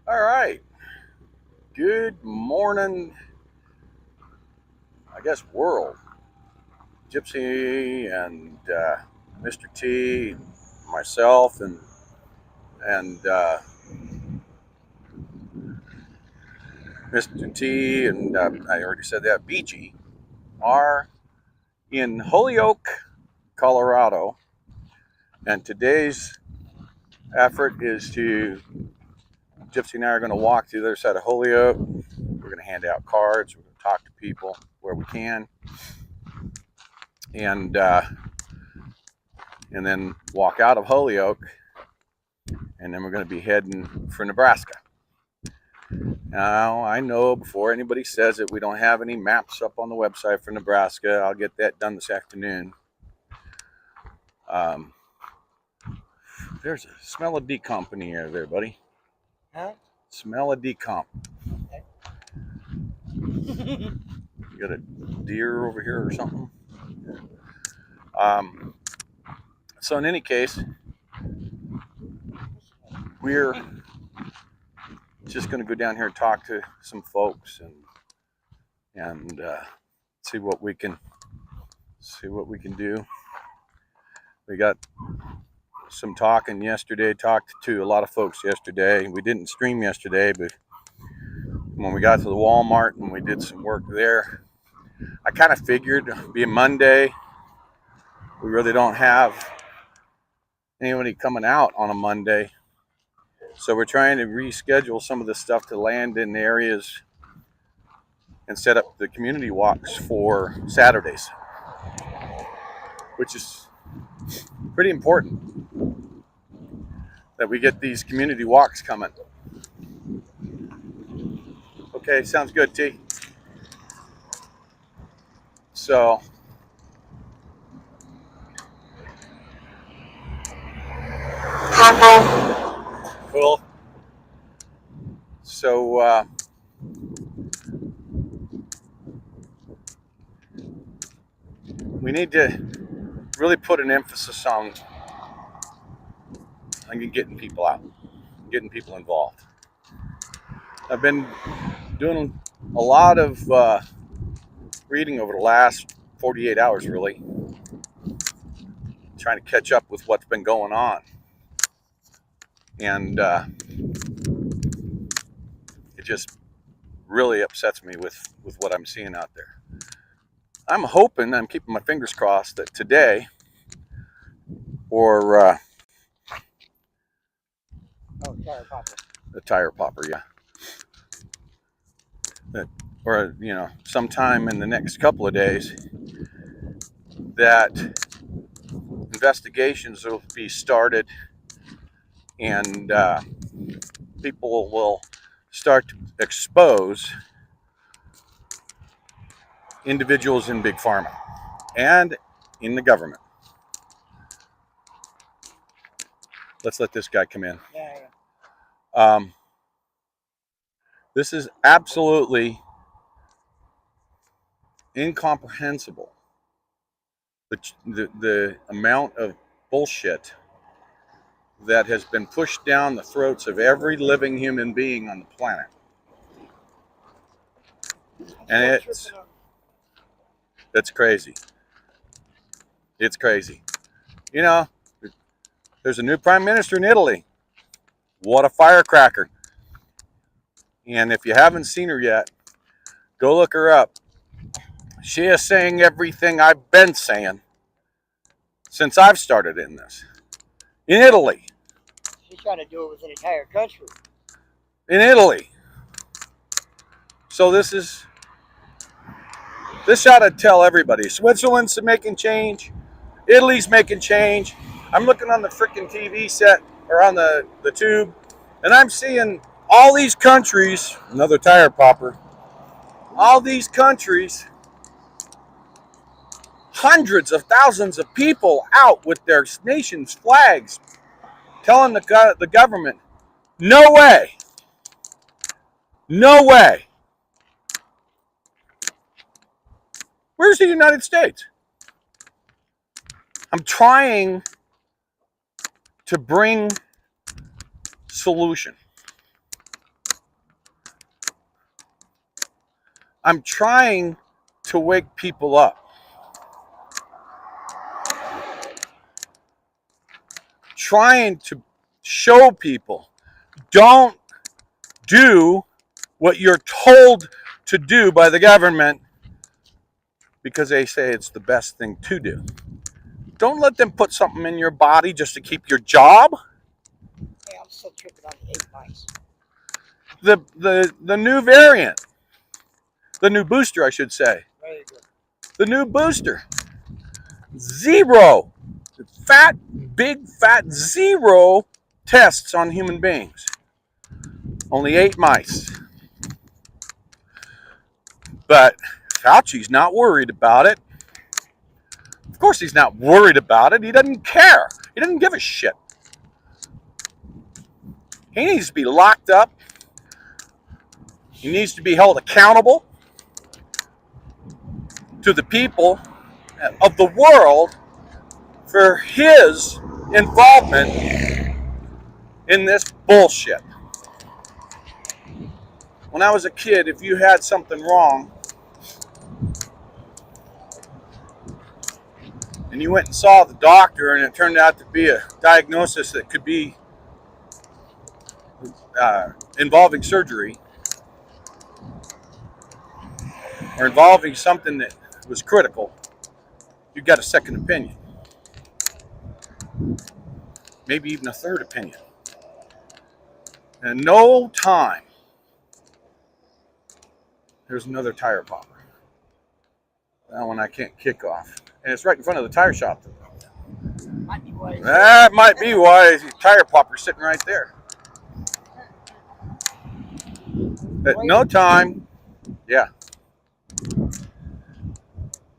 All right. Good morning, I guess, world. Gypsy and Mr. T, myself, and Mr. T, and I already said that, BG, are in Holyoke, Colorado. And today's effort is Gypsy and I are going to walk to the other side of Holyoke. We're going to hand out cards. We're going to talk to people where we can. And then walk out of Holyoke, and then we're going to be heading for Nebraska. Now, I know before anybody says it, we don't have any maps up on the website for Nebraska. I'll get that done this afternoon. There's a smell of decomp in the air there, buddy. Huh? Smell of decomp. You got a deer over here or something? So in any case, we're just going to go down here and talk to some folks and see what we can do. We got some talking yesterday. Talked to a lot of folks yesterday. We didn't stream yesterday, but when we got to the Walmart and we did some work there, I kind of figured being Monday, we really don't have anybody coming out on a Monday. So we're trying to reschedule some of the stuff to land in areas and set up the community walks for Saturdays, which is pretty important that we get these community walks coming. Okay, sounds good, T. So cool. So we need to really put an emphasis on getting people out, getting people involved. I've been doing a lot of reading over the last 48 hours, really, trying to catch up with what's been going on. And it just really upsets me with what I'm seeing out there. I'm keeping my fingers crossed that today, or tire popper. the tire popper, yeah, or sometime in the next couple of days, that investigations will be started and people will start to expose individuals in big pharma and in the government. Let's let this guy come in. Yeah. This is absolutely incomprehensible. The amount of bullshit that has been pushed down the throats of every living human being on the planet. And it's crazy. It's crazy. There's a new prime minister in Italy. What a firecracker. And if you haven't seen her yet, go look her up. She is saying everything I've been saying since I've started in this. In Italy. She's trying to do it with an entire country. In Italy. So this ought to tell everybody. Switzerland's making change. Italy's making change. I'm looking on the freaking TV set, or on the tube, and I'm seeing all these countries, another tire popper, all these countries, hundreds of thousands of people out with their nation's flags, telling the government, no way. No way. Where's the United States? I'm trying to bring solution. I'm trying to wake people up. Trying to show people, don't do what you're told to do by the government because they say it's the best thing to do. Don't let them put something in your body just to keep your job. Hey, I'm still tripping on the 8 mice. The new variant, the new booster, I should say. Very good. The new booster. Zero. Big fat zero tests on human beings. Only 8 mice. But Fauci's not worried about it. Of course he's not worried about it. He doesn't care. He doesn't give a shit. He needs to be locked up. He needs to be held accountable to the people of the world for his involvement in this bullshit. When I was a kid, if you had something wrong and you went and saw the doctor and it turned out to be a diagnosis that could be involving surgery or involving something that was critical, you got a second opinion. Maybe even a third opinion. And no time, there's another tire popper. That one I can't kick off. And it's right in front of the tire shop. That might be why the tire popper's sitting right there. At no time, yeah,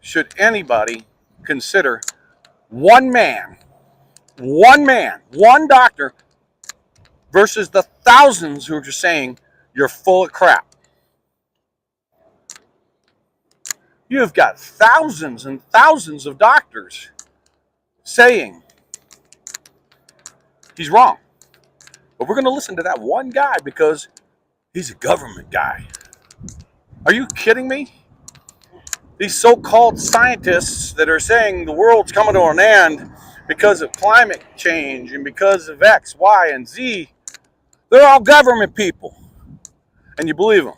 should anybody consider one man, one doctor versus the thousands who are just saying you're full of crap. You've got thousands and thousands of doctors saying he's wrong. But we're going to listen to that one guy because he's a government guy. Are you kidding me? These so-called scientists that are saying the world's coming to an end because of climate change and because of X, Y, and Z, they're all government people. And you believe them.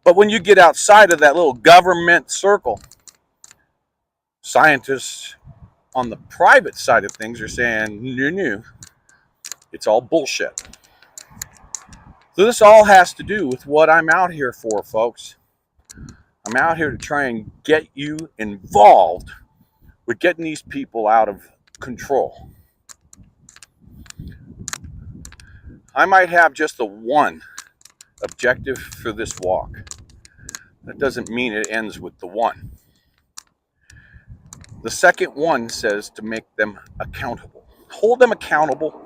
But when you get outside of that little government circle, scientists on the private side of things are saying, no, it's all bullshit. So this all has to do with what I'm out here for, folks. I'm out here to try and get you involved with getting these people out of control. I might have just the one objective for this walk. That doesn't mean it ends with the one. The second one says to make them accountable. Hold them accountable.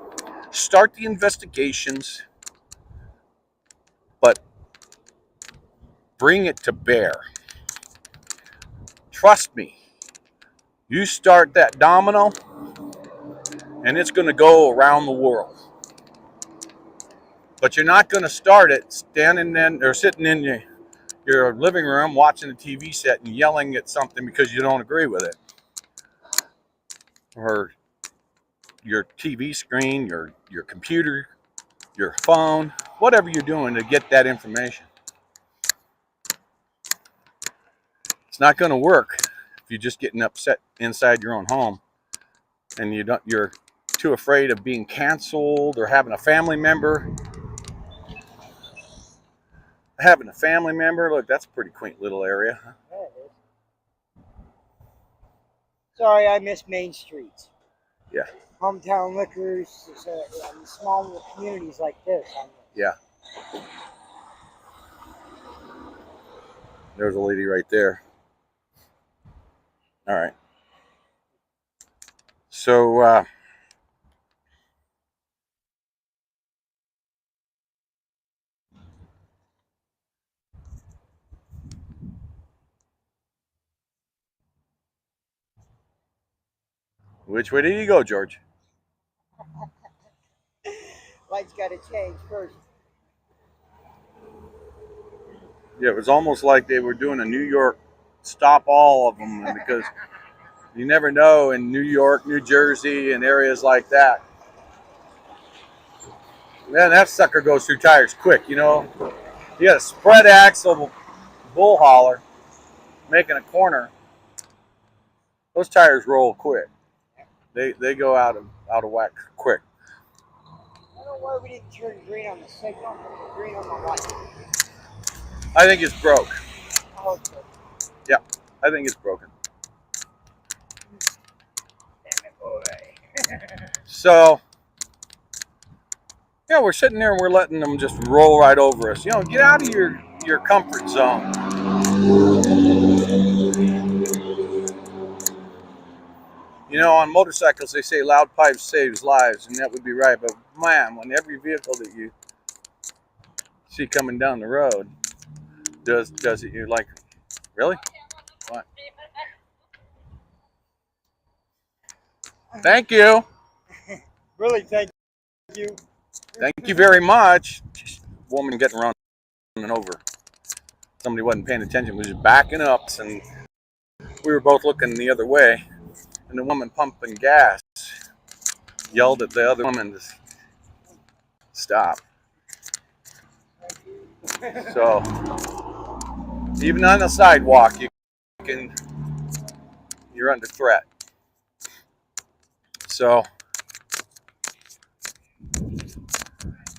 Start the investigations. But bring it to bear. Trust me. You start that domino, and it's going to go around the world. But you're not going to start it standing in or sitting in your living room watching a TV set and yelling at something because you don't agree with it. Or your TV screen, your computer, your phone, whatever you're doing to get that information. It's not going to work if you're just getting upset inside your own home and you're too afraid of being canceled or having a family member. Look, that's a pretty quaint little area. Yeah, it is. Sorry, I miss Main Streets. Yeah. Hometown liquors, small little communities like this. Yeah. There's a lady right there. All right. So, which way did you go, George? Lights got to change first. Yeah, it was almost like they were doing a New York stop all of them, because you never know in New York, New Jersey, and areas like that. Man, that sucker goes through tires quick, you know. You got a spread axle bull hauler making a corner. Those tires roll quick. They go out of whack quick. I don't know why we didn't turn green on the signal, green on the light. I think it's broke. Oh, okay. Yeah, I think it's broken. Damn it, boy. So, yeah, we're sitting there and we're letting them just roll right over us. You know, get out of your comfort zone. You know, on motorcycles, they say loud pipes saves lives, and that would be right. But man, when every vehicle that you see coming down the road does it, you're like, really? What? Thank you. Really, thank you. Thank you very much. Woman getting run over. Somebody wasn't paying attention, was just backing up, and we were both looking the other way. And the woman pumping gas yelled at the other woman to stop. So even on the sidewalk, you're under threat. So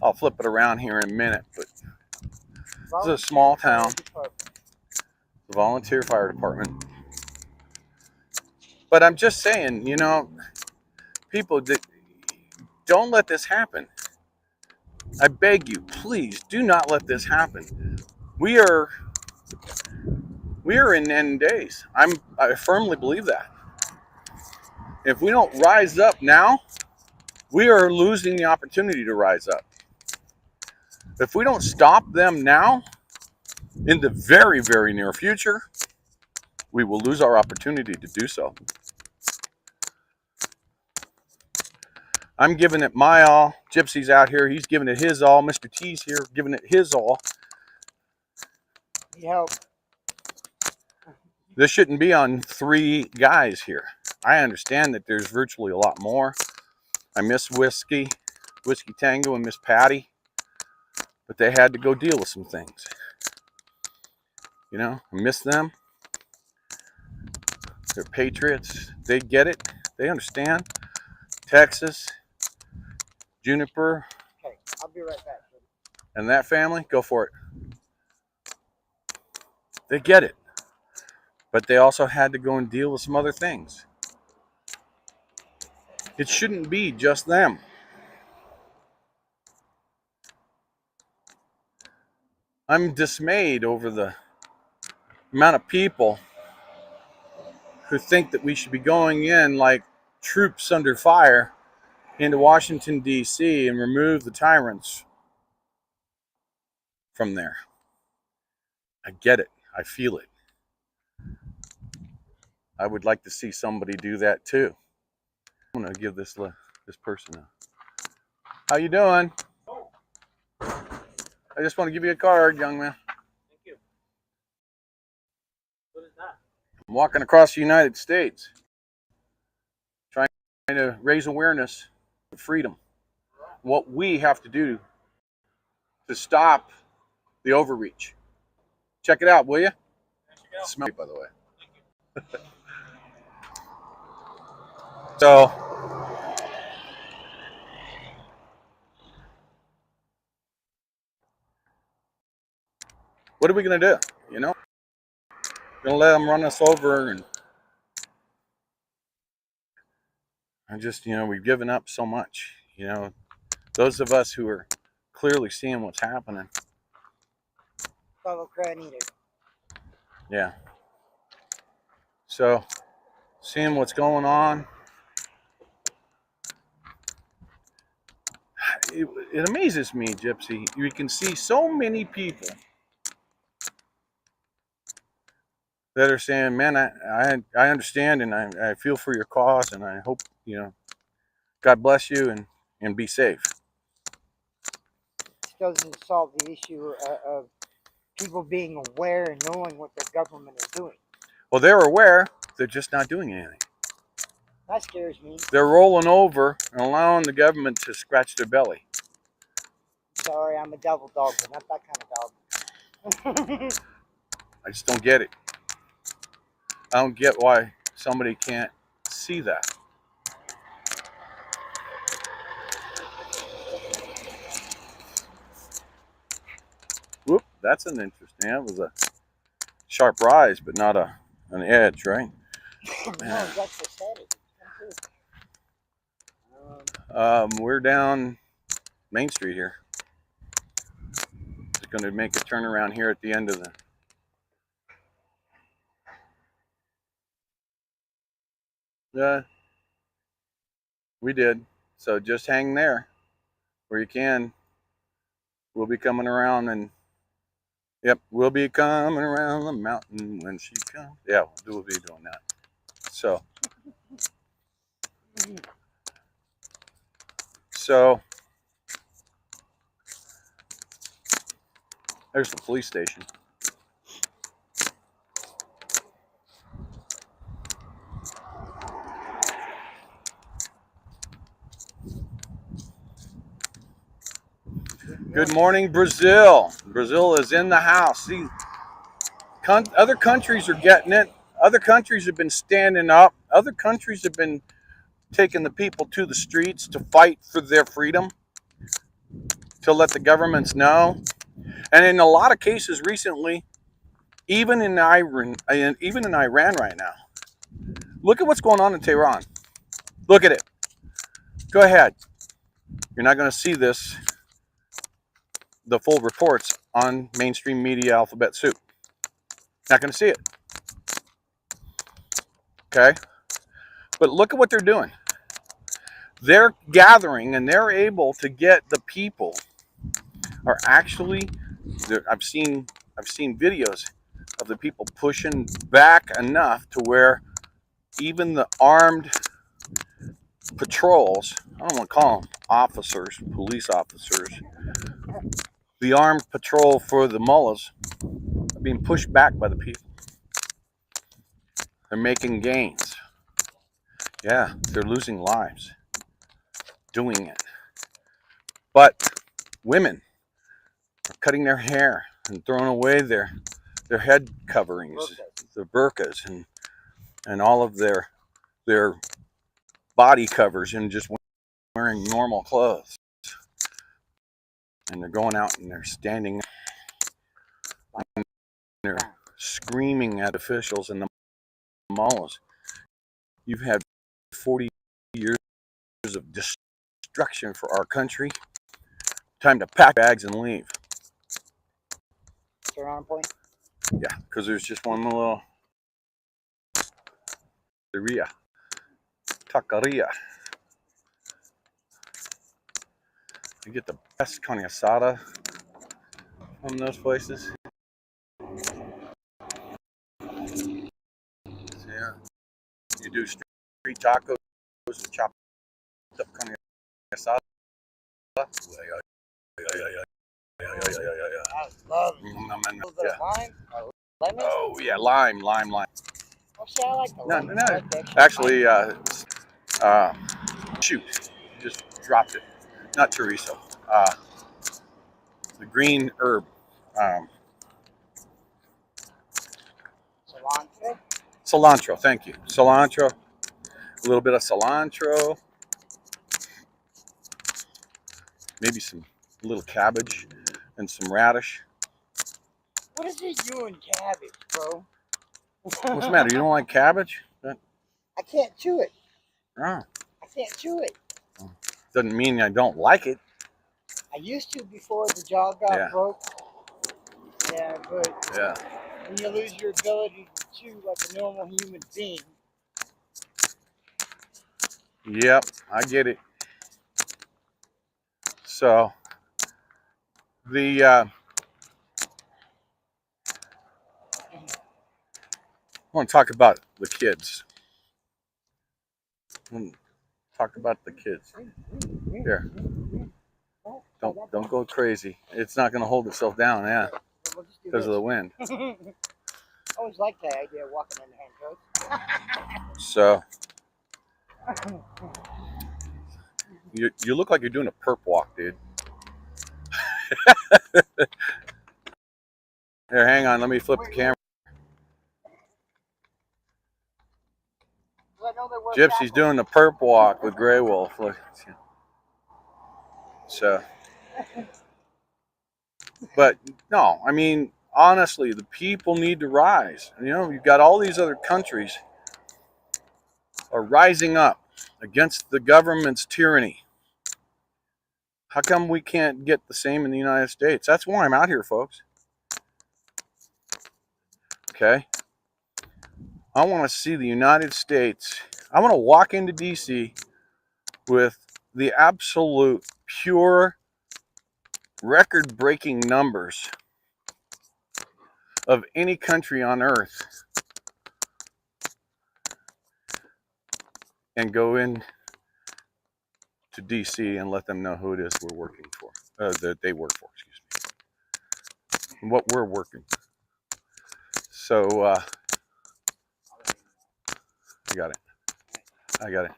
I'll flip it around here in a minute, but this is a small town, the volunteer fire department. But I'm just saying, you know, people, don't let this happen. I beg you, please do not let this happen. We are in end days. I firmly believe that. If we don't rise up now, we are losing the opportunity to rise up. If we don't stop them now, in the very, very near future, we will lose our opportunity to do so. I'm giving it my all. Gypsy's out here. He's giving it his all. Mr. T's here giving it his all. Help. This shouldn't be on 3 guys here. I understand that there's virtually a lot more. I miss Whiskey Tango, and Miss Patty, but they had to go deal with some things. You know, I miss them. They're patriots. They get it. They understand. Texas, Juniper, Okay, I'll be right back. and that family, go for it. They get it. But they also had to go and deal with some other things. It shouldn't be just them. I'm dismayed over the amount of people who think that we should be going in like troops under fire into Washington, D.C. and remove the tyrants from there. I get it. I feel it. I would like to see somebody do that too. I'm going to give this person a... How you doing? I just want to give you a card, young man. Thank you. What is that? I'm walking across the United States, trying to raise awareness of freedom. What we have to do to stop the overreach. Check it out, will you? Smell it, by the way. So, what are we going to do? You know? Going to let them run us over, and I just, you know, we've given up so much. You know, those of us who are clearly seeing what's happening. Fellow crab eater. Yeah. So, seeing what's going on, it amazes me, Gypsy. You can see so many people that are saying, man, I understand, and I feel for your cause, and I hope, you know, God bless you, and be safe. This doesn't solve the issue of people being aware and knowing what their government is doing. Well, they're aware. They're just not doing anything. That scares me. They're rolling over and allowing the government to scratch their belly. Sorry, I'm a devil dog, but not that kind of dog. I just don't get it. I don't get why somebody can't see that. Whoop, that's an interesting. That was a sharp rise, but not an edge, right? No, that's the setting. We're down Main Street here. Just going to make a turnaround here at the end of the. We did. So just hang there where you can. We'll be coming around and. Yep, we'll be coming around the mountain when she comes. Yeah, we'll be doing that. So there's the police station. Good morning, Brazil. Brazil is in the house. See, other countries are getting it. Other countries have been standing up. Other countries have been taking the people to the streets to fight for their freedom, to let the governments know. And in a lot of cases recently, even in Iran right now. Look at what's going on in Tehran. Look at it. Go ahead. You're not going to see this, the full reports on mainstream media alphabet soup. Not going to see it. Okay? But look at what they're doing. They're gathering and they're able to get the people are actually, I've seen videos of the people pushing back enough to where even the armed patrols, I don't want to call them officers, police officers, the armed patrol for the mullahs are being pushed back by the people. They're making gains. Yeah, they're losing lives doing it. But women are cutting their hair and throwing away their head coverings, the burqas, and all of their body covers, and just wearing normal clothes. And they're going out and they're standing and they're screaming at officials and the mullahs. You've had 40 years of destruction for our country. Time to pack bags and leave. They're on point. Yeah, because there's just one little taqueria. You get the best carne asada from those places. Yeah, you do street tacos and chopped up carne asada. I love it. A little bit of lime, lemon. Oh yeah, lime. Oh, see, I like the lemon. No. I like the extra lime. Actually, shoot, just dropped it. Not chorizo. The green herb. Cilantro. Cilantro. Thank you. Cilantro. A little bit of cilantro. Maybe some little cabbage and some radish. What is it you and cabbage, bro? What's the matter? You don't like cabbage? I can't chew it. Oh. I can't chew it. Doesn't mean I don't like it. I used to before the jaw got broke. Yeah, but when you lose your ability to chew like a normal human being. Yep, I get it. So I want to talk about the kids. Talk about the kids. Here. Don't go crazy. It's not going to hold itself down. Yeah. we'll just do because of this. the wind. I always like that idea of walking in handcuffs. So you look like you're doing a perp walk, dude. Here, hang on. Let me flip the camera. Gypsy's doing the perp walk with Grey Wolf. Look. So, but no, I mean, honestly, the people need to rise. You know, you've got all these other countries are rising up against the government's tyranny. How come we can't get the same in the United States? That's why I'm out here, folks. Okay? I want to see the United States. I want to walk into D.C. with the absolute pure record-breaking numbers of any country on earth and go in to DC and let them know who it is we're working for, that they work for, excuse me, and what we're working. So, I got it. I got it.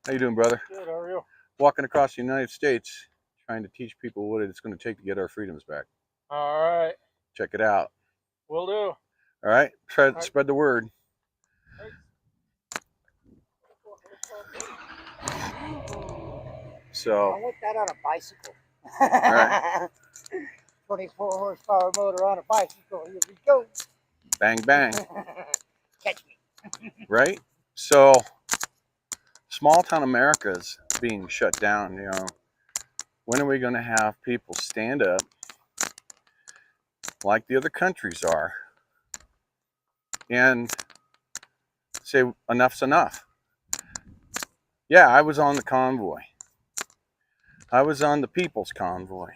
How you doing, brother? Good, how are you? Walking across the United States, trying to teach people what it's going to take to get our freedoms back. All right. Check it out. Will do. All right? Try to spread the word. So I want that on a bicycle. Right. 24 horsepower motor on a bicycle. Here we go. Bang, bang. Catch me. Right? So small town America's being shut down, you know. When are we going to have people stand up like the other countries are and say enough's enough? Yeah, I was on the convoy. I was on the People's Convoy.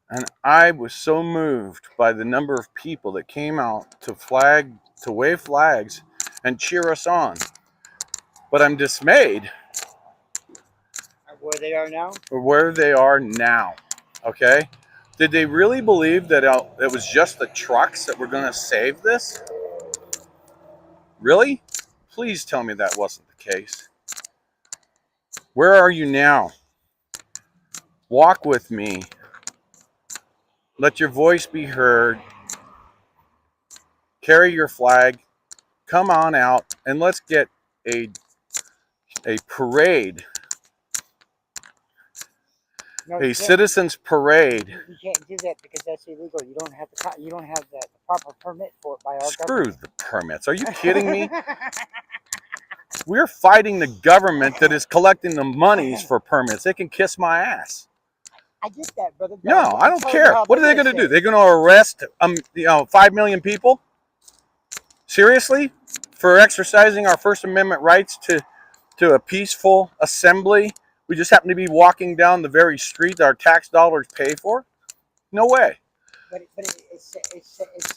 And I was so moved by the number of people that came out to wave flags and cheer us on. But I'm dismayed Where they are now? for where they are now. Okay? Did they really believe that it was just the trucks that were going to save this? Really? Please tell me that wasn't the case. Where are you now? Walk with me. Let your voice be heard. Carry your flag. Come on out and let's get a parade. No, A citizens parade. You can't do that because that's illegal. You don't have the proper permit for it by our Screw government. the permits. Are you kidding me? We're fighting the government that is collecting the monies for permits. They can kiss my ass. I get that, brother. No, I don't care. What are they going to do? They're going to arrest 5 million people? Seriously? For exercising our First Amendment rights to a peaceful assembly? We just happen to be walking down the very street that our tax dollars pay for? No way. But it's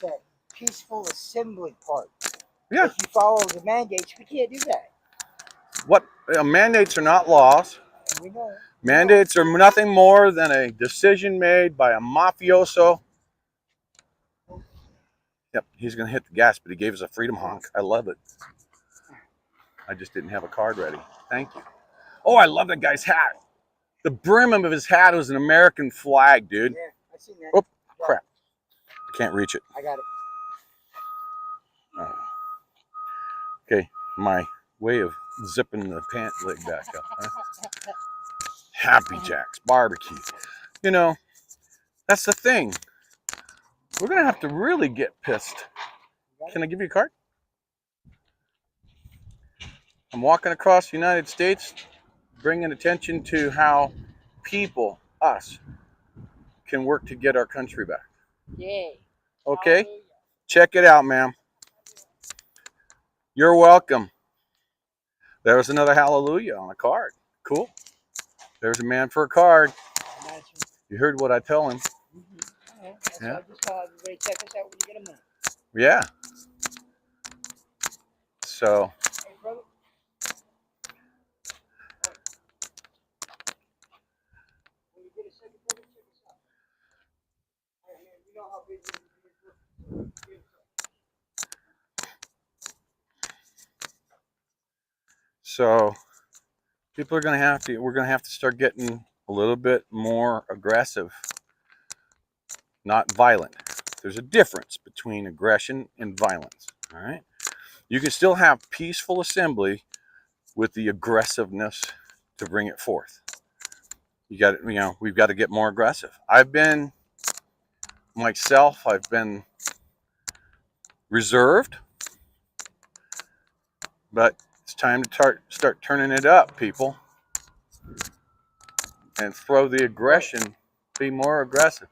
a peaceful assembly part. Yeah. If you follow the mandates, we can't do that. What mandates are not laws. We know. Mandates are nothing more than a decision made by a mafioso. Yep, he's going to hit the gas, but he gave us a freedom honk. I love it. I just didn't have a card ready. Thank you. Oh, I love that guy's hat. The brim of his hat was an American flag, dude. Yeah, I've seen that. Oh, crap. I can't reach it. I got it. Okay, my way of zipping the pant leg back up. Huh? Happy Jack's barbecue. You know, that's the thing. We're going to have to really get pissed. Can I give you a card? I'm walking across the United States, bringing attention to how people, us, can work to get our country back. Yay. Okay? Check it out, ma'am. You're welcome. There was another hallelujah on a card. Cool. There's a man for a card. You heard what I tell him. Yeah. I just tell everybody, check us out when you get a minute. Yeah. So. Hey, brother. When you get a second, brother, check us out. So people are going to have to, we're going to have to start getting a little bit more aggressive, not violent. There's a difference between aggression and violence. All right. You can still have peaceful assembly with the aggressiveness to bring it forth. We've got to get more aggressive. I've been reserved, but it's time to start turning it up, people, and throw the aggression, be more aggressive.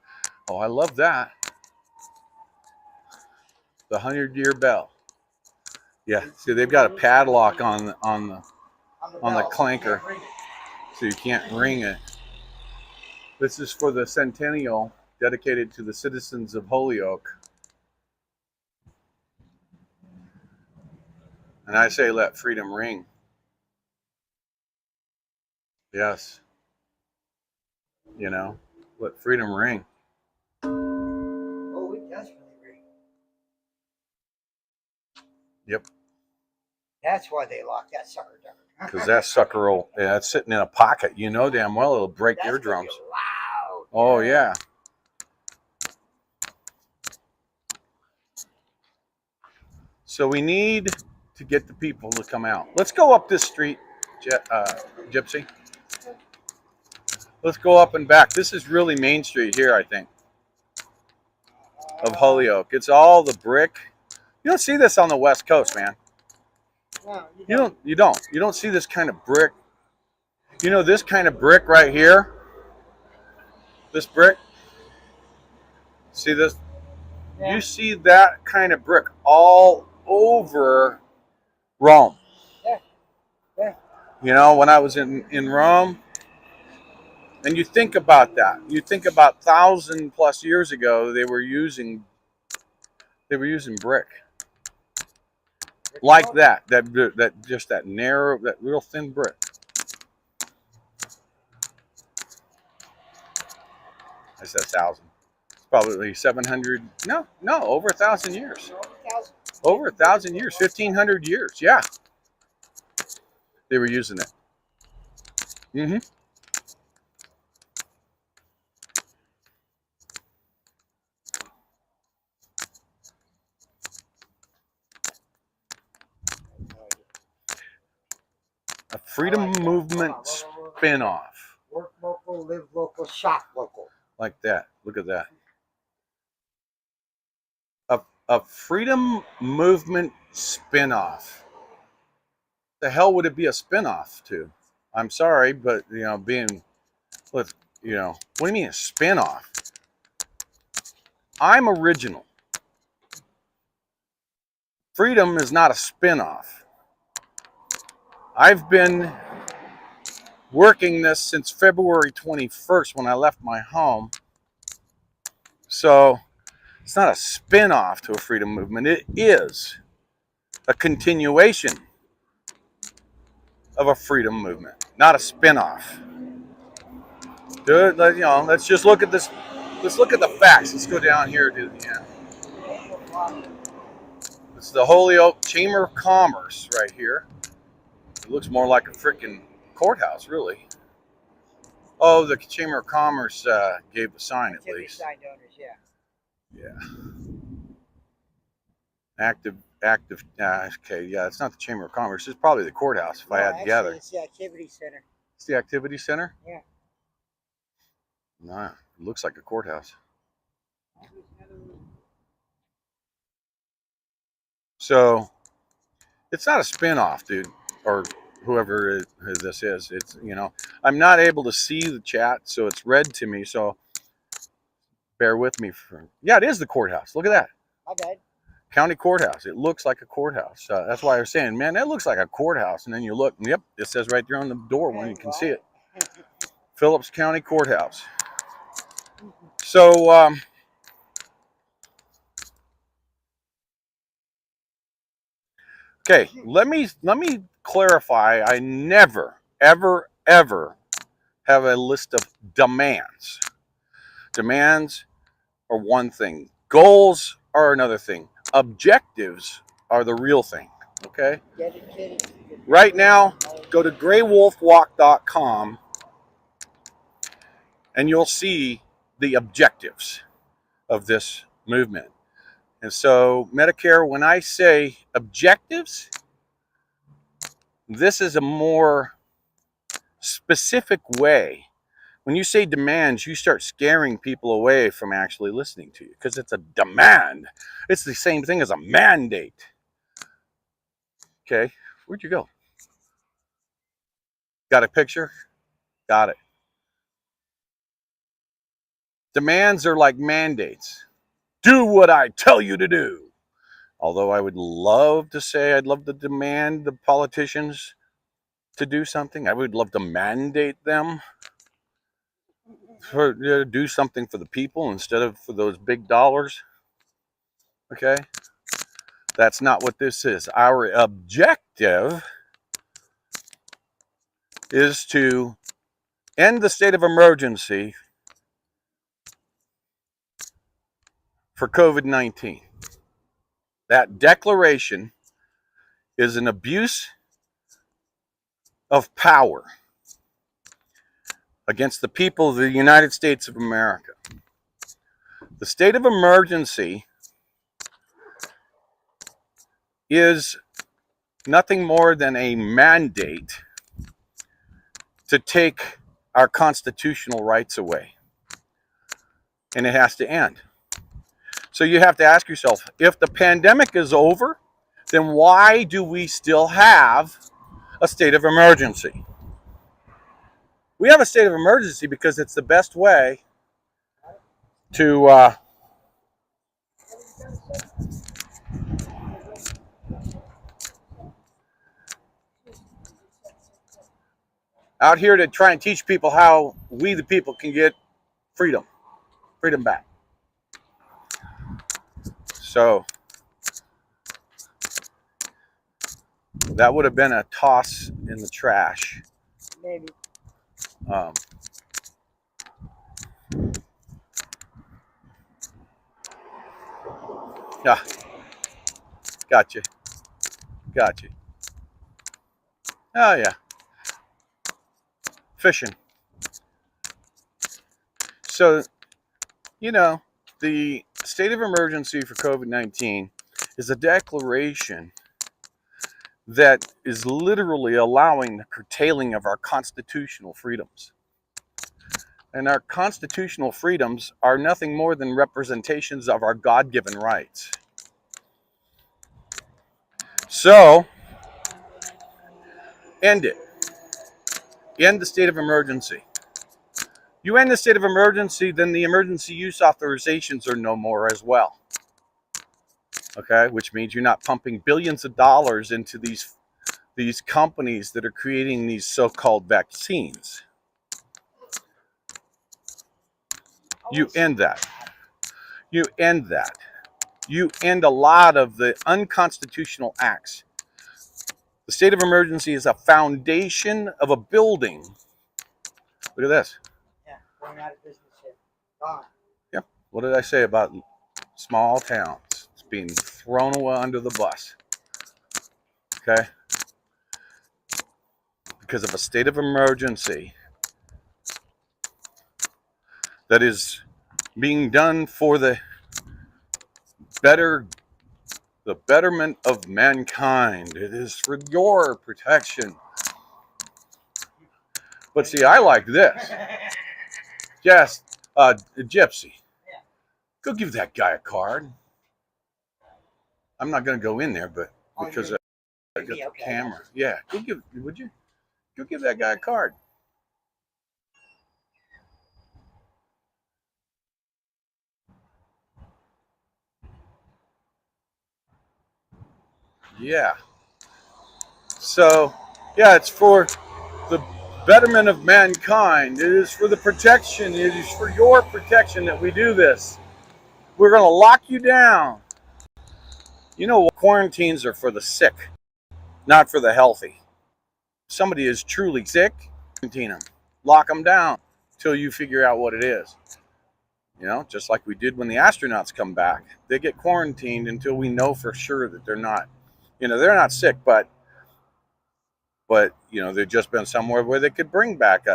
Oh, I love that. The 100-year bell. Yeah, see, they've got a padlock on the clanker, so you can't ring it. This is for the centennial dedicated to the citizens of Holyoke. And I say let freedom ring. Yes. Let freedom ring. Oh, it does really ring. Yep. That's why they locked that sucker down. Because that sucker it's sitting in a pocket. You know damn well it'll break eardrums. Loud. Oh, yeah. So we need to get the people to come out. Let's go up this street, Gypsy. Let's go up and back. This is really Main Street here, I think, of Holyoke. It's all the brick. You don't see this on the West Coast, man. No, you don't. You don't see this kind of brick. This kind of brick right here. This brick. See this? Yeah. You see that kind of brick all over Rome. Yeah. When I was in Rome, and you think about that. You think about 1,000+ years ago, they were using brick. Like that just that narrow, that real thin brick. I said 1,000. It's probably 700. No, over 1,000 years. Over 1,000 years, 1,500 years. Yeah, they were using it. Mm-hmm. A freedom movement spinoff. Work local, live local, shop local. Like that. Look at that. A freedom movement spinoff. The hell would it be a spinoff to? I'm sorry, but what do you mean a spinoff? I'm original. Freedom is not a spinoff. I've been working this since February 21st when I left my home. So it's not a spin-off to a freedom movement. It is a continuation of a freedom movement, not a spin-off. Dude, let's just look at this. Let's look at the facts. Let's go down here to the end. It's the Holyoke Chamber of Commerce right here. It looks more like a freaking courthouse, really. Oh, the Chamber of Commerce gave a sign at least. Sign donors, yeah. Yeah. Active. Okay, yeah, it's not the Chamber of Commerce. It's probably the courthouse if I had together. It's the activity center. It's the activity center? Yeah. Nah, it looks like a courthouse. So, it's not a spin-off, dude, or whoever this is. It's, I'm not able to see the chat, so it's read to me, so bear with me. Yeah, it is the courthouse. Look at that. My bad. County courthouse. It looks like a courthouse. That's why I was saying, man, that looks like a courthouse. And then you look, and yep, it says right there on the door when you can see it. Phillips County Courthouse. So, okay, let me clarify. I never, ever, ever have a list of demands. Demands are one thing. Goals are another thing. Objectives are the real thing. Okay? Dedicated to the Right now, go to graywolfwalk.com and you'll see the objectives of this movement. And so, Medicare, when I say objectives, this is a more specific way. When you say demands, you start scaring people away from actually listening to you because it's a demand. It's the same thing as a mandate. Okay, where'd you go? Got a picture? Got it. Demands are like mandates. Do what I tell you to do. Although I would love to say I'd love to demand the politicians to do something. I would love to mandate them to do something for the people instead of for those big dollars. Okay? That's not what this is. Our objective is to end the state of emergency for COVID-19. That declaration is an abuse of power against the people of the United States of America. The state of emergency is nothing more than a mandate to take our constitutional rights away. And it has to end. So you have to ask yourself, if the pandemic is over, then why do we still have a state of emergency? We have a state of emergency because it's the best way to out here to try and teach people how we the people can get freedom back. So that would have been a toss in the trash. Maybe. Yeah, gotcha. Oh yeah, fishing. So, you know, the state of emergency for COVID-19 is a declaration that is literally allowing the curtailing of our constitutional freedoms. And our constitutional freedoms are nothing more than representations of our God-given rights. So, end it. End the state of emergency. You end the state of emergency, then the emergency use authorizations are no more as well. Okay, which means you're not pumping billions of dollars into these companies that are creating these so-called vaccines. You end that. You end that. You end a lot of the unconstitutional acts. The state of emergency is a foundation of a building. Look at this. Yeah, going out of business here. Gone. Yep. What did I say about small towns? It's being thrown away under the bus. Okay? Because of a state of emergency that is being done for the betterment of mankind. It is for your protection. But see, I like this. Yes, Gypsy. Go give that guy a card. I'm not going to go in there, but because I got the camera. Yeah, would you? Go give that guy a card. Yeah. So, yeah, it's for the betterment of mankind. It is for the protection. It is for your protection that we do this. We're going to lock you down. You know, quarantines are for the sick, not for the healthy. If somebody is truly sick, quarantine them. Lock them down until you figure out what it is. You know, just like we did when the astronauts come back. They get quarantined until we know for sure that they're not, they're not sick, but but you know, they've just been somewhere where they could bring back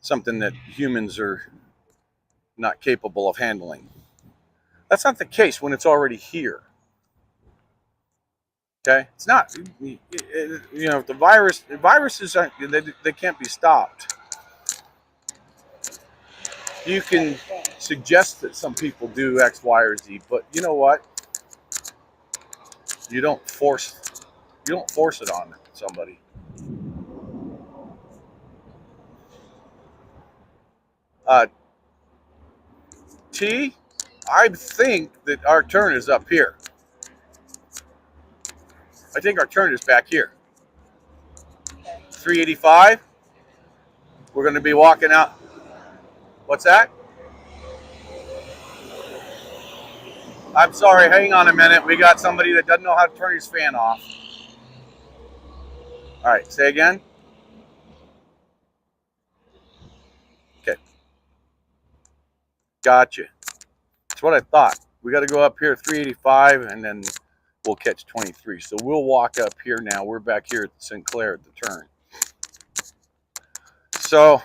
something that humans are not capable of handling. That's not the case when it's already here. Okay, it's not. You know, the viruses aren't. They can't be stopped. You can suggest that some people do X, Y, or Z, but you know what? You don't force. You don't force it on somebody. T, I think that our turn is up here. I think our turn is back here. 385. We're going to be walking out. What's that? I'm sorry. Hang on a minute. We got somebody that doesn't know how to turn his fan off. All right. Say again. Okay. Gotcha. That's what I thought. We got to go up here 385 and then we'll catch 23. So we'll walk up here now. We're back here at Sinclair at the turn. So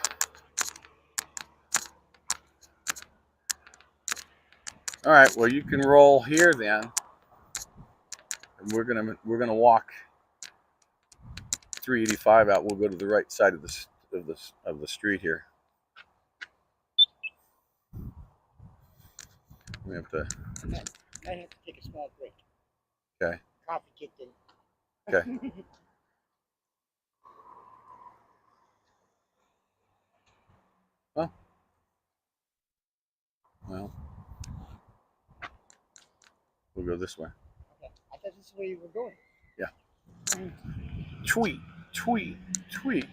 all right, well, you can roll here then. And we're gonna walk 385 out. We'll go to the right side of the street here. We have to. I have to take a small break. Okay. Coffee kicked in. Okay. Oh. Well, we'll go this way. Okay. I thought this is where you were going. Yeah. Tweet, tweet, tweet.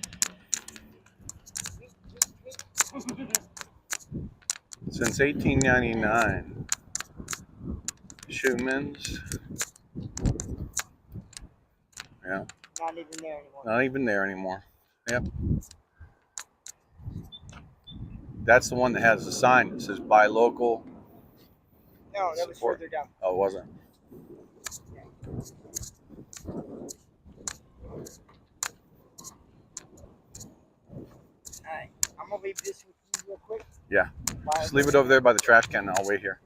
Since 1899, Schumann's. Yeah. Not even there anymore. Not even there anymore. Yep. That's the one that has the sign that says buy local. No, that was further down. Oh, it wasn't. Alright, I'm gonna leave this with you real quick. Yeah. Just leave it over there by the trash can and I'll wait here.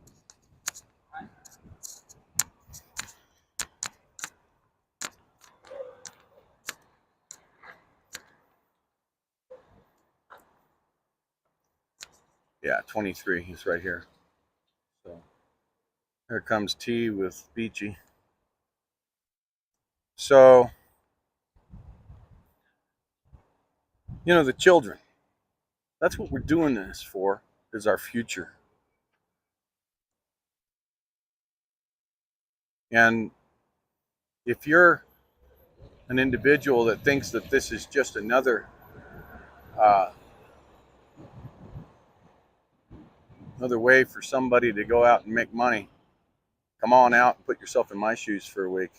Yeah, 23. He's right here. So here comes T with Beachy. So, you know, the children. That's what we're doing this for, is our future. And if you're an individual that thinks that this is just another way for somebody to go out and make money, come on out and put yourself in my shoes for a week.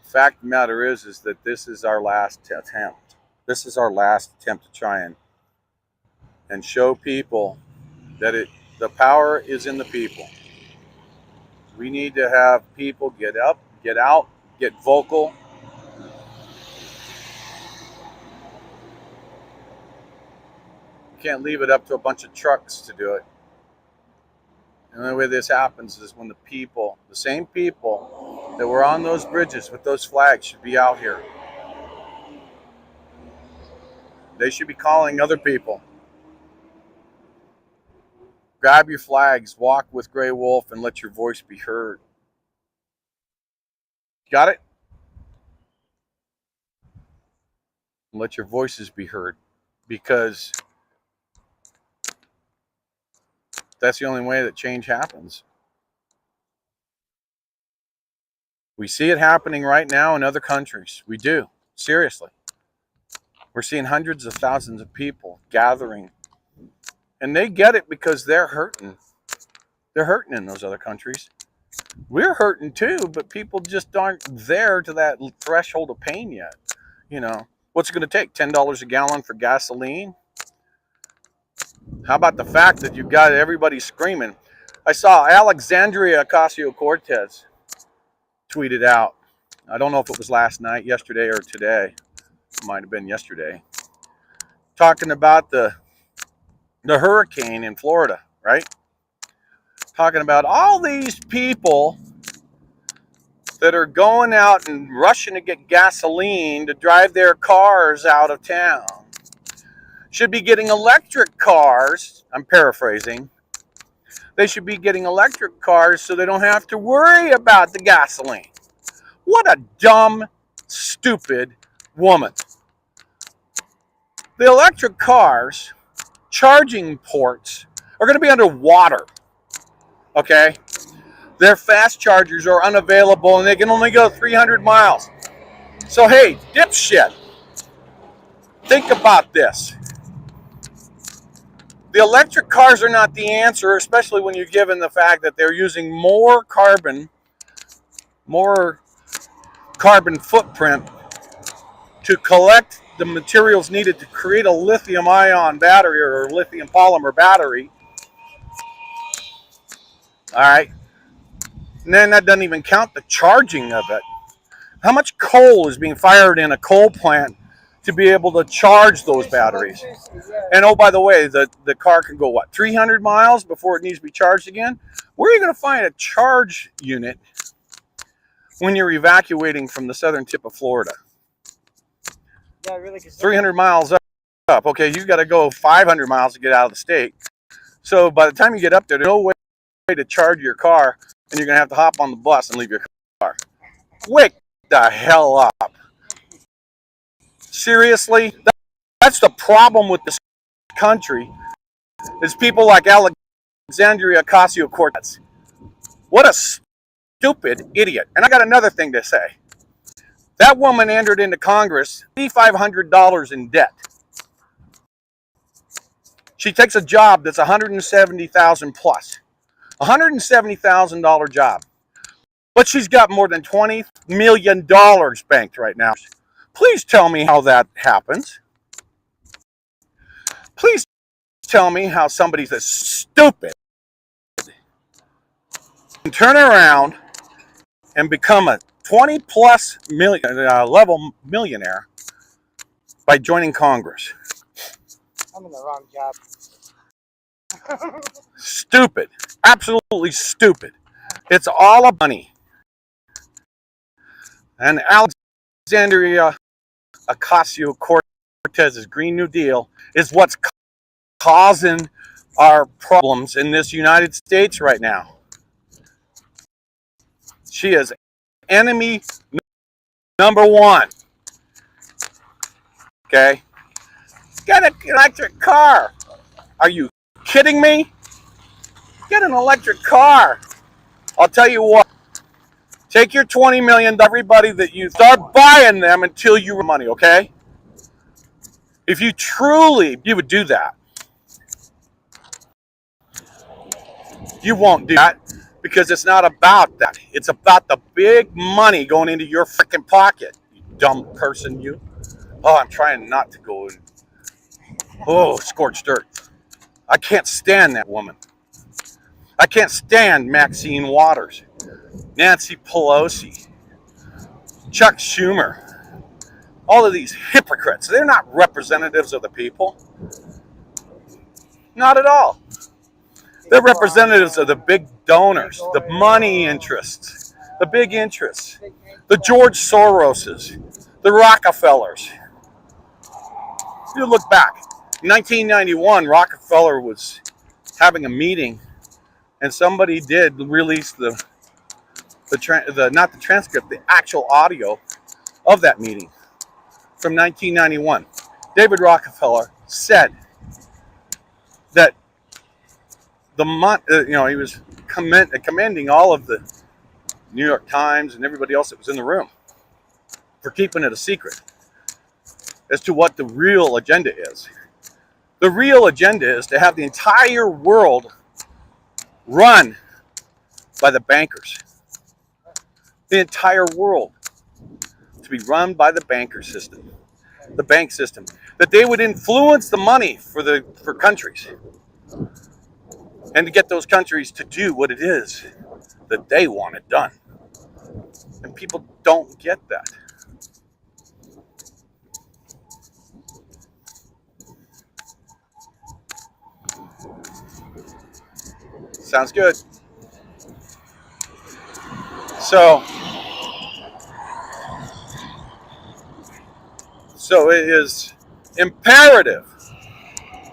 The fact of the matter is that this is our last attempt. This is our last attempt to try and show people that the power is in the people. We need to have people get up, get out, get vocal. You can't leave it up to a bunch of trucks to do it. And the only way this happens is when the people, the same people that were on those bridges with those flags, should be out here. They should be calling other people. Grab your flags, walk with Grey Wolf, and let your voice be heard. Got it? And let your voices be heard, because that's the only way that change happens. We see it happening right now in other countries. We do. Seriously. We're seeing hundreds of thousands of people gathering. And they get it because they're hurting. They're hurting in those other countries. We're hurting too, but people just aren't there to that threshold of pain yet. You know, what's it going to take? $10 a gallon for gasoline? How about the fact that you've got everybody screaming, I saw Alexandria Ocasio-Cortez tweeted out, I don't know if it was last night, yesterday, or today. It might have been yesterday. Talking about the hurricane in Florida, right? Talking about all these people that are going out and rushing to get gasoline to drive their cars out of town should be getting electric cars. I'm paraphrasing. They should be getting electric cars so they don't have to worry about the gasoline. What a dumb, stupid woman. The electric cars, charging ports, are going to be underwater. Okay? Their fast chargers are unavailable and they can only go 300 miles. So, hey, dipshit, think about this. The electric cars are not the answer, especially when you're given the fact that they're using more carbon footprint to collect the materials needed to create a lithium-ion battery or a lithium polymer battery. All right. And then that doesn't even count the charging of it. How much coal is being fired in a coal plant to be able to charge those batteries? And oh, by the way, the car can go, what, 300 miles before it needs to be charged again? Where are you going to find a charge unit when you're evacuating from the southern tip of Florida? Yeah, really. 300 miles up. Okay, you've got to go 500 miles to get out of the state. So by the time you get up there, there's no way to charge your car, and you're going to have to hop on the bus and leave your car. Wake the hell up. Seriously? That's the problem with this country, is people like Alexandria Ocasio-Cortez. What a stupid idiot. And I got another thing to say. That woman entered into Congress $8,500 in debt. She takes a job that's $170,000 plus. $170,000 job. But she's got more than $20 million banked right now. Please tell me how that happens. Please tell me how somebody that's stupid can turn around and become a 20-plus level millionaire by joining Congress. I'm in the wrong job. Stupid. Absolutely stupid. It's all about money. And Alexandria Ocasio-Cortez's Green New Deal is what's causing our problems in this United States right now. She is enemy number one. Okay? Get an electric car. Are you kidding me? Get an electric car. I'll tell you what. Take your $20 million, everybody that you start buying them until you have money, okay? If you would do that. You won't do that because it's not about that. It's about the big money going into your freaking pocket. You dumb person, you. Oh, I'm trying not to go in. Oh, scorched earth. I can't stand that woman. I can't stand Maxine Waters, Nancy Pelosi, Chuck Schumer. All of these hypocrites. They're not representatives of the people. Not at all. They're representatives of the big donors, the money interests, the big interests, the George Soroses, the Rockefellers. You look back. In 1991, Rockefeller was having a meeting, and somebody did release not the transcript, the actual audio of that meeting from 1991. David Rockefeller said that he was commending all of the New York Times and everybody else that was in the room for keeping it a secret as to what the real agenda is. The real agenda is to have the entire world run by the bankers. The entire world to be run by the banker system, the bank system, that they would influence the money for countries. and to get those countries to do what it is that they want it done. And people don't get that. Sounds good. So it is imperative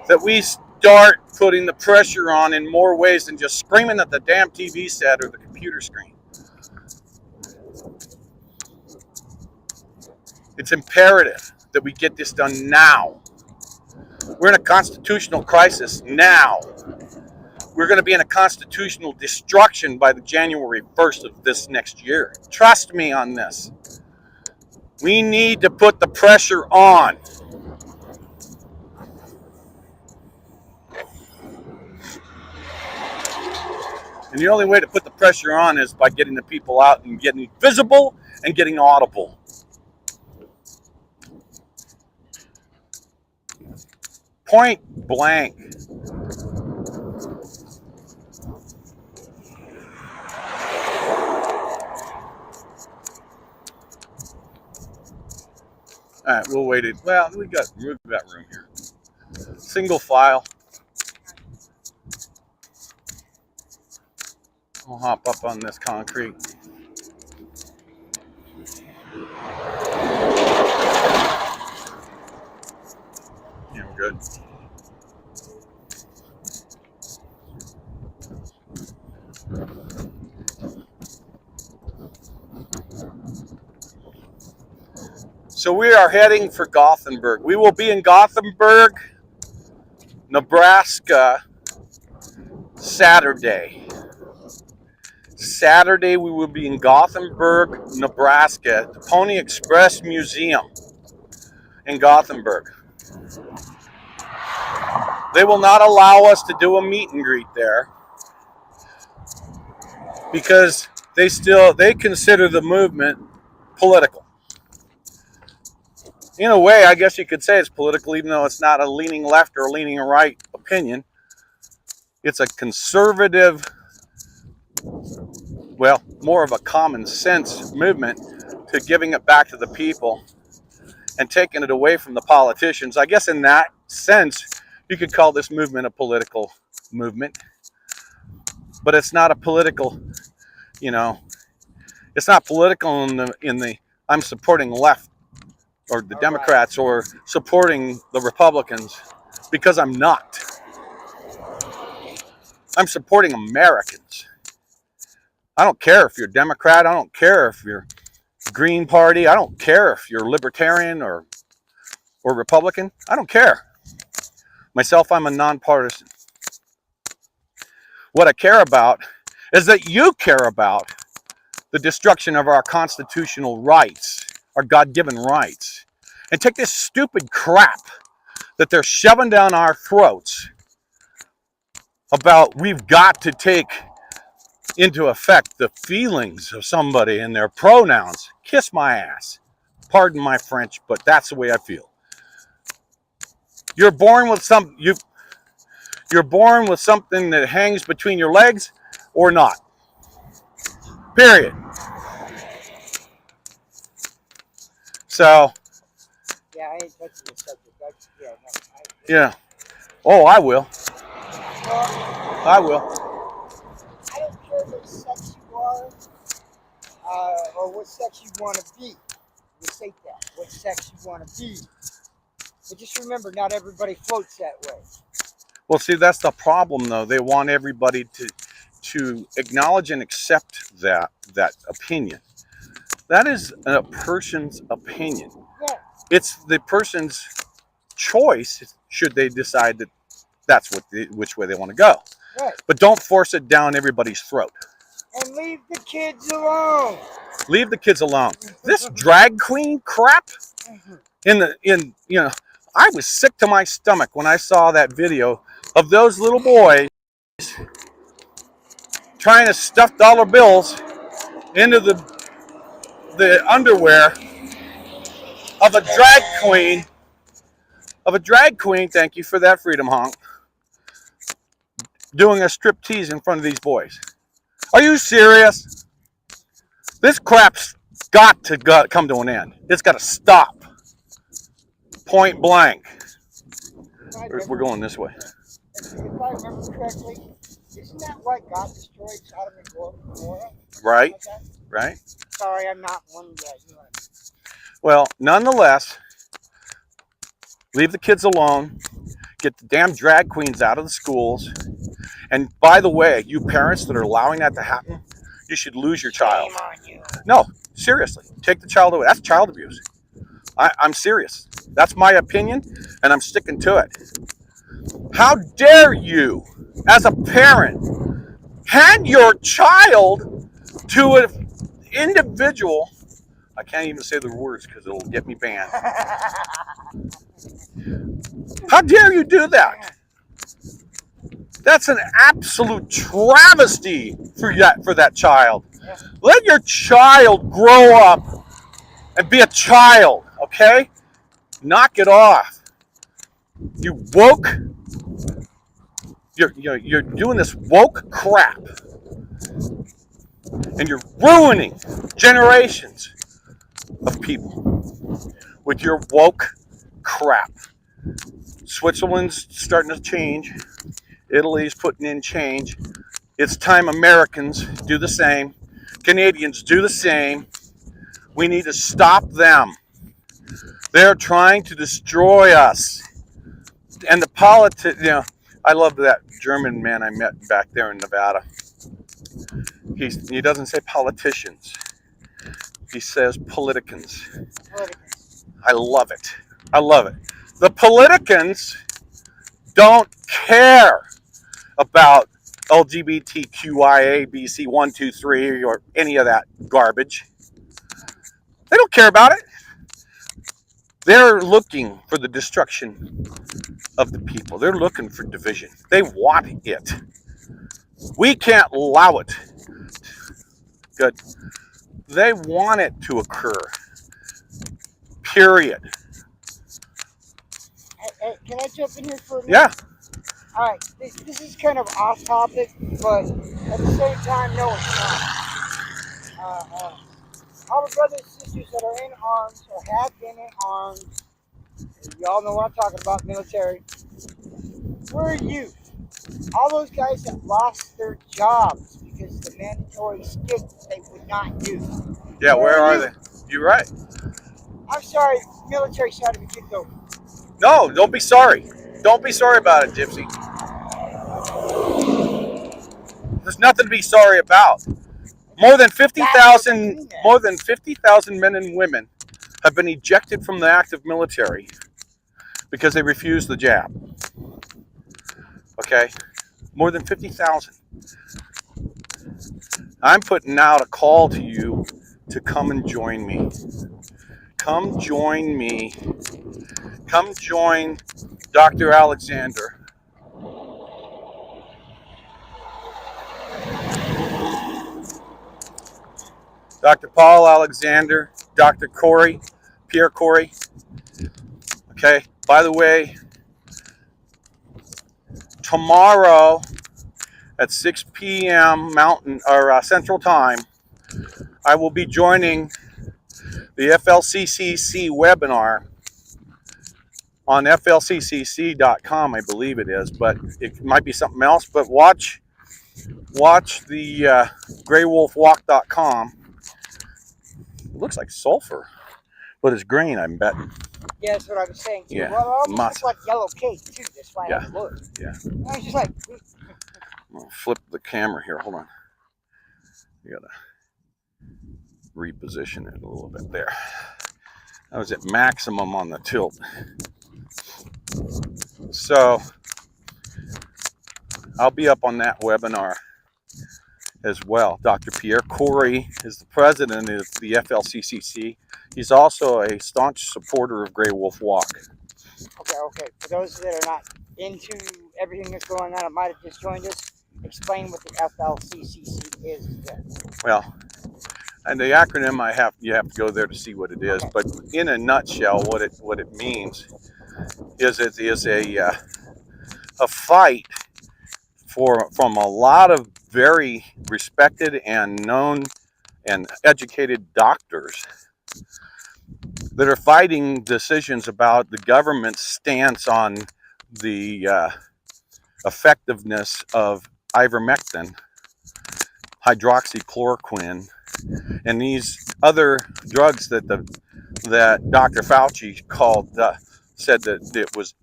that we start putting the pressure on in more ways than just screaming at the damn TV set or the computer screen. It's imperative that we get this done now. We're in a constitutional crisis now. We're going to be in a constitutional destruction by the January 1st of this next year. Trust me on this. We need to put the pressure on. And the only way to put the pressure on is by getting the people out and getting visible and getting audible. Point blank. All right, we'll wait it. Well, we got room here. Single file. I'll hop up on this concrete. Yeah, we're good. So we are heading for Gothenburg. We will be in Gothenburg, Nebraska, Saturday. Saturday we will be in Gothenburg, Nebraska, at the Pony Express Museum in Gothenburg. They will not allow us to do a meet and greet there because they consider the movement political. In a way, I guess you could say it's political, even though it's not a leaning left or a leaning right opinion. It's a conservative, well, more of a common sense movement to giving it back to the people and taking it away from the politicians. I guess in that sense, you could call this movement a political movement. But it's not a political, it's not political in the I'm supporting left or the Democrats or supporting the Republicans, because I'm not. I'm supporting Americans. I don't care if you're Democrat. I don't care if you're Green Party. I don't care if you're Libertarian or Republican. I don't care. Myself, I'm a nonpartisan. What I care about is that you care about the destruction of our constitutional rights, our God-given rights, and take this stupid crap that they're shoving down our throats about we've got to take into effect the feelings of somebody and their pronouns. Kiss my ass. Pardon my French, but that's the way I feel. You're born with you're born with something that hangs between your legs or not. Period. So. Yeah, I ain't touching the subject. Yeah. Oh, I will. I will. I don't care what sex you are or what sex you want to be. You say that. What sex you want to be. But just remember, not everybody floats that way. Well, see, that's the problem, though. They want everybody to acknowledge and accept that opinion. That is a person's opinion. Yeah. It's the person's choice, should they decide that that's which way they want to go. Right. But don't force it down everybody's throat. And leave the kids alone. Leave the kids alone. This drag queen crap I was sick to my stomach when I saw that video of those little boys trying to stuff dollar bills into the underwear of a drag queen. Thank you for that, Freedom Honk. doing a striptease in front of these boys. Are you serious? This crap's got to come to an end. It's got to stop. Point blank. We're going this way. If I remember correctly, isn't that why God destroyed Sodom and Gomorrah? Right, Like that? right. Sorry, I'm not one yet. Well, nonetheless, leave the kids alone. Get the damn drag queens out of the schools. And by the way, you parents that are allowing that to happen, you should lose your child. Shame on you. No, seriously, take the child away. That's child abuse. I'm serious. That's my opinion, and I'm sticking to it. How dare you, as a parent, hand your child to an individual? I can't even say the words because it'll get me banned. How dare you do that? That's an absolute travesty for that child. Let your child grow up and be a child, okay? Knock it off. You woke. You're doing this woke crap, and you're ruining generations of people with your woke crap. Switzerland's starting to change. Italy's putting in change. It's time Americans do the same. Canadians do the same. We need to stop them. They're trying to destroy us. And the I love that German man I met back there in Nevada. He doesn't say politicians. He says politicans. I love it. I love it. The politicans don't care about LGBTQIA, BC 1, 2, 3, or any of that garbage. They don't care about it. They're looking for the destruction of the people. They're looking for division. They want it. We can't allow it. Good. They want it to occur. Period. Hey, can I jump in here for a minute? Yeah. All right, this is kind of off topic, but at the same time, no, it's not. All the brothers and sisters that are in arms or have been in arms, y'all know what I'm talking about, military. Where are you? All those guys that lost their jobs because the mandatory stick they would not do. Yeah, where are they? You're right. I'm sorry, military side of me kicked over. No, don't be sorry. Don't be sorry about it, Gypsy. There's nothing to be sorry about. More than 50,000 men and women have been ejected from the active military because they refused the jab. Okay? More than 50,000. I'm putting out a call to you to come and join me. Come join me. Come join Dr. Alexander. Dr. Paul Alexander, Dr. Pierre Corey. Okay, by the way, tomorrow at 6 p.m. Mountain or Central Time, I will be joining the FLCCC webinar on flccc.com, I believe it is, but it might be something else. But watch the graywolfwalk.com. It looks like sulfur, but it's green, I'm betting. Yeah, that's what I was saying too. Yeah, Well, it almost looks like yellow cake too. That's why I looked. Yeah. I was just like, I'm gonna flip the camera here. Hold on. You gotta reposition it a little bit there. I was at maximum on the tilt. So I'll be up on that webinar as well. Dr. Pierre Corey is the president of the FLCCC. He's also a staunch supporter of Grey Wolf Walk. Okay. For those that are not into everything that's going on, I might have just joined us. Explain what the FLCCC is. Well, and the acronym you have to go there to see what it is. Okay. But in a nutshell, what it means is it is a fight from a lot of very respected and known and educated doctors that are fighting decisions about the government's stance on the effectiveness of ivermectin, hydroxychloroquine, and these other drugs that Dr. Fauci said that it was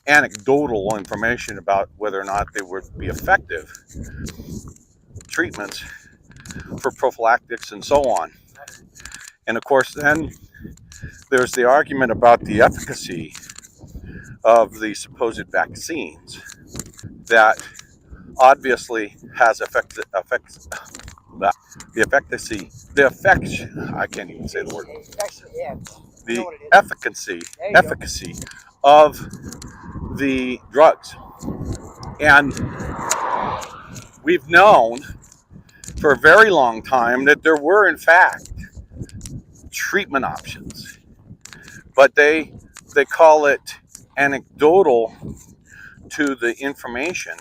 anecdotal information about whether or not they would be effective treatments for prophylactics and so on. And of course, then there's the argument about the efficacy of the supposed vaccines that obviously has I can't even say the word. The efficacy of the drugs. And we've known for a very long time that there were, in fact, treatment options, but they call it anecdotal to the information.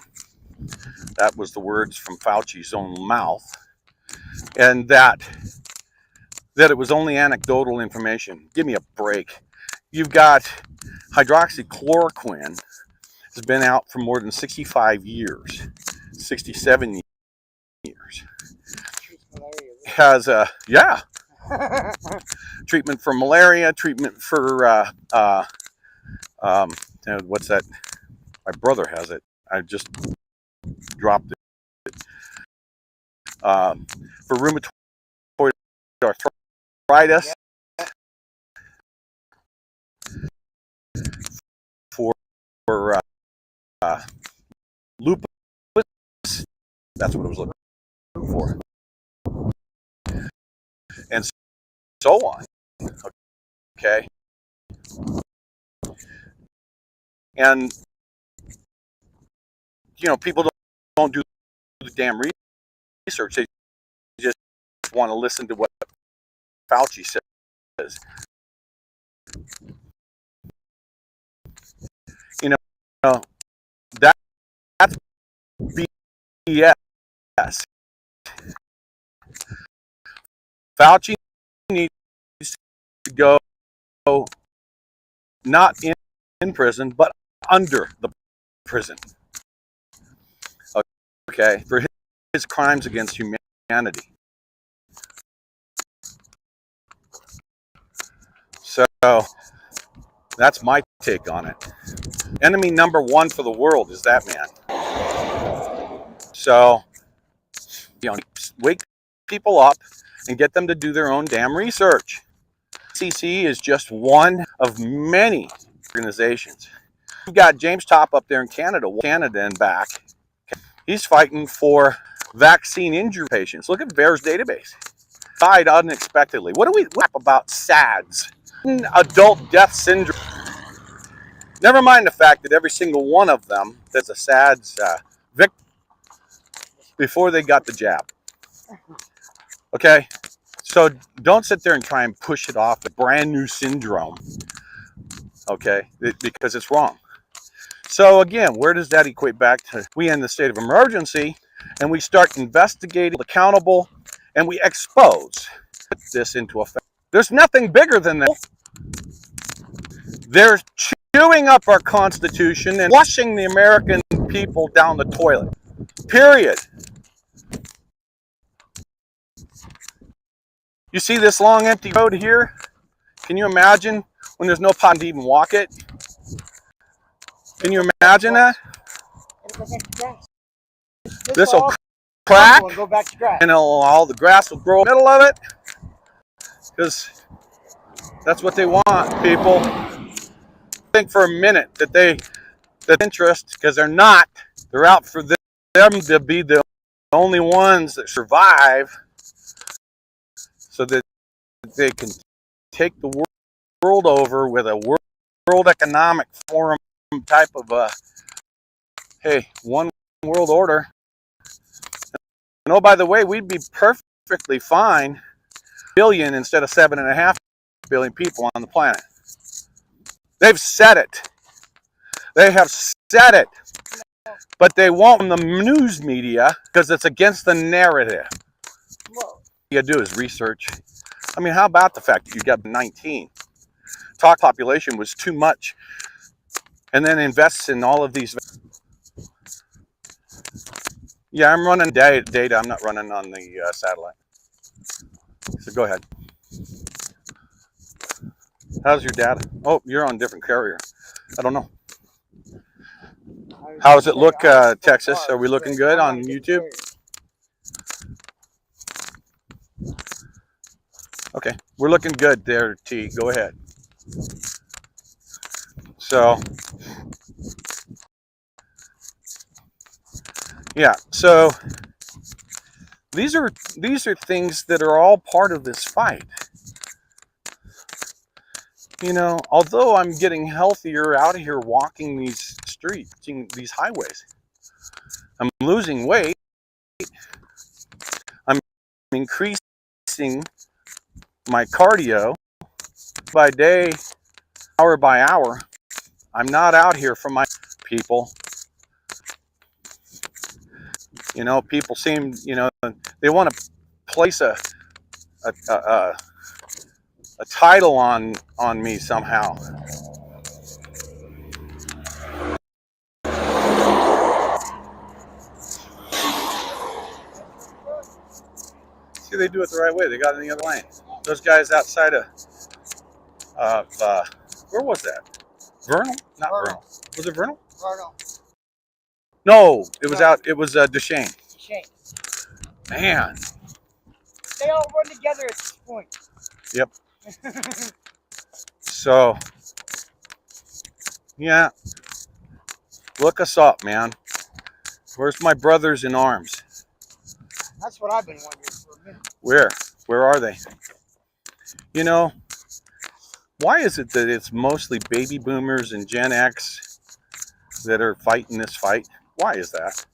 That was the words from Fauci's own mouth, and that it was only anecdotal information. Give me a break. You've got hydroxychloroquine has been out for more than 65 years, 67 years. Has a treatment for malaria, treatment for what's that? My brother has it. I just dropped it. For rheumatoid arthritis, for lupus. That's what I was looking for, and so on. Okay, and people don't do the damn research. They just want to listen to what Fauci says. That's BS. Fauci needs to go not in prison, but under the prison. Okay, for his crimes against humanity. So that's my take on it. Enemy number one for the world is that man. So, wake people up and get them to do their own damn research. CC is just one of many organizations. We've got James Top up there in Canada and back. He's fighting for vaccine injury patients. Look at VAERS database. Died unexpectedly. What do we rap about SADS? Adult death syndrome. Never mind the fact that every single one of them that's a SADS victim before they got the jab. Okay? So don't sit there and try and push it off a brand new syndrome. Okay? Because it's wrong. So again, where does that equate back to? We end the state of emergency and we start investigating, accountable, and we expose this into effect. There's nothing bigger than that. They're chewing up our Constitution and flushing the American people down the toilet. Period. You see this long empty road here? Can you imagine when there's no pot to even walk it? Can you imagine that? This will crack and all the grass will grow in the middle of it, because that's what they want, people. Think for a minute that interest, because they're not. They're out for them to be the only ones that survive, so that they can take the world over with a World Economic Forum type of one world order. And oh, by the way, we'd be perfectly fine, billion instead of 7.5 billion people on the planet. They've said it. They have said it. but they won't from the news media because it's against the narrative. Well, You do is research. I mean, how about the fact that you got 19? Talk population was too much, and then invests in all of these. Yeah, I'm running data. I'm not running on the satellite. So go ahead. How's your data? Oh, you're on a different carrier. I don't know. How does it look, Texas? Are we looking good on YouTube? Okay, we're looking good there, T. Go ahead. So, yeah. So these are things that are all part of this fight. You know, although I'm getting healthier out here walking these streets, these highways, I'm losing weight. I'm increasing my cardio by day, hour by hour. I'm not out here for my people. You know, people seem, you know, they want to place a title on me somehow. See, they do it the right way. They got it in the other lane. Those guys outside of where was that? Vernal? Not Vernal. Was it Vernal? Vernal. No, it was out. It was Duchesne. Duchesne. Man. They all run together at this point. Yep. So, yeah. Look us up, man. Where's my brothers in arms? That's what I've been wondering for a minute. Where? Where are they? You know, why is it that it's mostly baby boomers and Gen X that are fighting this fight? Why is that?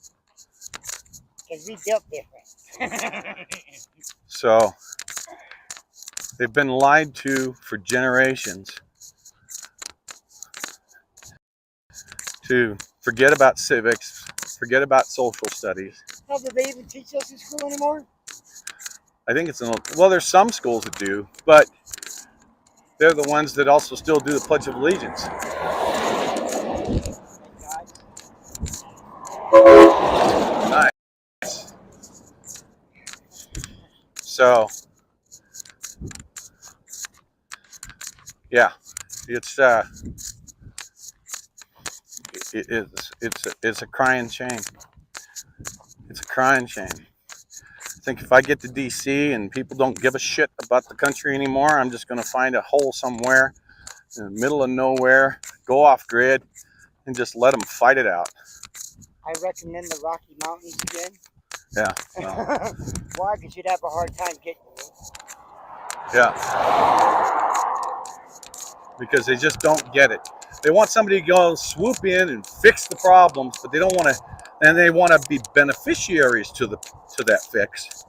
Because we built different. So, they've been lied to for generations to forget about civics, forget about social studies. How do they even teach us in school anymore? I think it's, well, there's some schools that do, but they're the ones that also still do the Pledge of Allegiance. Nice. So, yeah, it's it's a crying shame. It's a crying shame. I think if I get to DC and people don't give a shit about the country anymore, I'm just going to find a hole somewhere in the middle of nowhere, go off grid, and just let them fight it out. I recommend the Rocky Mountains again. Yeah. Well. Why? Because you'd have a hard time getting them. Yeah. Because they just don't get it. They want somebody to go swoop in and fix the problems, but they don't want to, and they want to be beneficiaries to that fix,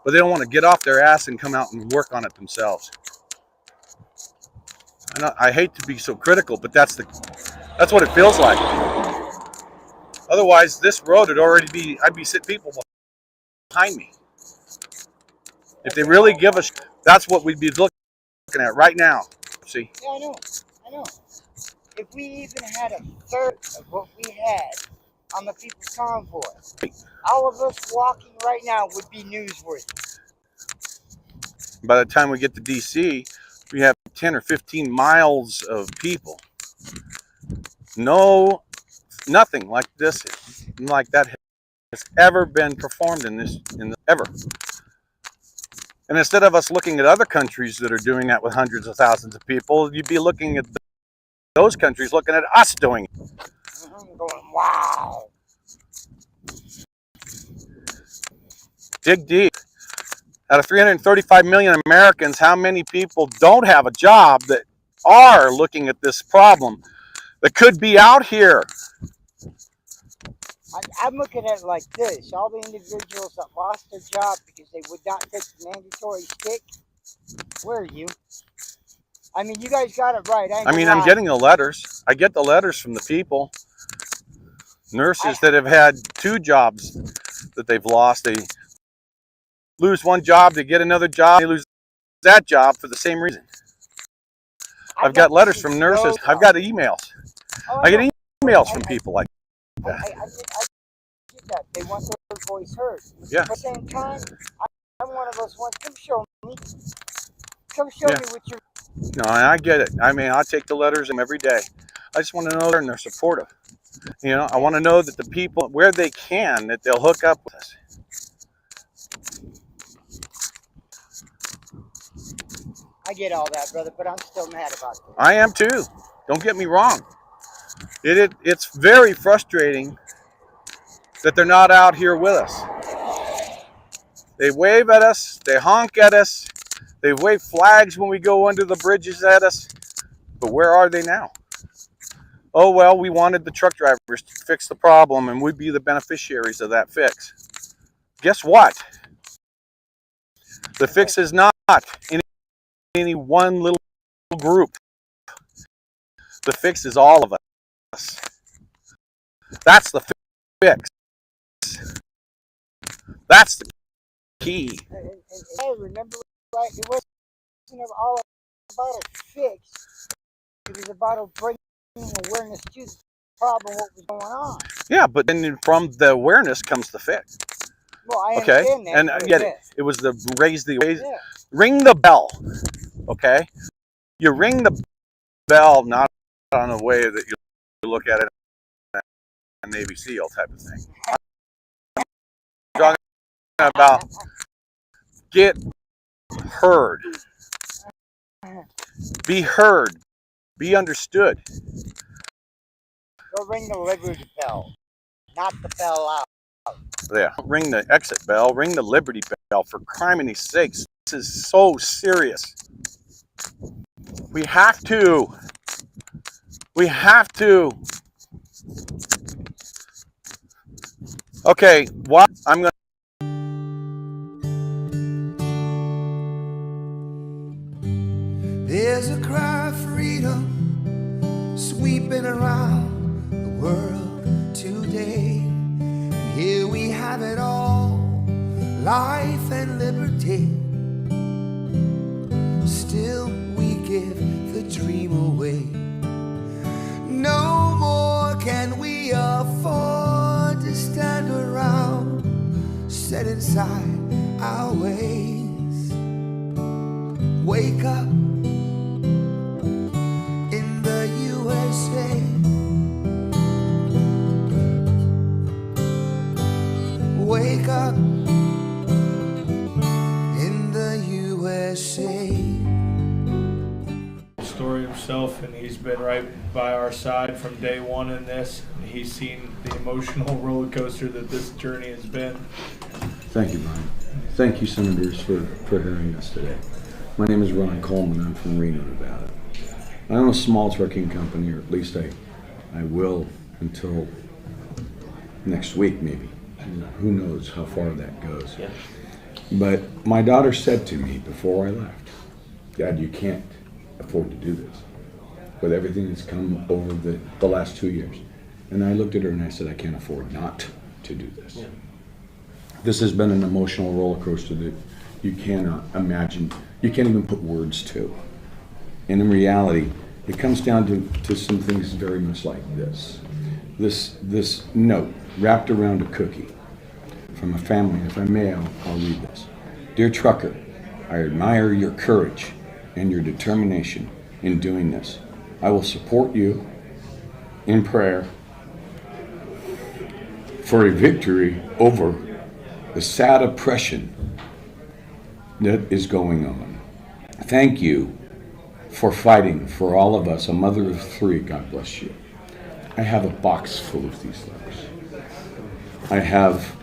but they don't want to get off their ass and come out and work on it themselves. I hate to be so critical, but that's what it feels like. Otherwise, this road would already be, I'd be sitting people behind me. If they really give us, that's what we'd be looking at right now. See? Yeah, I know. If we even had a third of what we had on the People's Convoy, all of us walking right now would be newsworthy. By the time we get to DC, we have 10 or 15 miles of people. Nothing like this, like that has ever been performed ever. And instead of us looking at other countries that are doing that with hundreds of thousands of people, you'd be looking at those countries looking at us doing it. Going, wow. Dig deep. Out of 335 million Americans, how many people don't have a job that are looking at this problem that could be out here? I'm looking at it like this. All the individuals that lost their job because they would not take the mandatory stick, where are you? I mean, you guys got it right. I'm getting the letters. I get the letters from the people. Nurses that have had 2 jobs that they've lost. They lose one job, they get another job, they lose that job for the same reason. I've got letters from nurses. I've got emails. I get emails from people like that. I get that. They want their voice heard. Yeah. But at the same time, I'm one of those ones. Come show me. Come show me what you're. No, I get it. I mean, I take the letters every day. I just want to know they're supportive. You know, I want to know that the people, where they can, that they'll hook up with us. I get all that, brother, but I'm still mad about it. I am too. Don't get me wrong. It's very frustrating that they're not out here with us. They wave at us. They honk at us. They wave flags when we go under the bridges at us. But where are they now? Oh, well, we wanted the truck drivers to fix the problem, and we'd be the beneficiaries of that fix. Guess what? The fix is not in any one little group. The fix is all of us. That's the fix. That's the key. And I remember, right, it wasn't all about a fix. It was about bringing awareness to the problem, what was going on. Yeah, but then from the awareness comes the fix. Well, I Okay, understand that. and I get it. It was the ring the bell. Okay, you ring the bell not on a way that you look at it a Navy SEAL type of thing. I'm talking about get heard, be understood. Go ring the Liberty Bell, not the bell out. Yeah, ring the exit bell, ring the Liberty Bell, for criminy sakes. This is so serious. We have to. Okay, what I'm going There's a cry of freedom sweeping around the world today. And here we have it all, life and liberty. Still we give the dream away. No more can we afford to stand around, set inside our ways. Wake up in the USA. Wake up in the USA. Story himself, and he's been right by our side from day one in this. He's seen the emotional roller coaster that this journey has been. Thank you, Brian. Thank you, Senators, for hearing us today. My name is Ron Coleman. I'm from Reno, Nevada. I own a small trucking company, or at least I will until next week, maybe. Who knows how far that goes. Yeah. But my daughter said to me before I left, Dad, you can't afford to do this with everything that's come over the last 2 years. And I looked at her and I said, I can't afford not to do this. Yeah. This has been an emotional roller coaster that you cannot imagine, you can't even put words to. And in reality, it comes down to some things very much like this. This note wrapped around a cookie from a family. If I may, I'll read this. Dear trucker, I admire your courage and your determination in doing this. I will support you in prayer for a victory over the sad oppression that is going on. Thank you for fighting for all of us. A mother of 3, God bless you. I have a box full of these letters. I have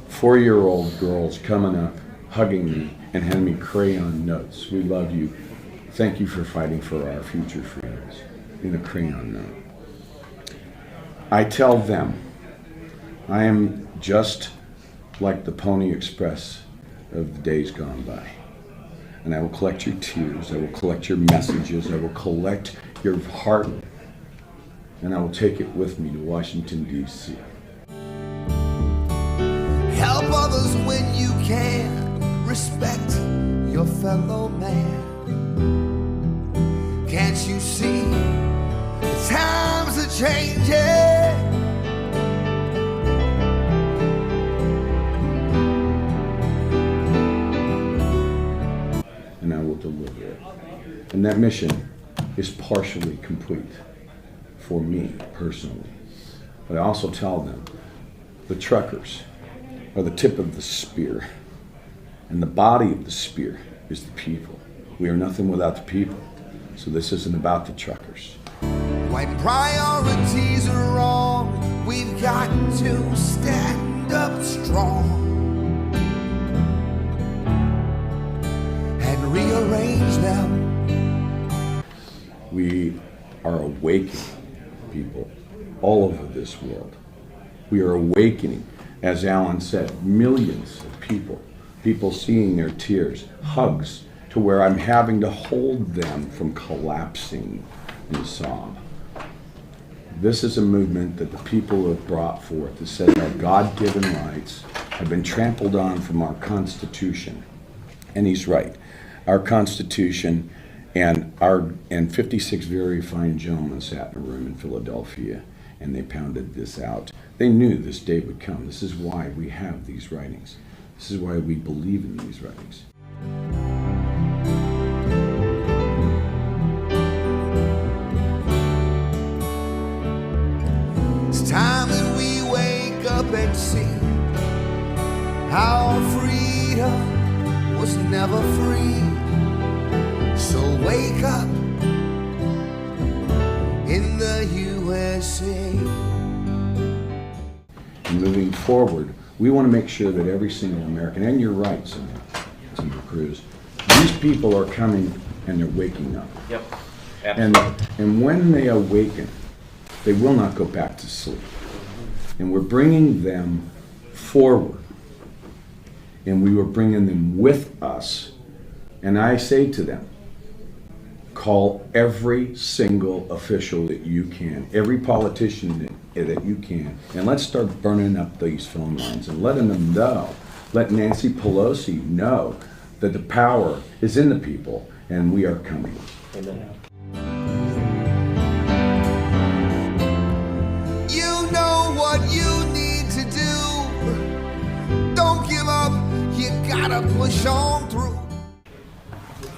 4-year-old girls coming up, hugging me, and handing me crayon notes. We love you. Thank you for fighting for our future freedoms. In a crayon note. I tell them, I am just like the Pony Express of the days gone by. And I will collect your tears. I will collect your messages. I will collect your heart and I will take it with me to Washington, D.C. Help others when you can. Respect your fellow man. Can't you see the times are changing? And I will deliver it. And that mission is partially complete for me personally. But I also tell them the truckers are the tip of the spear, and the body of the spear is the people. We are nothing without the people. So this isn't about the truckers. When priorities are wrong, we've got to stand up strong and rearrange them. We are awakening people all over this world. We are awakening, as Alan said, millions of people seeing their tears, hugs, to where I'm having to hold them from collapsing in sob. This is a movement that the people have brought forth that says our God-given rights have been trampled on from our Constitution. And he's right. Our Constitution and 56 very fine gentlemen sat in a room in Philadelphia and they pounded this out. They knew this day would come. This is why we have these writings. This is why we believe in these writings. It's time that we wake up and see our freedom was never free. So wake up in the USA. And moving forward, we want to make sure that every single American, and you're right, Senator Cruz, these people are coming and they're waking up. Yep. And when they awaken, they will not go back to sleep. And we're bringing them forward. And we were bringing them with us. And I say to them, call every single official that you can, every politician that you can, and let's start burning up these phone lines and letting them know, let Nancy Pelosi know that the power is in the people and we are coming. Amen. You know what you need to do. Don't give up, you gotta push on through.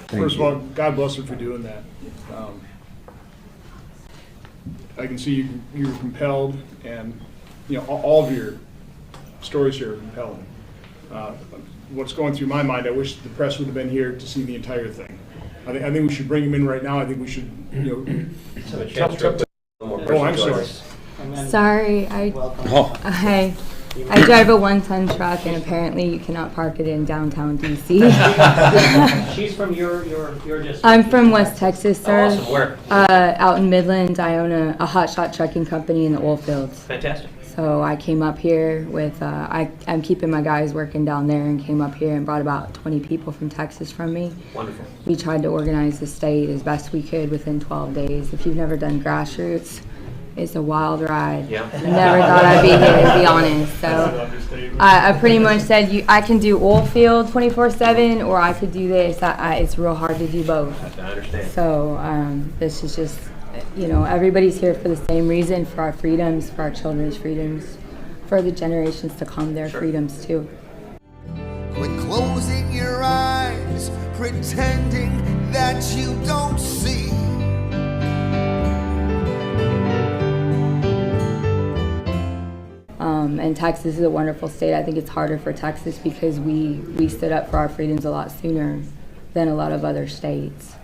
Thank First you. of all, God bless her for doing that. I can see you're compelled, and all of your stories here are compelling. What's going through my mind, I wish the press would have been here to see the entire thing. I think we should bring him in right now. I think we should, Let's have a chance to put a little more Oh, I'm person to sorry. us. Sorry, hi. I drive a 1-ton truck, and apparently you cannot park it in downtown DC. She's from your district. I'm from West Texas, Oh, sir. awesome. Where? Out in Midland, I own a hotshot trucking company in the oil fields. Fantastic. So I came up here with, I'm keeping my guys working down there, and came up here and brought about 20 people from Texas from me. Wonderful. We tried to organize the state as best we could within 12 days. If you've never done grassroots, it's a wild ride. Yeah. I never thought I'd be here, to be honest. That's an So understatement. I pretty much said I can do oil field 24/7, or I could do this. It's real hard to do both. I understand. So this is just, everybody's here for the same reason, for our freedoms, for our children's freedoms, for the generations to come, their freedoms too. Quit closing your eyes, pretending that you don't see. And Texas is a wonderful state. I think it's harder for Texas because we stood up for our freedoms a lot sooner than a lot of other states.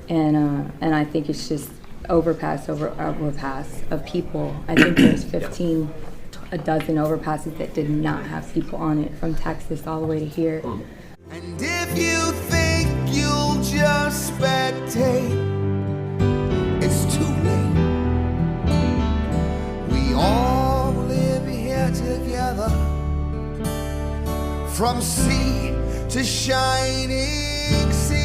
And I think it's just overpass of people. I think there's a dozen overpasses that did not have people on it, from Texas all the way to here. And if you think you'll just spectate, it's too late. We all live here together, from sea to shining sea.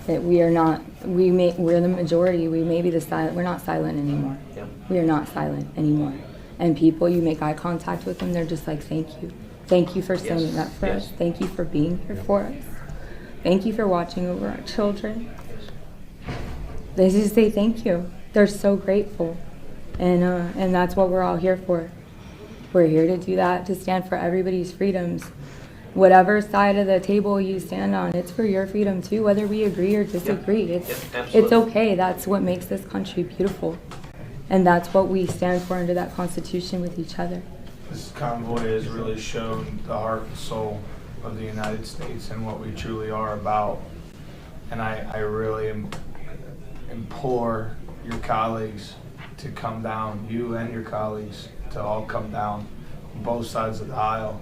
That we are not, we're the majority. We may be the silent. We're not silent anymore. Yep. We are not silent anymore. And people, you make eye contact with them, they're just like, thank you. Thank you for standing up for us. Thank you for being here for us. Thank you for watching over our children. They just say thank you. They're so grateful. And that's what we're all here for. We're here to do that, to stand for everybody's freedoms. Whatever side of the table you stand on, it's for your freedom too, whether we agree or disagree. It's okay. That's what makes this country beautiful. And that's what we stand for under that Constitution with each other. This convoy has really shown the heart and soul of the United States and what we truly are about. And I really implore your colleagues to come down, you and your colleagues, to all come down on both sides of the aisle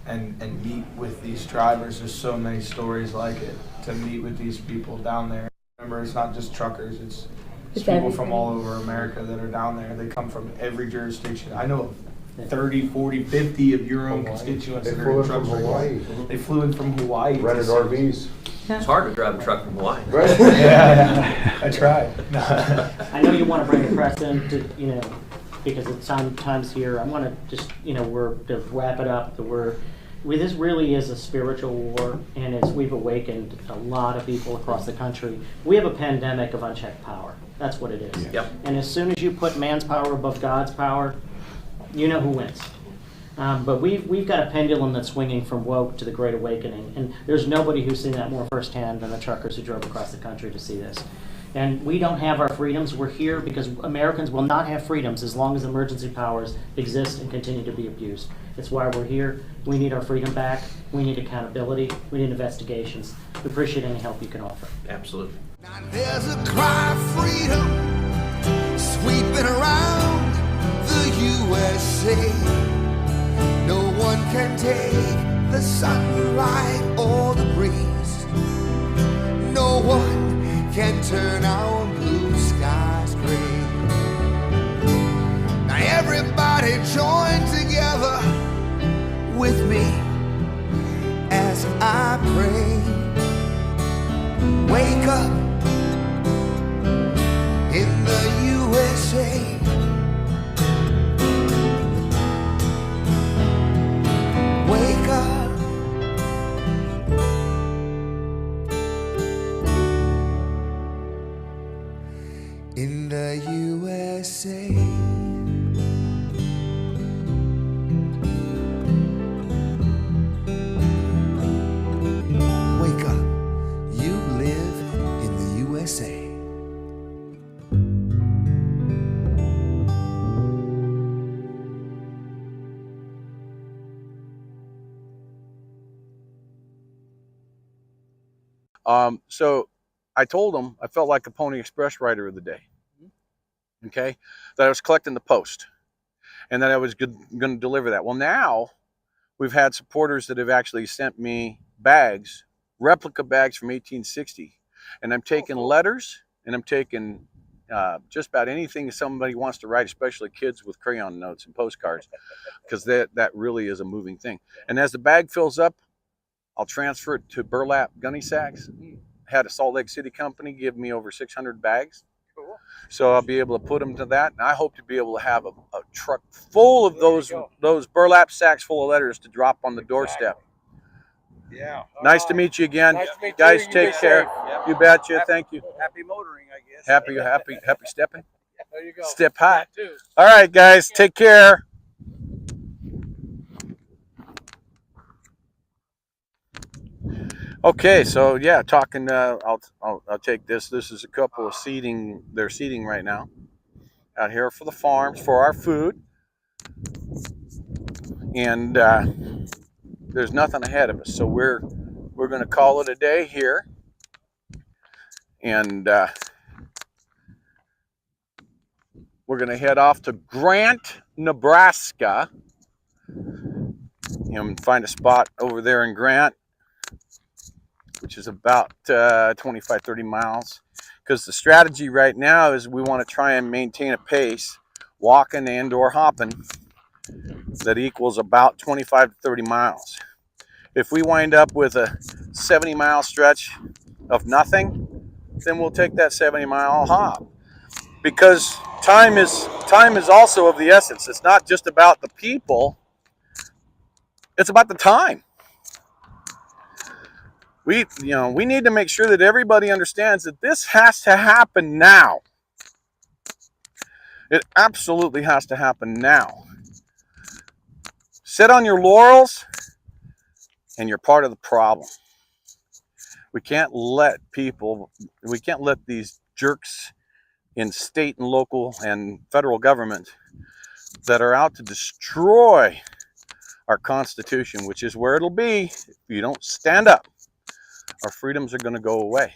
and meet with these drivers. There's so many stories like it, to meet with these people down there. Remember, it's not just truckers, it's people everything. from all over America that are down there. They come from every jurisdiction. I know of 30, 40, 50 of your own constituents that are in trucks. They flew in from Hawaii. Rented RVs. It's hard to drive a truck from Hawaii. Right. Yeah, I tried. I know you want to bring the press in to, because it's sometimes here. I want to just, we're to wrap it up. This really is a spiritual war, and as we've awakened a lot of people across the country, we have a pandemic of unchecked power. That's what it is. Yep. And as soon as you put man's power above God's power, you know who wins. But we've got a pendulum that's swinging from woke to the Great Awakening, and there's nobody who's seen that more firsthand than the truckers who drove across the country to see this. And we don't have our freedoms. We're here because Americans will not have freedoms as long as emergency powers exist and continue to be abused. It's why we're here. We need our freedom back. We need accountability. We need investigations. We appreciate any help you can offer. Absolutely. Now there's a cry of freedom sweeping around the USA. No one can take the sunlight or the breeze. No one can turn our blue skies gray. Now everybody join together with me as I pray. Wake up in the USA. Wake up. In the USA. Wake up. You live in the USA. So I told them I felt like a Pony Express rider of the day. Okay, that I was collecting the post, and that I was going to deliver that. Well, now we've had supporters that have actually sent me bags, replica bags from 1860, and I'm taking letters, and I'm taking just about anything somebody wants to write, especially kids with crayon notes and postcards, because that really is a moving thing. And as the bag fills up, I'll transfer it to burlap gunny sacks. Had a Salt Lake City company give me over 600 bags. Cool. So I'll be able to put them to that. And I hope to be able to have a truck full of those burlap sacks full of letters to drop on the doorstep. Yeah. Nice to meet you again. Nice to meet guys, you. Take care. Yep. You betcha. Thank you. Happy motoring, I guess. Happy stepping. There you go. Step high. All right, guys. Take care. Okay, so yeah, talking. I'll take this. This is a couple of seating. They're seating right now out here for the farms for our food, and there's nothing ahead of us. So we're going to call it a day here, and we're going to head off to Grant, Nebraska, and find a spot over there in Grant, which is about 25, 30 miles. Because the strategy right now is we want to try and maintain a pace, walking and or hopping, that equals about 25 to 30 miles. If we wind up with a 70-mile stretch of nothing, then we'll take that 70-mile hop. Because time is also of the essence. It's not just about the people, it's about the time. We need to make sure that everybody understands that this has to happen now. It absolutely has to happen now. Sit on your laurels and you're part of the problem. We can't let these jerks in state and local and federal government that are out to destroy our Constitution, which is where it'll be if you don't stand up. Our freedoms are going to go away.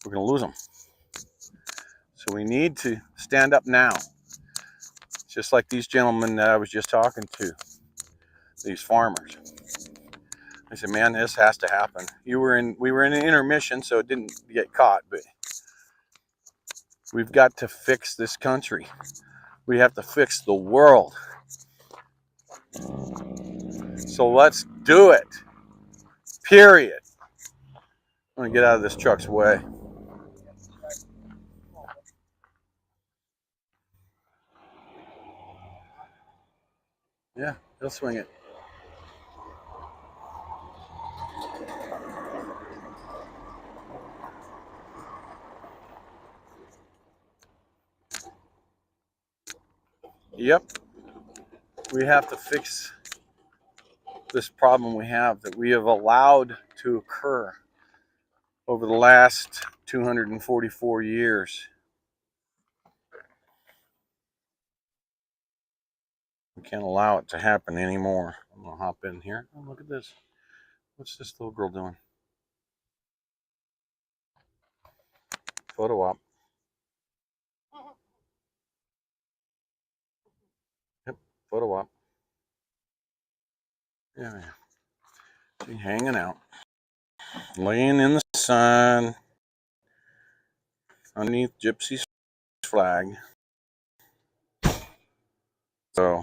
We're going to lose them. So we need to stand up now. Just like these gentlemen that I was just talking to, these farmers. I said, man, this has to happen. We were in an intermission, so it didn't get caught, but we've got to fix this country. We have to fix the world. So let's do it. Period. I'm going to get out of this truck's way. Yeah, he'll swing it. Yep. We have to fix this problem we have that we have allowed to occur over the last 244 years. We can't allow it to happen anymore. I'm going to hop in here. Oh, look at this. What's this little girl doing? Photo op. Yep, photo op. Yeah, she's hanging out. Laying in the sun underneath Gypsy's flag. So,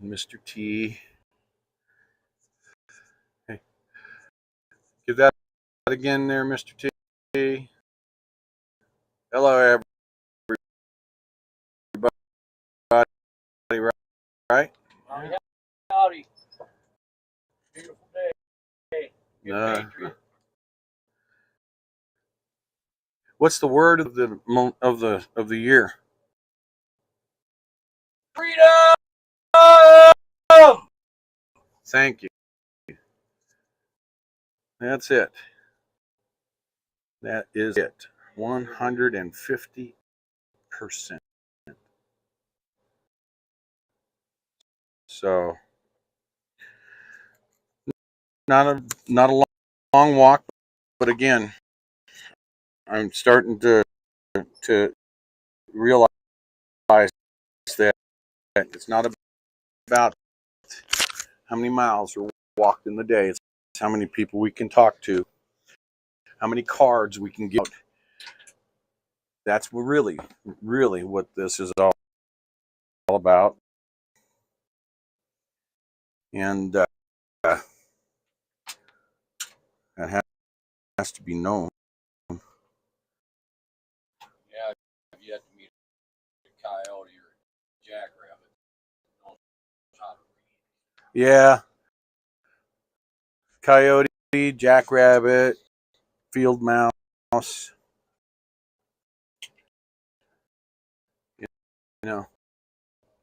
Mr. T. Hey, give that again there, Mr. T. Hello, everybody. Right? Howdy. Beautiful day. Good Patriot. What's the word of the year? Freedom! Thank you. That's it. That is it. 150%. So, not a long walk, but again, I'm starting to realize that it's not about how many miles are walked in the day. It's how many people we can talk to, how many cards we can get. That's really what this is all about. And that has to be known. Yeah, I've yet to meet a coyote or a jackrabbit. Yeah. Coyote, jackrabbit, field mouse. You know,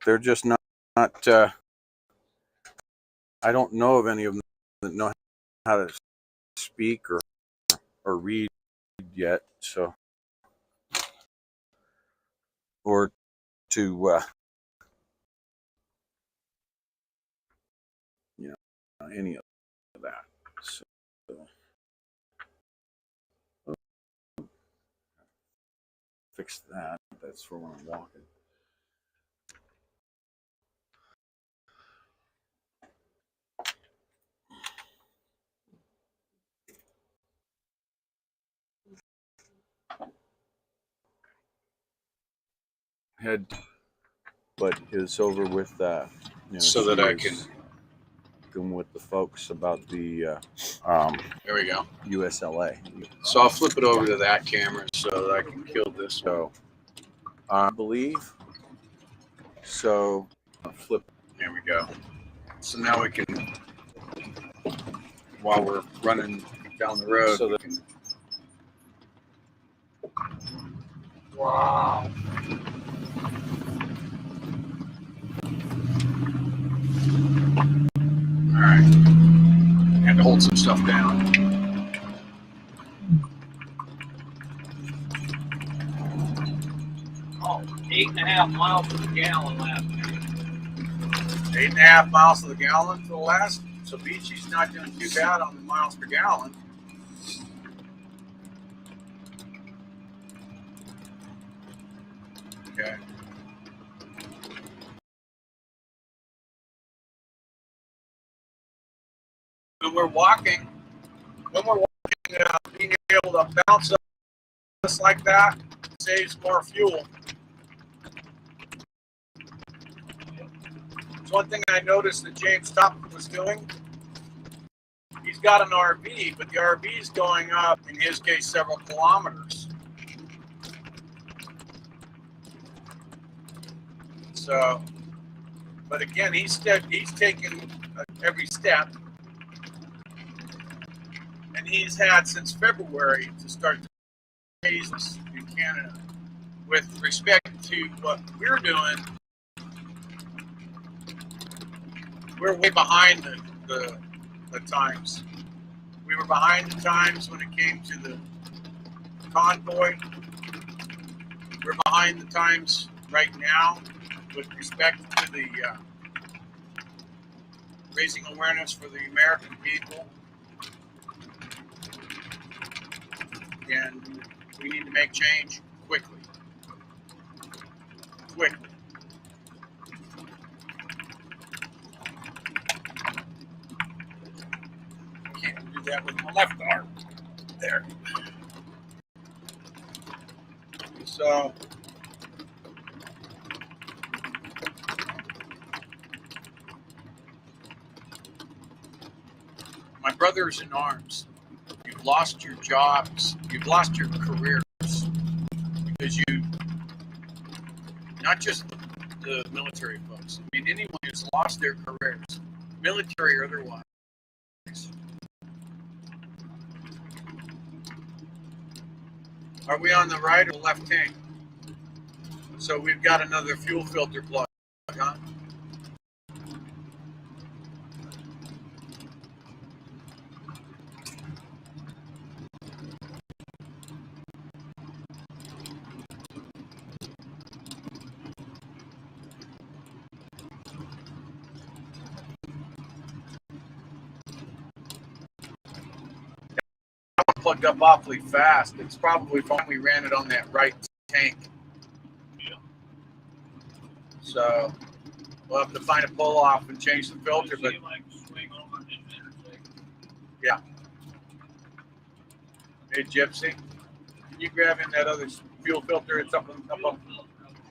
they're just not I don't know of any of them that know how to speak or read yet, so, or to any of that. So, fix that. That's for when I'm walking. Head, but is over with so that I can talking with the folks about the There we go. USLA. So I'll flip it over to that camera so that I can kill this one. So I believe. So flip. There we go. So now we can, while we're running down the road, So we that- can. Wow. All right. Had to hold some stuff down. Oh, 8.5 miles to the gallon last night. 8.5 miles to the gallon for the last. So Beachy's not doing too bad on the miles per gallon. Okay. When we're walking, being able to bounce up just like that saves more fuel. It's one thing I noticed that James Top was doing. He's got an RV, but the RV is going up, in his case, several kilometers. So, but again, he's taken every step, and he's had since February to start to raise this in Canada. With respect to what we're doing, we're way behind the times. We were behind the times when it came to the convoy. We're behind the times right now with respect to the raising awareness for the American people. And we need to make change quickly. Quickly. Can't do that with my left arm. There. So my brothers in arms, you've lost your jobs, you've lost your careers because you, not just the military folks, I mean anyone who's lost their careers, military or otherwise. Are we on the right or left tank? So we've got another fuel filter plug, huh? Plugged up awfully fast. It's probably when we ran it on that right tank. Yeah. So we'll have to find a pull off and change the filter. But yeah. Hey Gypsy, can you grab in that other fuel filter? It's up on.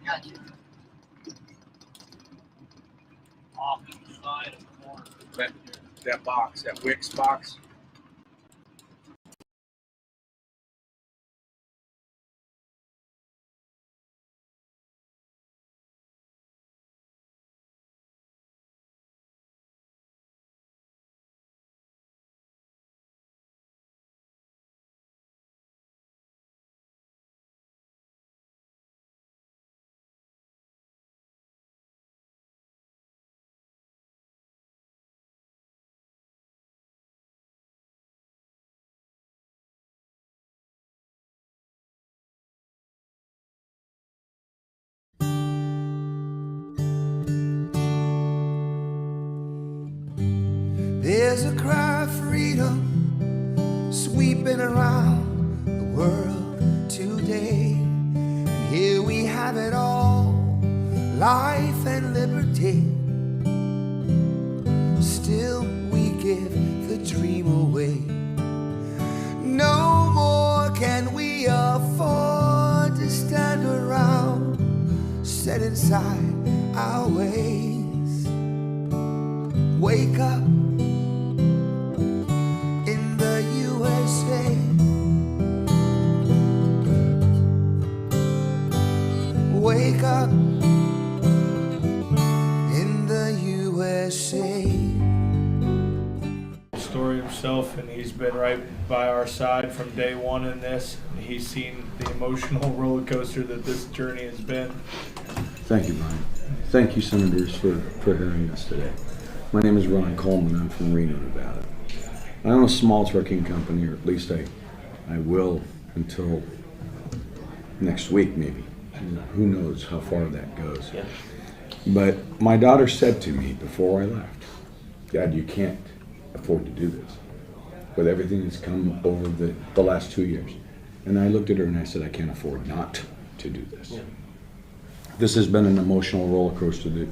Got you. Off the side of the corner. That box, that Wix box. There's a cry of freedom sweeping around the world today. And here we have it all, life and liberty. Still we give the dream away. No more can we afford to stand around, set inside our ways. Wake up, wake up in the USA. Story himself, and he's been right by our side from day one in this. He's seen the emotional roller coaster that this journey has been. Thank you, Brian. Thank you, Senators, for hearing us today. My name is Ron Coleman. I'm from Reno, Nevada. I own a small trucking company, or at least I will until next week, maybe. Who knows how far that goes. Yeah. But my daughter said to me before I left, Dad, you can't afford to do this with everything that's come over the last 2 years. And I looked at her and I said, I can't afford not to do this. Yeah. This has been an emotional roller coaster that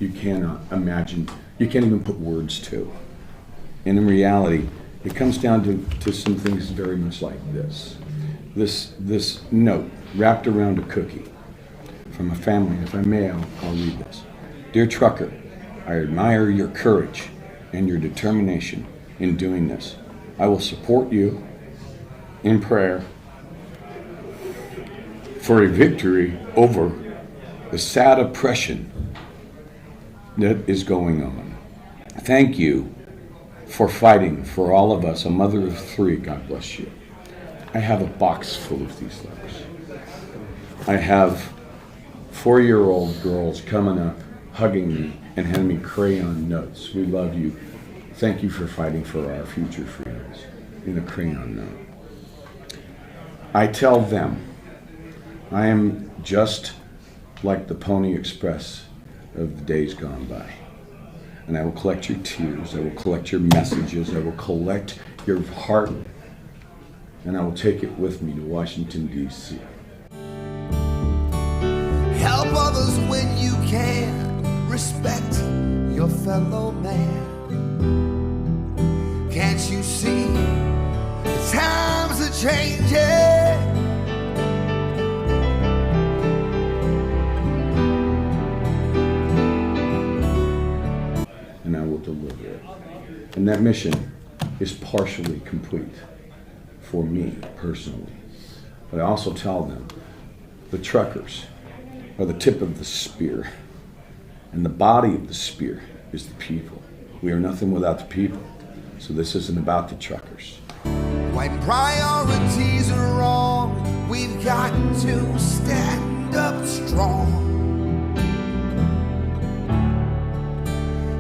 you cannot imagine, you can't even put words to. And in reality, it comes down to some things very much like this. This note wrapped around a cookie from a family. If I may, I'll read this. Dear trucker, I admire your courage and your determination in doing this. I will support you in prayer for a victory over the sad oppression that is going on. Thank you for fighting for all of us. A mother of 3, God bless you. I have a box full of these letters. I have 4-year-old girls coming up, hugging me, and handing me crayon notes. We love you. Thank you for fighting for our future freedoms. In a crayon note. I tell them, I am just like the Pony Express of the days gone by. And I will collect your tears, I will collect your messages, I will collect your heart, and I will take it with me to Washington, D.C. Help others when you can. Respect your fellow man. Can't you see the times are changing? And I will deliver it. And that mission is partially complete for me personally. But I also tell them the truckers are the tip of the spear, and the body of the spear is the people. We are nothing without the people. So this isn't about the truckers. When priorities are wrong, we've got to stand up strong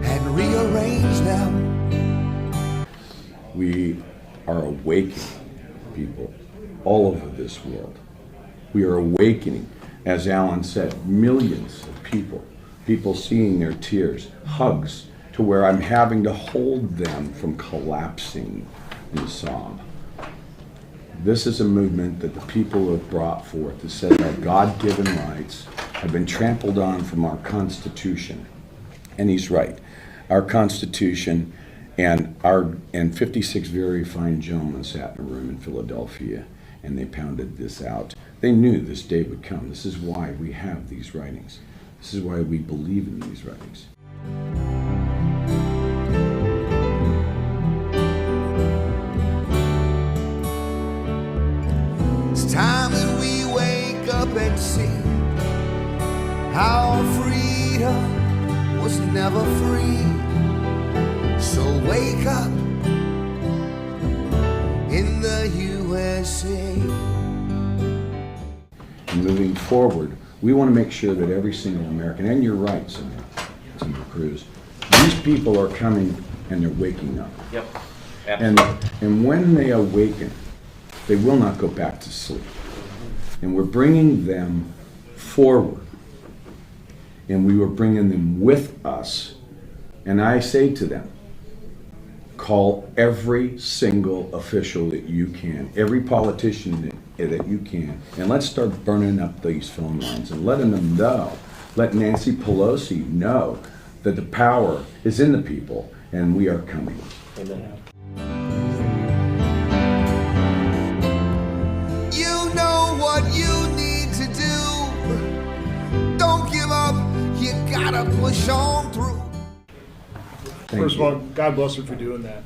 and rearrange them. We are awakening people all over this world. We are awakening, as Alan said, millions of people seeing their tears, hugs, to where I'm having to hold them from collapsing in sob. This is a movement that the people have brought forth that says our God-given rights have been trampled on from our Constitution. And he's right. Our Constitution and 56 very fine gentlemen sat in a room in Philadelphia and they pounded this out. They knew this day would come. This is why we have these writings. This is why we believe in these writings. It's time that we wake up and see our freedom was never free. So wake up in the USA. And moving forward, we want to make sure that every single American, and you're right, Senator Cruz, these people are coming and they're waking up. Yep. And when they awaken, they will not go back to sleep. And we're bringing them forward. And we were bringing them with us. And I say to them, call every single official that you can, every politician that you can, and let's start burning up these phone lines and letting them know, let Nancy Pelosi know that the power is in the people and we are coming. Amen. You know what you need to do. Don't give up, you gotta push on through. First of all, God bless her for doing that.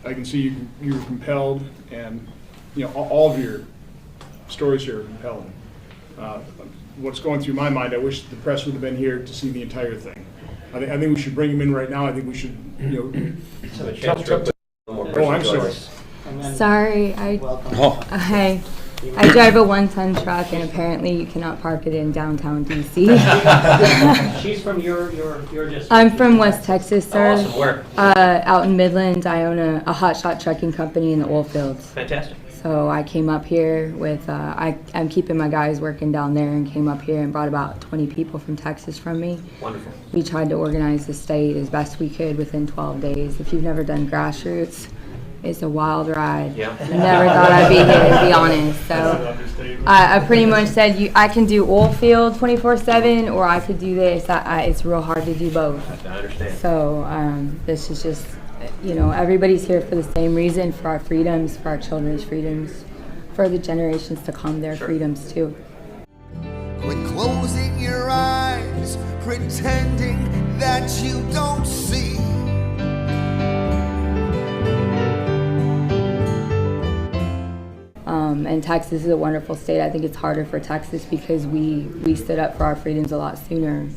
I can see you were compelled, and all of your stories here are compelling. What's going through my mind, I wish the press would have been here to see the entire thing. I think we should bring them in right now. I think we should, Have a chance real quick. One more Oh, I'm person join sorry. us. And then Sorry, hi. I drive a 1-ton truck, and apparently you cannot park it in downtown DC. She's from your district. I'm from West Texas, sir. Awesome. Where? Out in Midland, I own a hotshot trucking company in the oil fields. Fantastic. So I came up here with, I'm keeping my guys working down there, and came up here and brought about 20 people from Texas from me. Wonderful. We tried to organize the state as best we could within 12 days. If you've never done grassroots, it's a wild ride. Yeah. I never thought I'd be here, to be honest. So I pretty much said, I can do oil field 24/7, or I could do this. It's real hard to do both. I understand. So this is just, everybody's here for the same reason, for our freedoms, for our children's freedoms, for the generations to come, their freedoms too. Quit closing your eyes, pretending that you don't see. And Texas is a wonderful state. I think it's harder for Texas because we stood up for our freedoms a lot sooner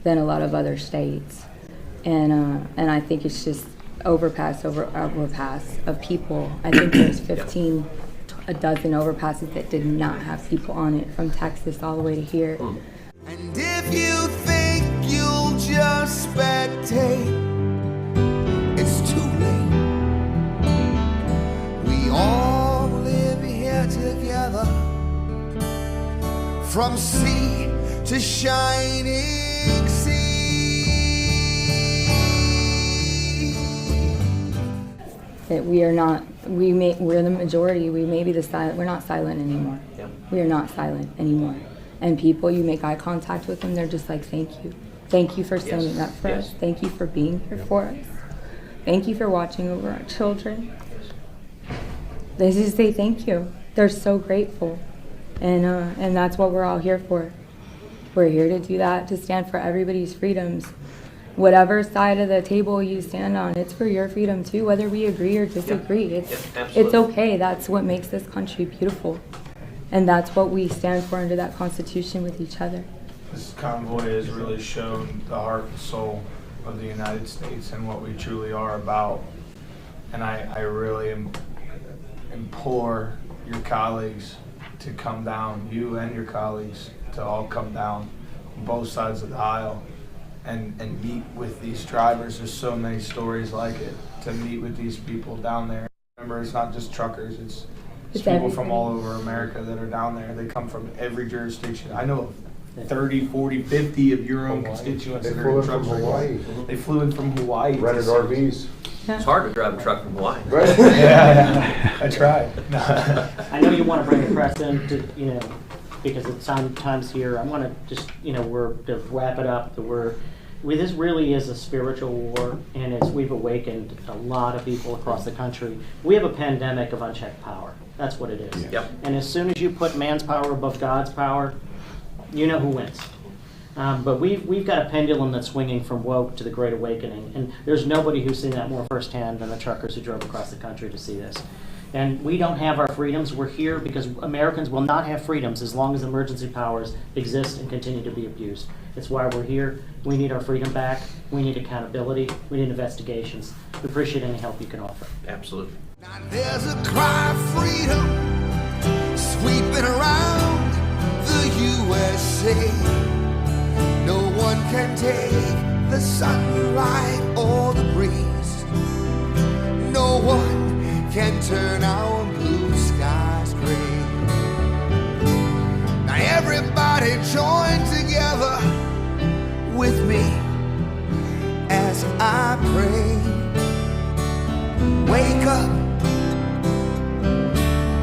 than a lot of other states. And I think it's just overpass of people. I think there's a dozen overpasses that did not have people on it, from Texas all the way to here. And if you think you'll just spectate, it's too late. We all live here together, from sea to shining sea. That we're the majority. We may be the silent. We're not silent anymore. Yep. We are not silent anymore. And people, you make eye contact with them, they're just like, thank you. Thank you for standing up for us. Thank you for being here for us. Thank you for watching over our children. They just say thank you. They're so grateful. And that's what we're all here for. We're here to do that, to stand for everybody's freedoms. Whatever side of the table you stand on, it's for your freedom too, whether we agree or disagree. It's okay. That's what makes this country beautiful. And that's what we stand for under that Constitution with each other. This convoy has really shown the heart and soul of the United States and what we truly are about. And I really implore your colleagues to come down, you and your colleagues, to all come down on both sides of the aisle and meet with these drivers. There's so many stories like it, to meet with these people down there. Remember, it's not just truckers, it's people from all over America that are down there. They come from every jurisdiction. I know 30, 40, 50 of your own constituents that are in trucks. They flew in from Hawaii. Rented RVs. It's hard to drive a truck from Hawaii. Yeah, I tried. I know you want to bring the press in to, because it's sometimes here. I want to just, to wrap it up. This really is a spiritual war, and we've awakened a lot of people across the country. We have a pandemic of unchecked power. That's what it is. Yep. And as soon as you put man's power above God's power, you know who wins. But we've got a pendulum that's swinging from woke to the Great Awakening, and there's nobody who's seen that more firsthand than the truckers who drove across the country to see this. And we don't have our freedoms. We're here because Americans will not have freedoms as long as emergency powers exist and continue to be abused. It's why we're here. We need our freedom back. We need accountability. We need investigations. We appreciate any help you can offer. Absolutely. Now there's a cry of freedom sweeping around the USA. No one can take the sunlight or the breeze. No one can turn our blue skies gray. Now everybody join together with me as I pray. Wake up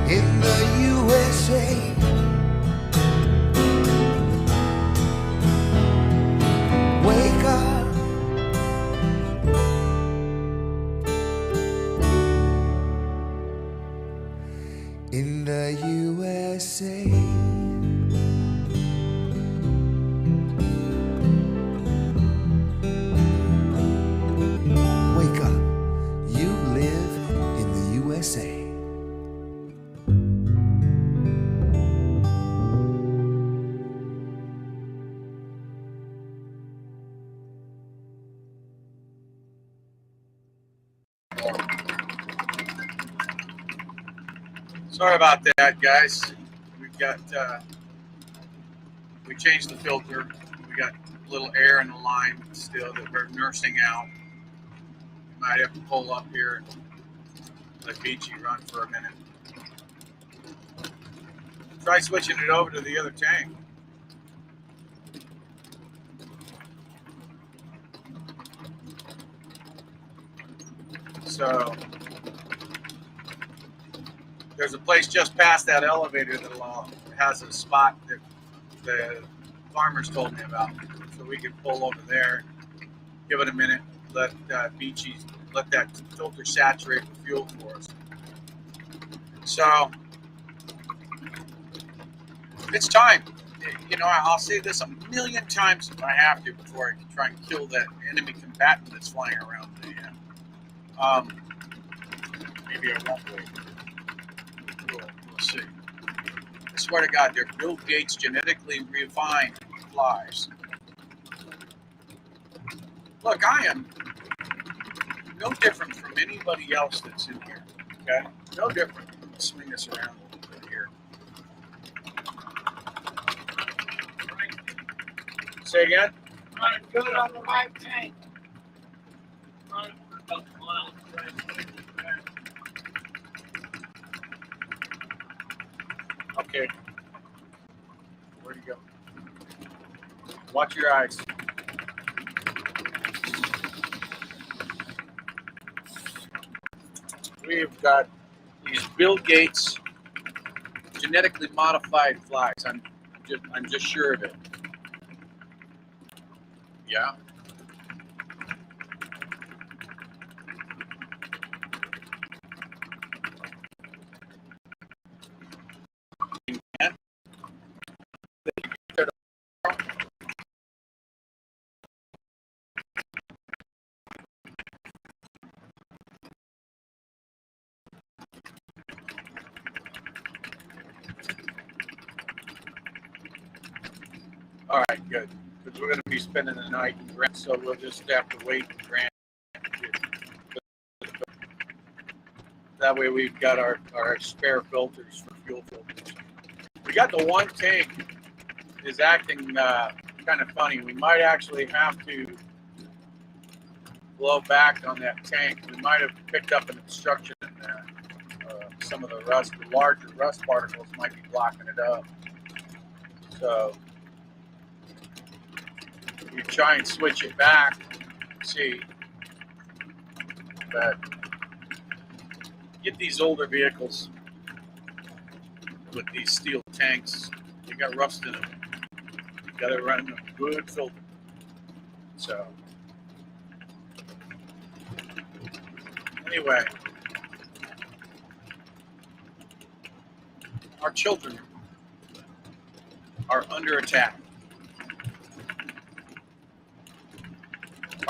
in the USA. Wake up. In the USA. Wake up. You live in the USA. Sorry about that, guys. We've got we changed the filter. We got a little air in the line still that we're nursing out. We might have to pull up here and let Beachy run for a minute. Try switching it over to the other tank. So there's a place just past that elevator that has a spot that the farmers told me about, so we can pull over there, give it a minute, let Beachy, let that filter saturate with fuel for us. So it's time. You know, I'll say this a million times if I have to before I can try and kill that enemy combatant that's flying around the. Maybe I won't wait. We'll see. I swear to God, they're Bill Gates genetically refined flies. Look, I am no different from anybody else that's in here. Okay? No different. Let's swing this around a little bit here. Say again? Running good on the right tank. Running for a couple miles. Okay. Where'd he go? Watch your eyes. We've got these Bill Gates genetically modified flies. I'm just sure of it. Yeah. All right, good. Because we're going to be spending the night in Grant, so we'll just have to wait in Grant. That way we've got our spare filters for fuel filters. We got the one tank is acting kind of funny. We might actually have to blow back on that tank. We might have picked up an obstruction in there. Some of the rust, the larger rust particles might be blocking it up. So you try and switch it back, see, but get these older vehicles with these steel tanks, they got rust in them. You got to run a good filter. So anyway, our children are under attack.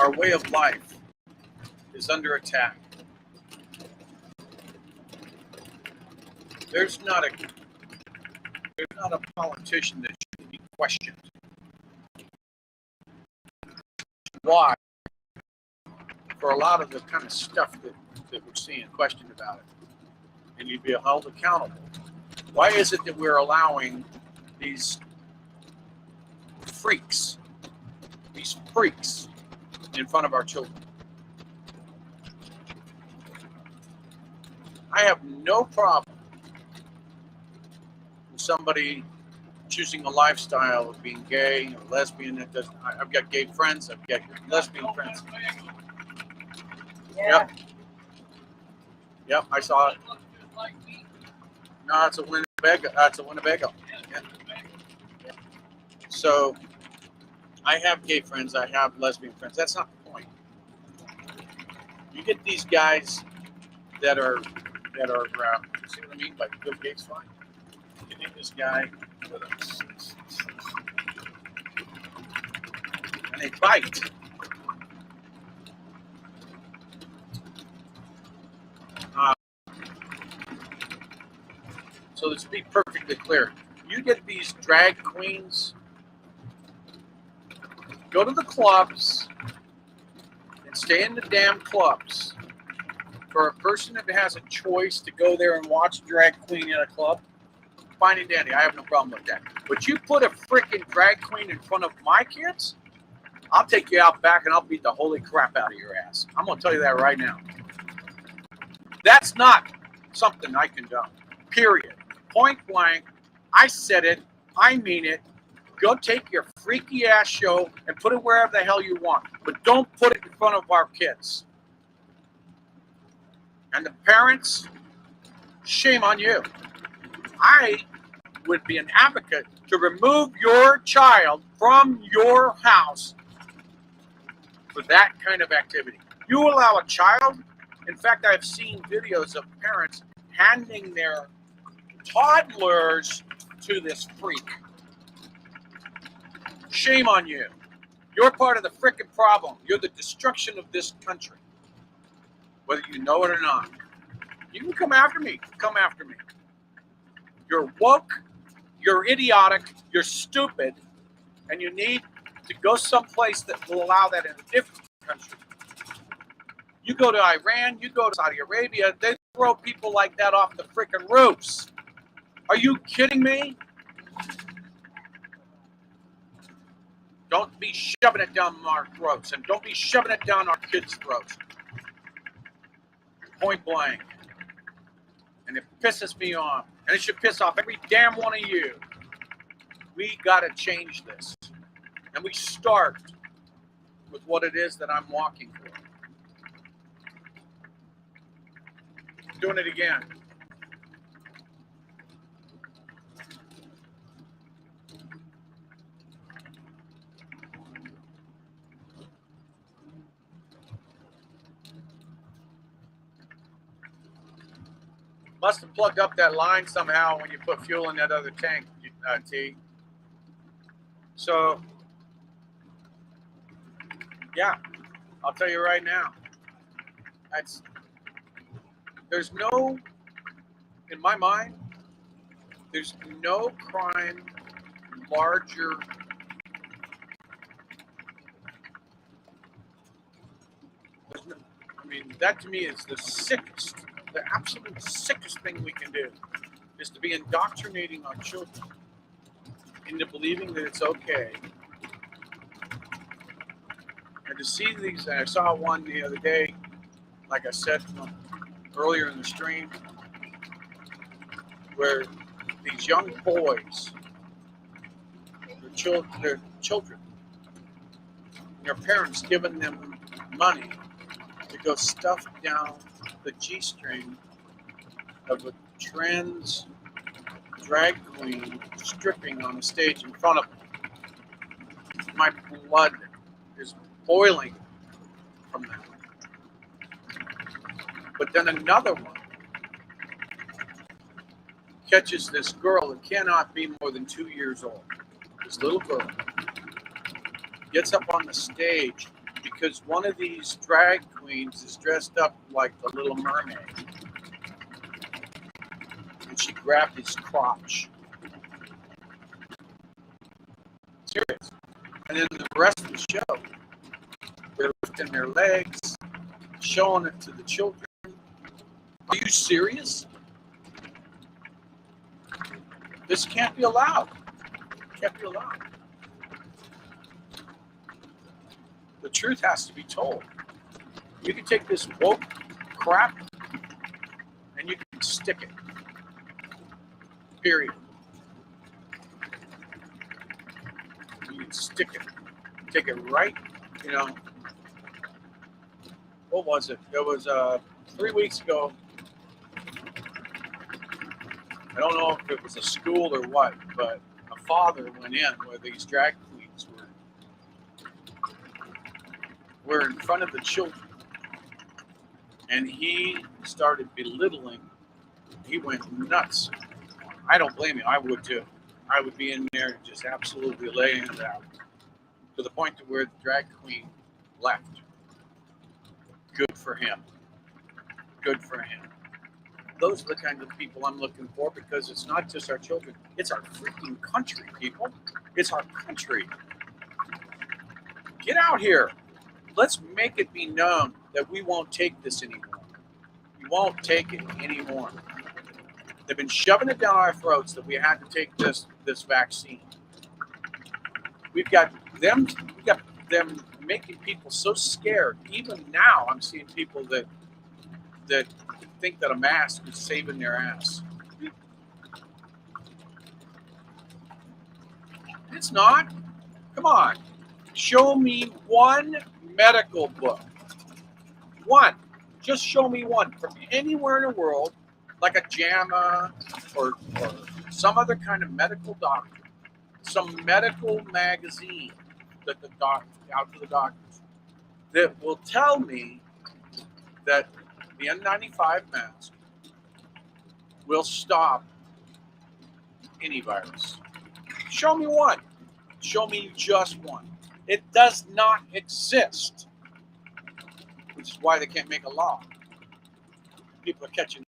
Our way of life is under attack. There's not a politician that should be questioned. Why? For a lot of the kind of stuff that we're seeing, questioned about it, and you'd be held accountable. Why is it that we're allowing these freaks in front of our children? I have no problem with somebody choosing a lifestyle of being gay or lesbian. I've got gay friends, I've got lesbian friends. Yeah. Yep, I saw it. No, it's a Winnebago. That's a Winnebago. Yeah. So I have gay friends, I have lesbian friends. That's not the point. You get these guys that are see what I mean by Bill Gates fine? You get this guy with and they bite. So let's be perfectly clear. You get these drag queens, go to the clubs and stay in the damn clubs for a person that has a choice to go there and watch a drag queen in a club, fine and dandy. I have no problem with that. But you put a freaking drag queen in front of my kids, I'll take you out back and I'll beat the holy crap out of your ass. I'm going to tell you that right now. That's not something I condone. Period. Point blank. I said it. I mean it. Go take your freaky ass show and put it wherever the hell you want. But don't put it in front of our kids. And the parents, shame on you. I would be an advocate to remove your child from your house for that kind of activity. You allow a child, in fact, I've seen videos of parents handing their toddlers to this freak. Shame on you. You're part of the frickin' problem. You're the destruction of this country. Whether you know it or not. You can come after me. Come after me. You're woke. You're idiotic. You're stupid. And you need to go someplace that will allow that in a different country. You go to Iran. You go to Saudi Arabia. They throw people like that off the frickin' roofs. Are you kidding me? Don't be shoving it down our throats, and don't be shoving it down our kids' throats. Point blank. And it pisses me off, and it should piss off every damn one of you. We got to change this, and we start with what it is that I'm walking for. Doing it again. Must have plugged up that line somehow when you put fuel in that other tank, T. So, yeah, I'll tell you right now. There's no, in my mind, there's no crime larger that to me is the sickest, the absolute sickest thing we can do is to be indoctrinating our children into believing that it's okay. And to see these, I saw one the other day, like I said earlier in the stream, where these young boys, their children, their parents giving them money to go stuff down the G-string of a trans drag queen stripping on a stage in front of them. My blood is boiling from that. But then another one catches this girl that cannot be more than 2 years old. This little girl gets up on the stage because one of these drag queens is dressed up like the Little Mermaid. And she grabbed his crotch. Serious. And then the rest of the show, they're lifting their legs, showing it to the children. Are you serious? This can't be allowed. It can't be allowed. The truth has to be told. You can take this woke crap and you can stick it. Period. You can stick it. Take it right, what was it? It was 3 weeks ago. I don't know if it was a school or what, but a father went in where these drag queens were in front of the children, and he started belittling. He went nuts. I don't blame him. I would too. I would be in there just absolutely laying it out to the point to where the drag queen left. Good for him. Good for him. Those are the kind of people I'm looking for, because it's not just our children. It's our freaking country, people. It's our country. Get out here. Let's make it be known that we won't take this anymore. You won't take it anymore. They've been shoving it down our throats that we had to take this vaccine. We've got them making people so scared. Even now, I'm seeing people that think that a mask is saving their ass. It's not. Come on. Show me one medical book. One. Just show me one from anywhere in the world, like a JAMA or some other kind of medical doctor, some medical magazine that the doctor out to the doctors that will tell me that the N95 mask will stop any virus. Show me one. Show me just one. It does not exist, which is why they can't make a law. People are catching.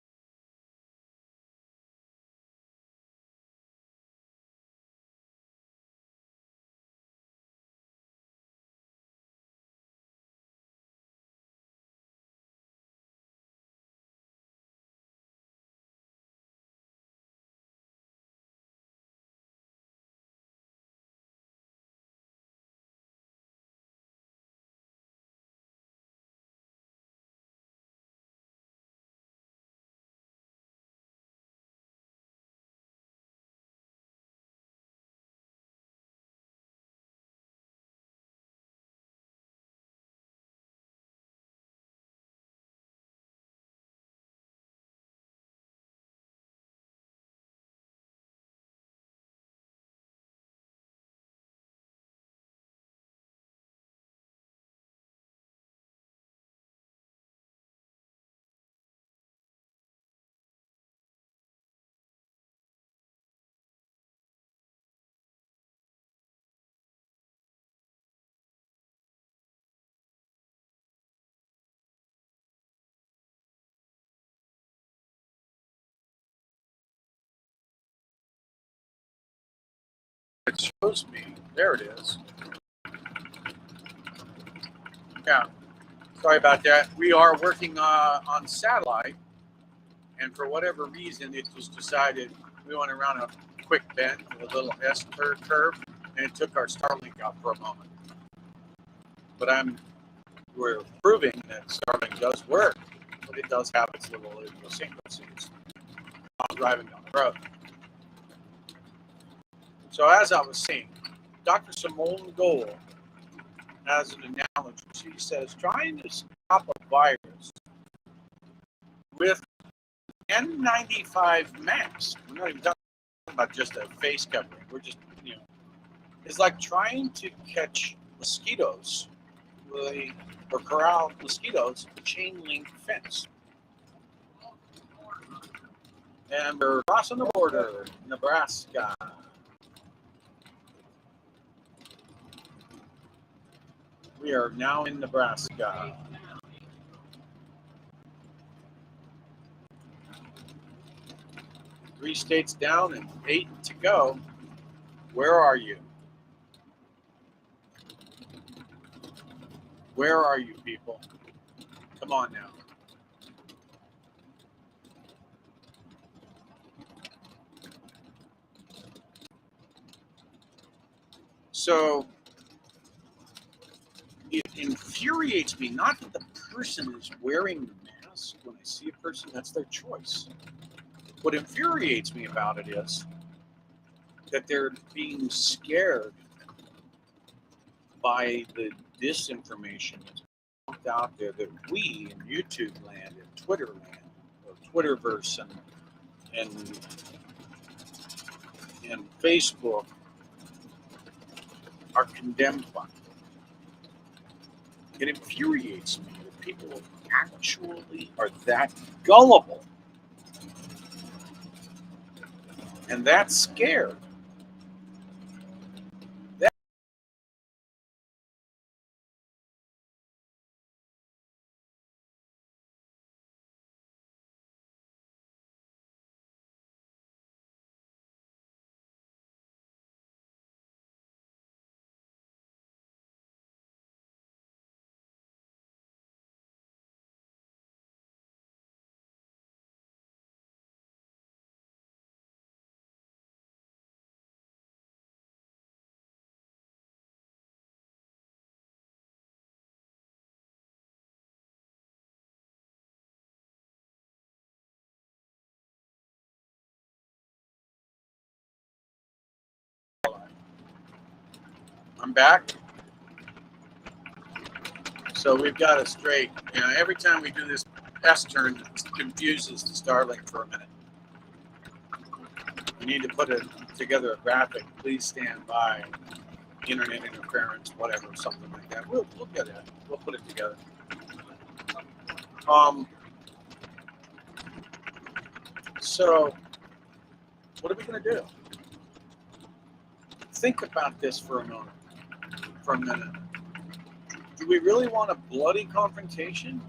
It shows me. There it is. Yeah. Sorry about that. We are working on satellite, and for whatever reason, it was decided we went around a quick bend with a little S curve, and it took our Starlink out for a moment. But we're proving that Starlink does work, but it does have its little idiosyncrasies while driving down the road. So as I was saying, Dr. Simone Gold has an analogy. She says, trying to stop a virus with N95 mask. We're not even talking about just a face covering. We're just, it's like trying to catch mosquitoes or corral mosquitoes with a chain link fence. And we're crossing the border, Nebraska. We are now in Nebraska. Three states down and 8 to go. Where are you? Where are you, people? Come on now. So it infuriates me, not that the person is wearing the mask. When I see a person, that's their choice. What infuriates me about it is that they're being scared by the disinformation that's out there that we in YouTube land, in Twitter land, or Twitterverse and Facebook are condemned by. It infuriates me that people actually are that gullible and that scared I'm back. So we've got it straight. You know, every time we do this S turn, it confuses the Starlink for a minute. We need to put it together a graphic. Please stand by. Internet interference, whatever, something like that. We'll get it. We'll put it together. So, what are we going to do? Think about this for a moment. For a minute. Do we really want a bloody confrontation?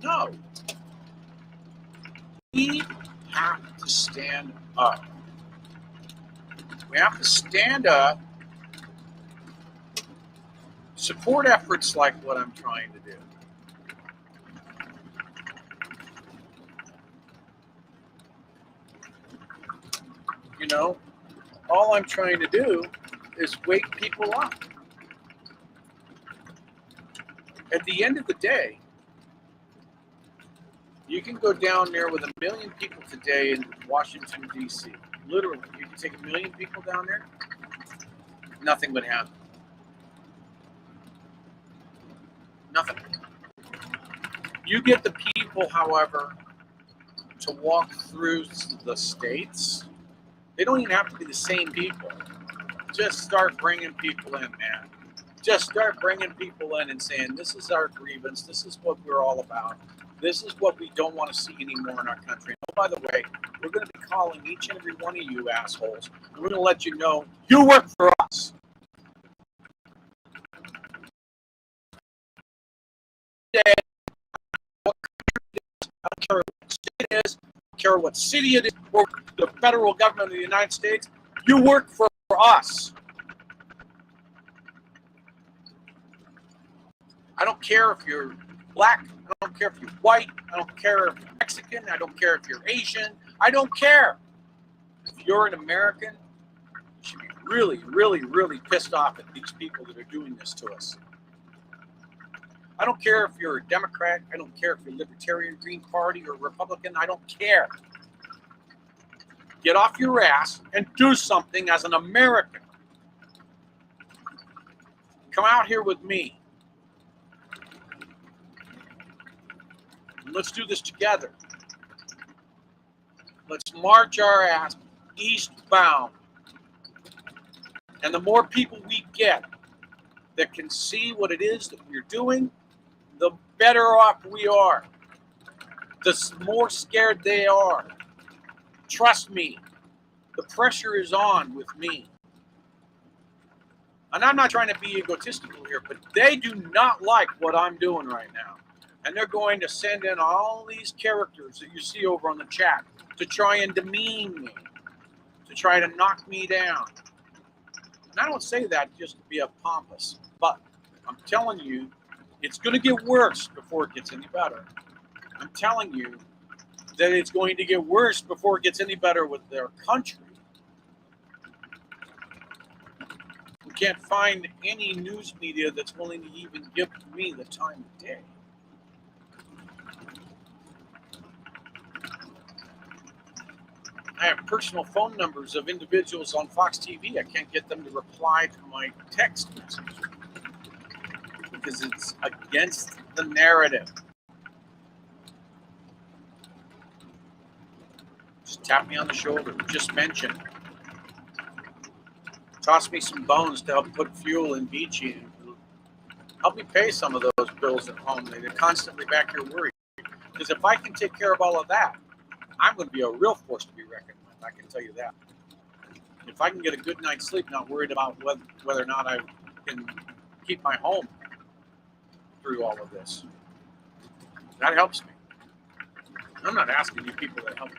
No. We have to stand up. We have to stand up, support efforts like what I'm trying to do. You know, all I'm trying to do is wake people up. At the end of the day, you can go down there with 1 million people today in Washington, D.C. Literally, you can take 1 million people down there, nothing would happen. Nothing. You get the people, however, to walk through the states. They don't even have to be the same people. Just start bringing people in, man. Just start bringing people in and saying, this is our grievance. This is what we're all about. This is what we don't want to see anymore in our country. Oh, by the way, we're going to be calling each and every one of you assholes, and we're going to let you know you work for us. I don't care what state it is, I don't care what city it is, or the federal government of the United States, you work for us. I don't care if you're black, I don't care if you're white, I don't care if you're Mexican, I don't care if you're Asian, I don't care. If you're an American, you should be really, really, really pissed off at these people that are doing this to us. I don't care if you're a Democrat, I don't care if you're Libertarian, Green Party, or Republican, I don't care. Get off your ass and do something as an American. Come out here with me. Let's do this together. Let's march our ass eastbound. And the more people we get that can see what it is that we're doing, the better off we are. The more scared they are. Trust me, the pressure is on with me. And I'm not trying to be egotistical here, but they do not like what I'm doing right now. And they're going to send in all these characters that you see over on the chat to try and demean me, to try to knock me down. And I don't say that just to be a pompous, but I'm telling you, it's going to get worse before it gets any better. I'm telling you that it's going to get worse before it gets any better with their country. We can't find any news media that's willing to even give me the time of day. I have personal phone numbers of individuals on Fox TV. I can't get them to reply to my text message because it's against the narrative. Just tap me on the shoulder. Just mention. Toss me some bones to help put fuel in Beachy and help me pay some of those bills at home. They're constantly back here worried. Because if I can take care of all of that, I'm going to be a real force to be reckoned with. I can tell you that. If I can get a good night's sleep, not worried about whether or not I can keep my home through all of this, that helps me. I'm not asking you people to help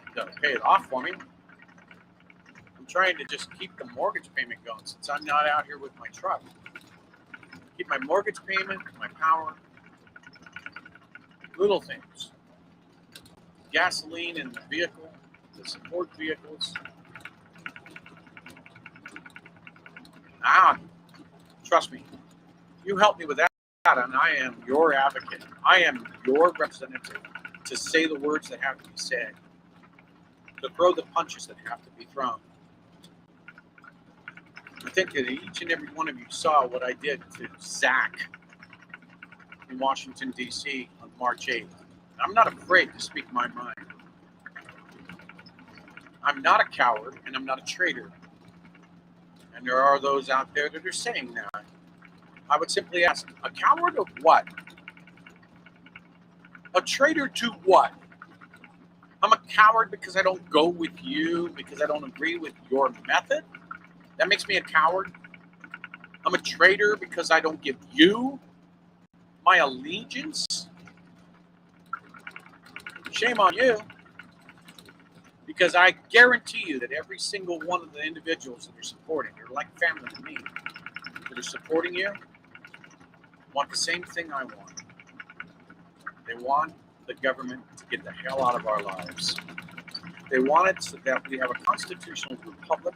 pay it off for me. I'm trying to just keep the mortgage payment going since I'm not out here with my truck. Keep my mortgage payment, my power, little things. Gasoline in the vehicle, the support vehicles. Trust me, you help me with that, and I am your advocate. I am your representative to say the words that have to be said, to throw the punches that have to be thrown. I think that each and every one of you saw what I did to Zach in Washington, D.C. on March 8th. I'm not afraid to speak my mind. I'm not a coward and I'm not a traitor. And there are those out there that are saying that. I would simply ask, a coward of what? A traitor to what? I'm a coward because I don't go with you, because I don't agree with your method? That makes me a coward? I'm a traitor because I don't give you my allegiance? Shame on you. Because I guarantee you that every single one of the individuals that are supporting, they're like family to me, that are supporting you, want the same thing I want. They want the government to get the hell out of our lives. They want it so that we have a constitutional republic.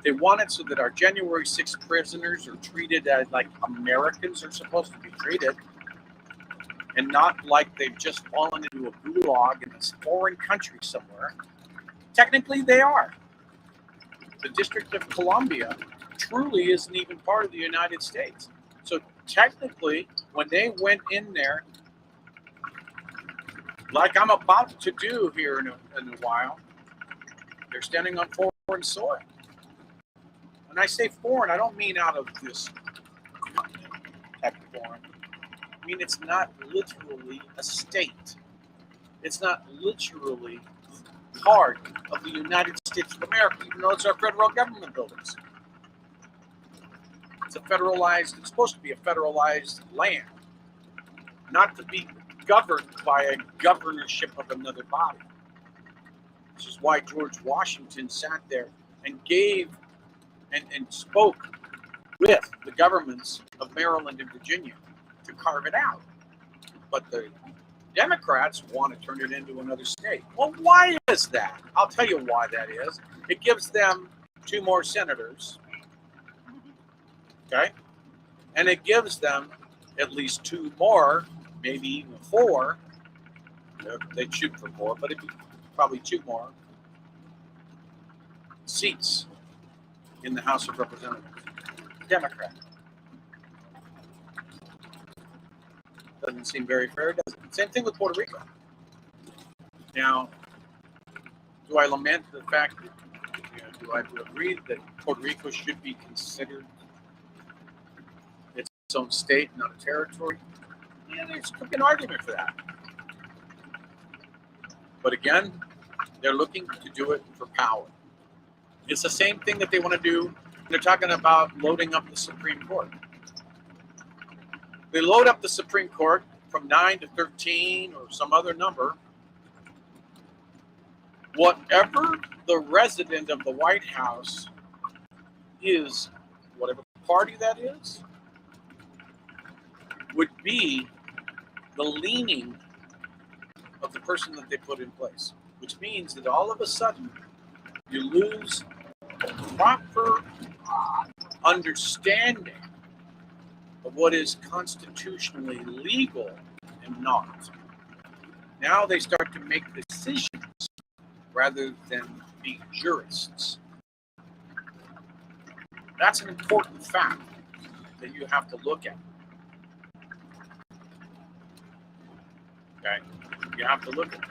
They want it so that our January 6th prisoners are treated as like Americans are supposed to be treated, and not like they've just fallen into a gulag in this foreign country somewhere. Technically, they are. The District of Columbia truly isn't even part of the United States. So technically, when they went in there, like I'm about to do here in a while, they're standing on foreign soil. When I say foreign, I don't mean out of this type of foreign. I mean, it's not literally a state. It's not literally part of the United States of America, even though it's our federal government buildings. It's supposed to be a federalized land, not to be governed by a governorship of another body. This is why George Washington sat there and gave and spoke with the governments of Maryland and Virginia to carve it out. But the Democrats want to turn it into another state. Well, why is that? I'll tell you why that is. It gives them 2 more senators, okay? And it gives them at least 2 more, maybe even 4. They'd shoot for 4, but it'd be probably 2 more seats in the House of Representatives. Democrat. Doesn't seem very fair, does it? Same thing with Puerto Rico. Now, do I lament the fact that, do I agree that Puerto Rico should be considered its own state, not a territory? Yeah, there's an argument for that. But again, they're looking to do it for power. It's the same thing that they want to do. They're talking about loading up the Supreme Court. They load up the Supreme Court from 9 to 13 or some other number. Whatever the resident of the White House is, whatever party that is, would be the leaning of the person that they put in place, which means that all of a sudden you lose proper understanding of what is constitutionally legal and not. Now they start to make decisions rather than be jurists. That's an important fact that you have to look at. Okay? You have to look at that.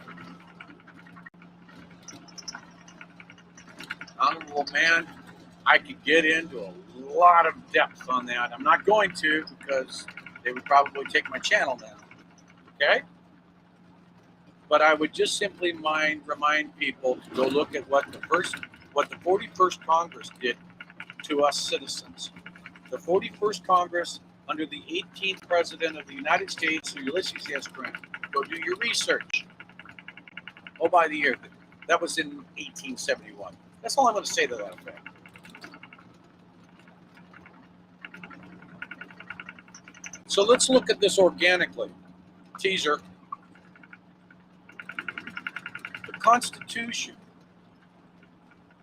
Honorable man, I could get into a lot of depth on that. I'm not going to because they would probably take my channel down. Okay? But I would just simply remind people to go look at what the 41st Congress did to us citizens. The 41st Congress under the 18th President of the United States, Ulysses S. Grant. Go do your research. Oh, by the year, that was in 1871. That's all I'm going to say to that effect. So let's look at this organically. Teaser. The Constitution,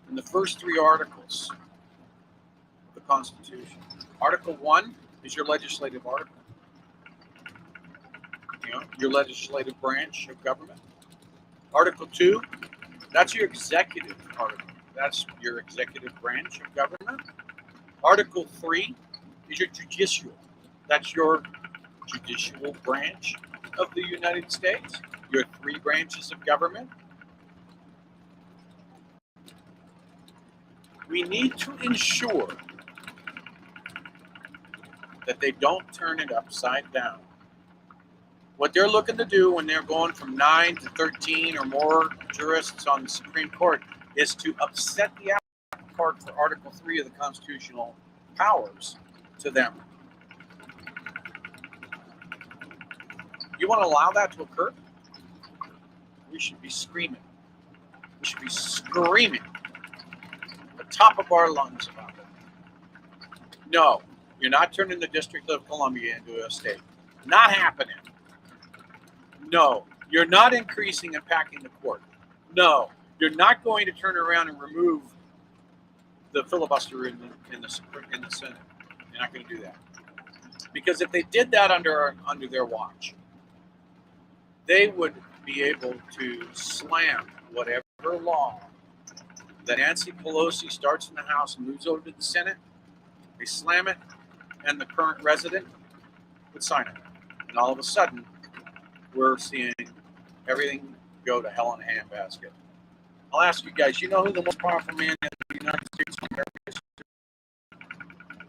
in the first 3 articles of the Constitution. Article 1 is your legislative article. Your legislative branch of government. Article 2, that's your executive article. That's your executive branch of government. Article 3 is your judicial. That's your judicial branch of the United States. Your 3 branches of government. We need to ensure that they don't turn it upside down. What they're looking to do when they're going from 9 to 13 or more jurists on the Supreme Court is to upset the apple cart for Article 3 of the constitutional powers to them. You want to allow that to occur? We should be screaming. We should be screaming at the top of our lungs about it. No, you're not turning the District of Columbia into a state. Not happening. No, you're not increasing and packing the court. No, you're not going to turn around and remove the filibuster in the Senate. You're not going to do that. Because if they did that under their watch, they would be able to slam whatever law that Nancy Pelosi starts in the House and moves over to the Senate. They slam it, and the current resident would sign it. And all of a sudden, we're seeing everything go to hell in a handbasket. I'll ask you guys, you know who the most powerful man in the United States of America is?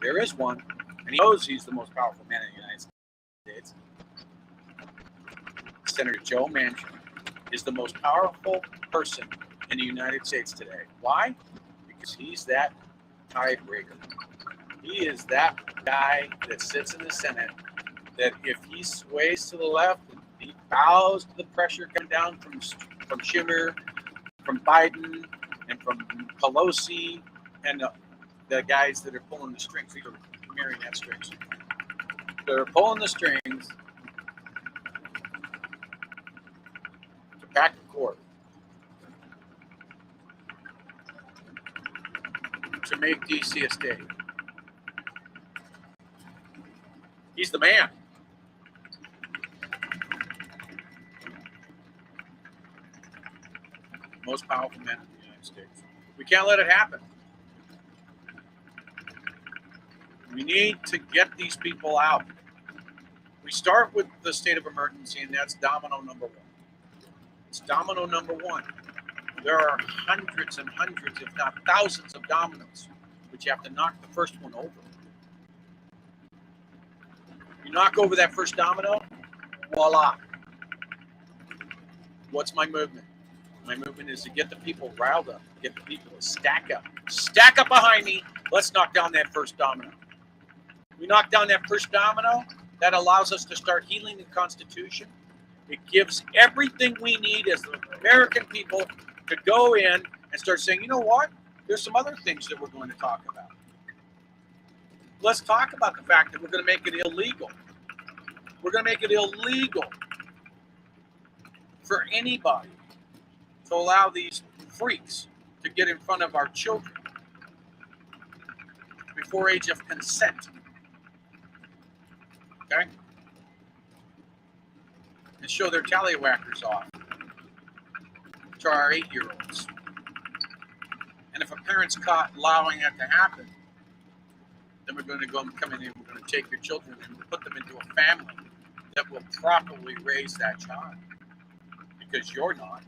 There is one, and he knows he's the most powerful man in the United States. Senator Joe Manchin is the most powerful person in the United States today. Why? Because he's that tiebreaker. He is that guy that sits in the Senate that if he sways to the left, he bows to the pressure coming down from Schumer, from Biden, and from Pelosi, and the guys that are pulling the strings. These are marionette strings. They're pulling the strings to pack the court, to make DC a state. He's the man. Most powerful man in the United States. We can't let it happen. We need to get these people out. We start with the state of emergency, and that's domino number 1. It's domino number 1. There are hundreds and hundreds, if not thousands, of dominoes, but you have to knock the first one over. You knock over that first domino, voila. What's my movement? My movement is to get the people riled up, get the people to stack up. Stack up behind me. Let's knock down that first domino. We knock down that first domino. That allows us to start healing the Constitution. It gives everything we need as the American people to go in and start saying, you know what? There's some other things that we're going to talk about. Let's talk about the fact that we're going to make it illegal. We're going to make it illegal for anybody to allow these freaks to get in front of our children before age of consent. Okay? And show their tallywhackers off to our 8-year-olds. And if a parent's caught allowing that to happen, then we're going to come in and we're going to take your children and put them into a family that will properly raise that child. Because you're not.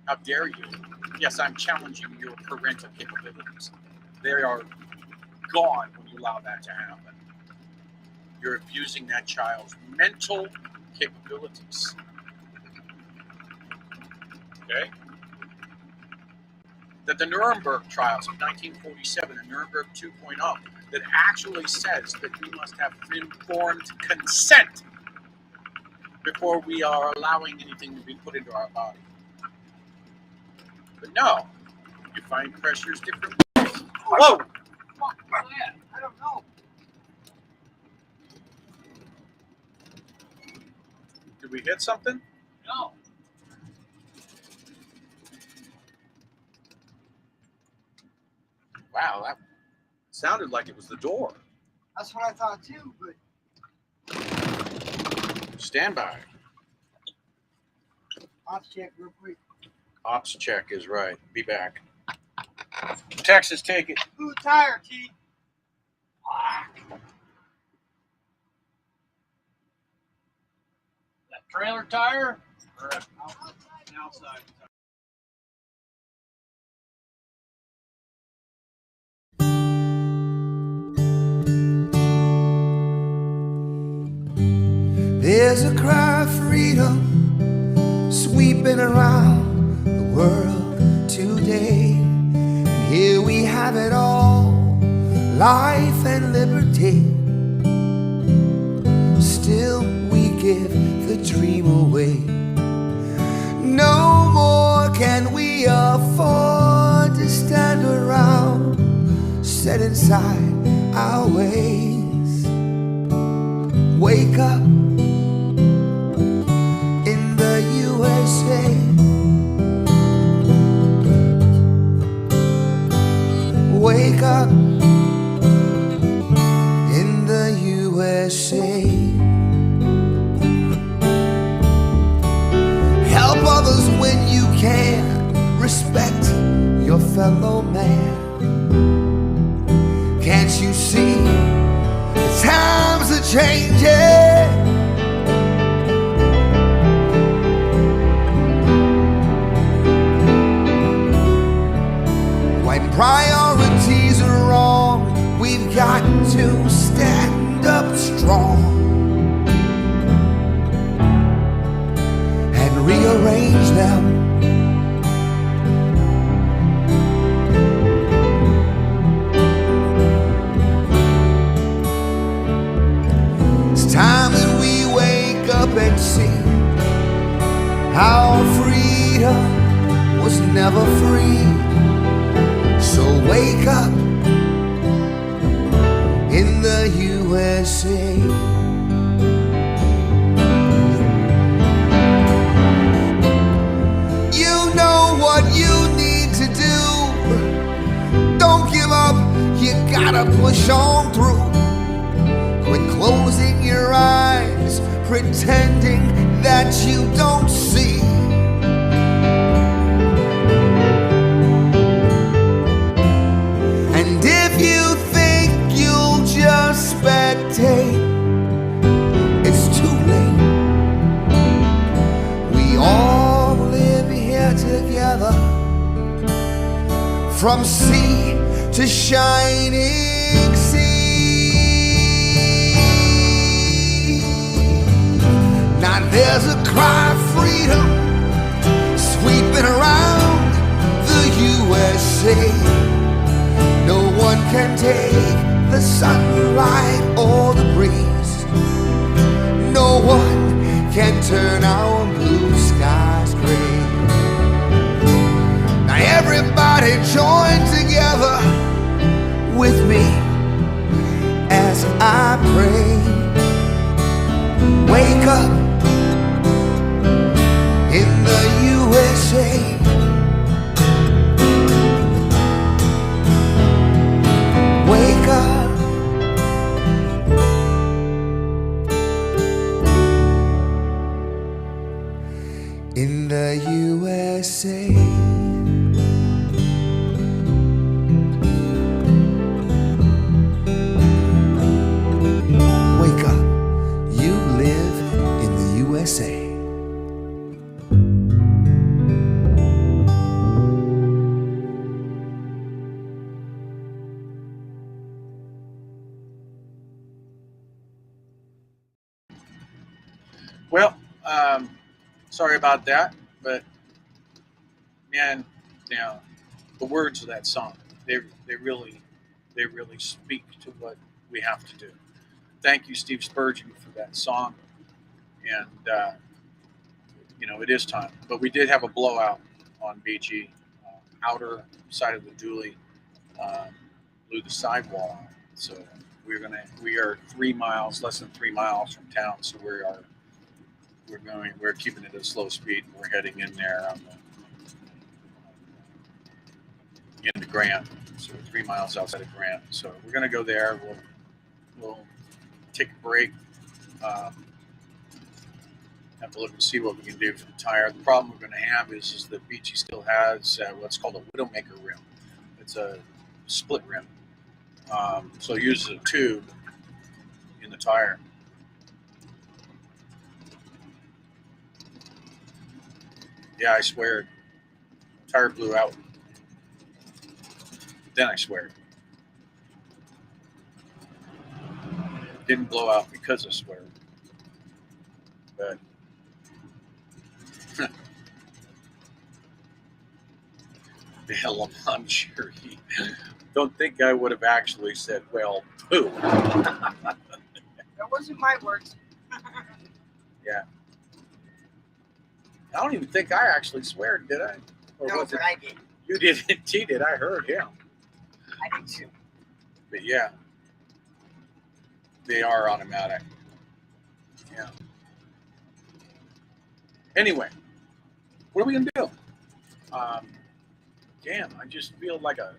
How dare you? Yes, I'm challenging your parental capabilities. They are gone when you allow that to happen. You're abusing that child's mental capabilities. Okay? That the Nuremberg trials of 1947 and Nuremberg 2.0 that actually says that we must have informed consent before we are allowing anything to be put into our body. But no, you find pressures different ways. Whoa! I don't know. Did we hit something? No. Wow, that sounded like it was the door. That's what I thought too, but Stand by. I'll check real quick. Ops check is right. Be back. Texas, take it. Who tire, T? That trailer tire or an outside tire? There's a cry of freedom sweeping around the world today. And here we have it all, life and liberty. Still we give the dream away. No more can we afford to stand around, set inside our ways. Wake up in the USA. Wake up in the USA. Help others when you can. Respect your fellow man. Can't you see the times are changing? When priorities are wrong, we've got to stand up strong and rearrange them. It's time that we wake up and see our freedom was never free. So wake up in the USA. You know what you need to do. Don't give up, you gotta push on through. Quit closing your eyes, pretending that you don't see. And if you think you'll just spectate, it's too late. We all live here together, from sea to shining sea. Now there's a cry of freedom sweeping around the USA. No one can take the sunlight or the breeze. No one can turn our blue skies gray. Now everybody join together with me as I pray. Wake up in the USA. Wake up in the USA. Wake up, you live in the USA. Well, sorry about that, but man, you know, the words of that song, they really speak to what we have to do. Thank you, Steve Spurgeon, for that song. And you know, it is time. But we did have a blowout on BG, outer side of the dually, blew the sidewall. So we are 3 miles, less than 3 miles from town. So we're keeping it at a slow speed. We're heading in there on into Grant. So we're 3 miles outside of Grant. So we're going to go there. We'll take a break. Have to look and see what we can do for the tire. The problem we're going to have is that BG still has what's called a Widowmaker rim. It's a split rim. So it uses a tube in the tire. Yeah, I swear, tire blew out. Then I swear. Didn't blow out because I swear. But hell, I'm sure he don't think I would have actually said, well, poo. That wasn't my words. Yeah. I don't even think I actually swear, did I? Or No, was but it? I did. You did. He did. I heard him. I did too. But yeah, they are automatic. Yeah. Anyway, what are we gonna do? Damn, I just feel like a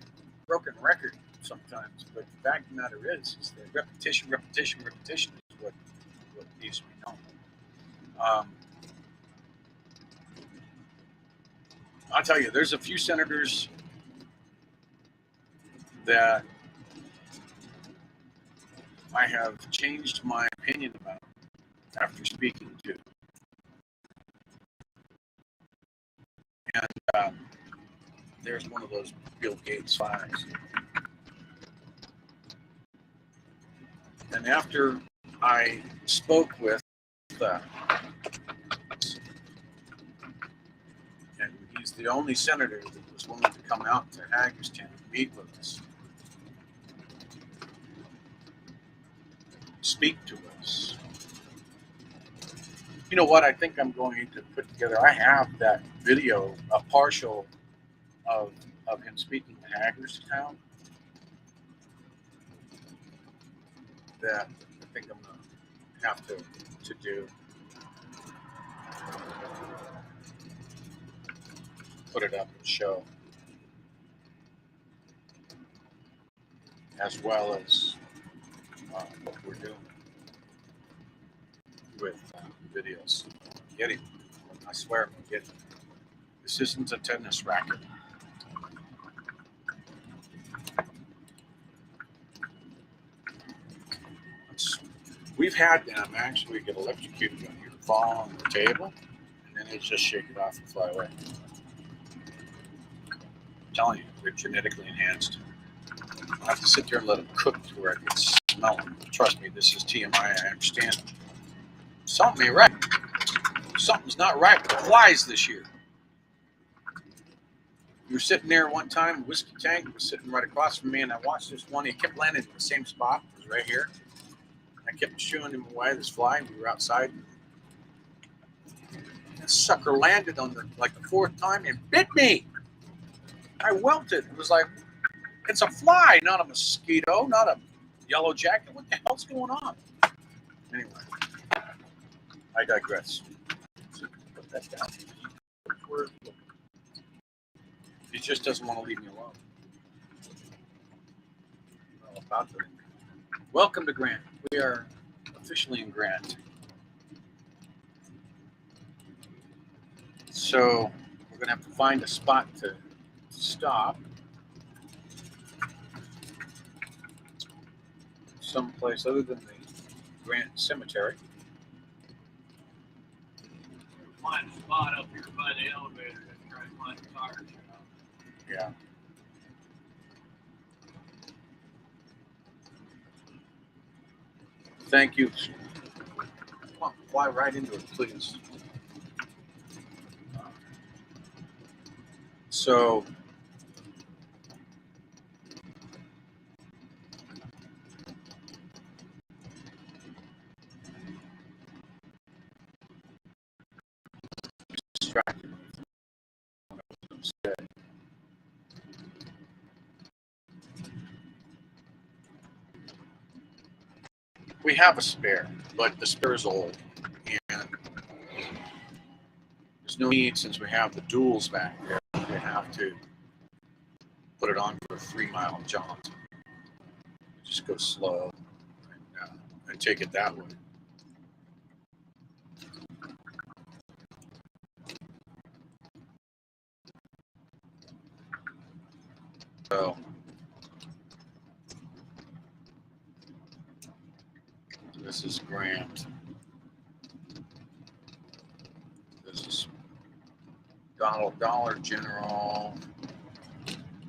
broken record sometimes. But the fact of the matter is that repetition is what needs to be known. I'll tell you, there's a few senators that I have changed my opinion about after speaking to. And there's one of those Bill Gates files. And after I spoke with and he's the only senator that was willing to come out to Hagerstown and meet with us, speak to us. You know what? I think I'm going to put together. I have that video, a partial of him speaking to Hagerstown. That I think I'm going to have to do. Put it up and show, as well as what we're doing with videos. Get him. I swear I'm gonna get him. This isn't a tennis racket. We've had them actually get electrocuted when you fall on the table, and then they just shake it off and fly away. I'm telling you, they're genetically enhanced. I have to sit there and let them cook to where I can smell them. Trust me, this is TMI. I understand. Something ain't right. Something's not right with the flies this year. We were sitting there one time, Whiskey Tank was sitting right across from me, and I watched this one. He kept landing in the same spot. It was right here. I kept shooing him away, this fly. We were outside. That sucker landed on the fourth time and bit me. I welted. It was like, it's a fly, not a mosquito, not a yellow jacket. What the hell's going on? Anyway, I digress. Put that down. He just doesn't want to leave me alone. Well, about to. Welcome to Grant. We are officially in Grant. So we're going to have to find a spot to stop. Someplace other than the Grant Cemetery. Find a spot up here by the elevator and try to find a tire shop. Yeah. Thank you. Come on, fly right into it, please. So, distracted. We have a spare, but the spare is old, and there's no need, since we have the duals back there, we have to put it on for a 3-mile jaunt. Just go slow and take it that way. So This is Grant. This is Dollar General.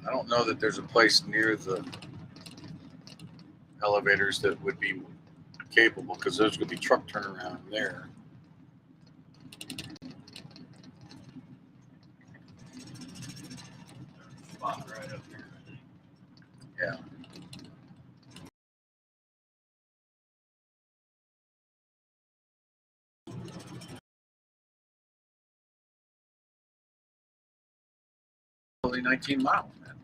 I don't know that there's a place near the elevators that would be capable, because there's going to be truck turnaround there. Spot right up here. Yeah. Only 19 miles, man.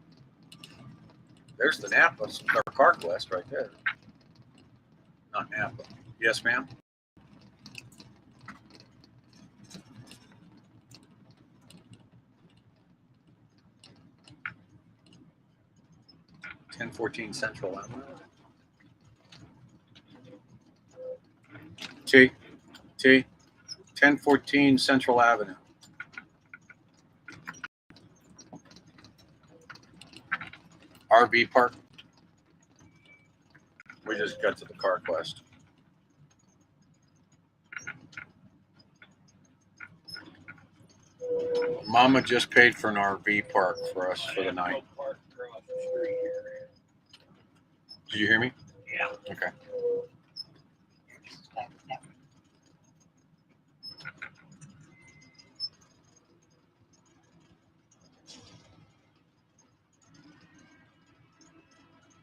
There's the Napa, or CarQuest right there. Not Napa. Yes, ma'am. (1014) Central Avenue. T. 1014 Central Avenue. RV park. We just got to the CarQuest. Mama just paid for an RV park for us for the night. Did you hear me? Yeah. Okay.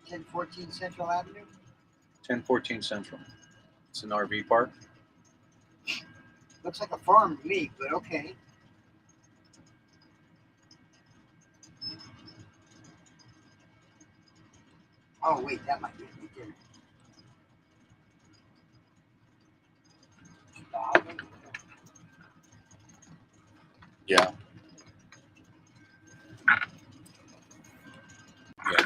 (1014) Central Avenue. 1014 Central. It's an RV park. Looks like a farm to me, but okay. Oh wait, that might be it right there. Yeah. Yeah.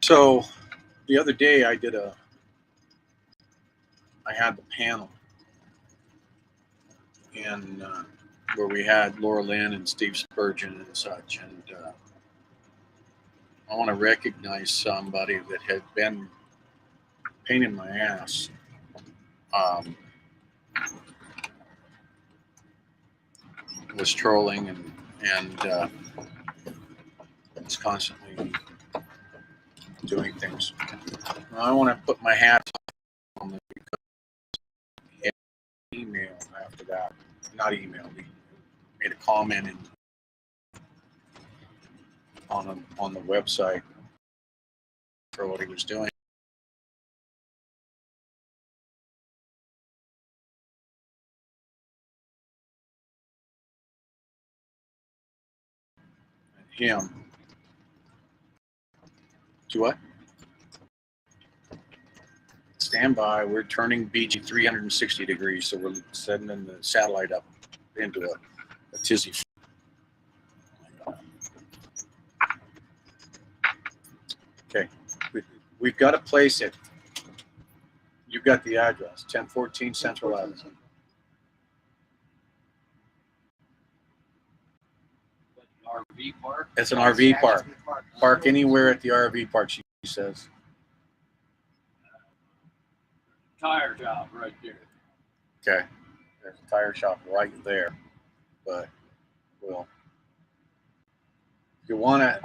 So the other day I had the panel, and where we had Laura Lynn and Steve Spurgeon and such, and I want to recognize somebody that had been pain in my ass. Was trolling and was constantly doing things. I want to put my hat on the email after that. Not email. He made a comment on the website for what he was doing. Him. To what? Stand by. We're turning BG 360 degrees, so we're setting the satellite up into a tizzy. Okay. We've got to place it. You've got the address. 1014 Central Avenue. RV park? It's an RV park. Park anywhere at the RV park, she says. Tire shop right there. Okay. There's a tire shop right there. But, well, if you want to,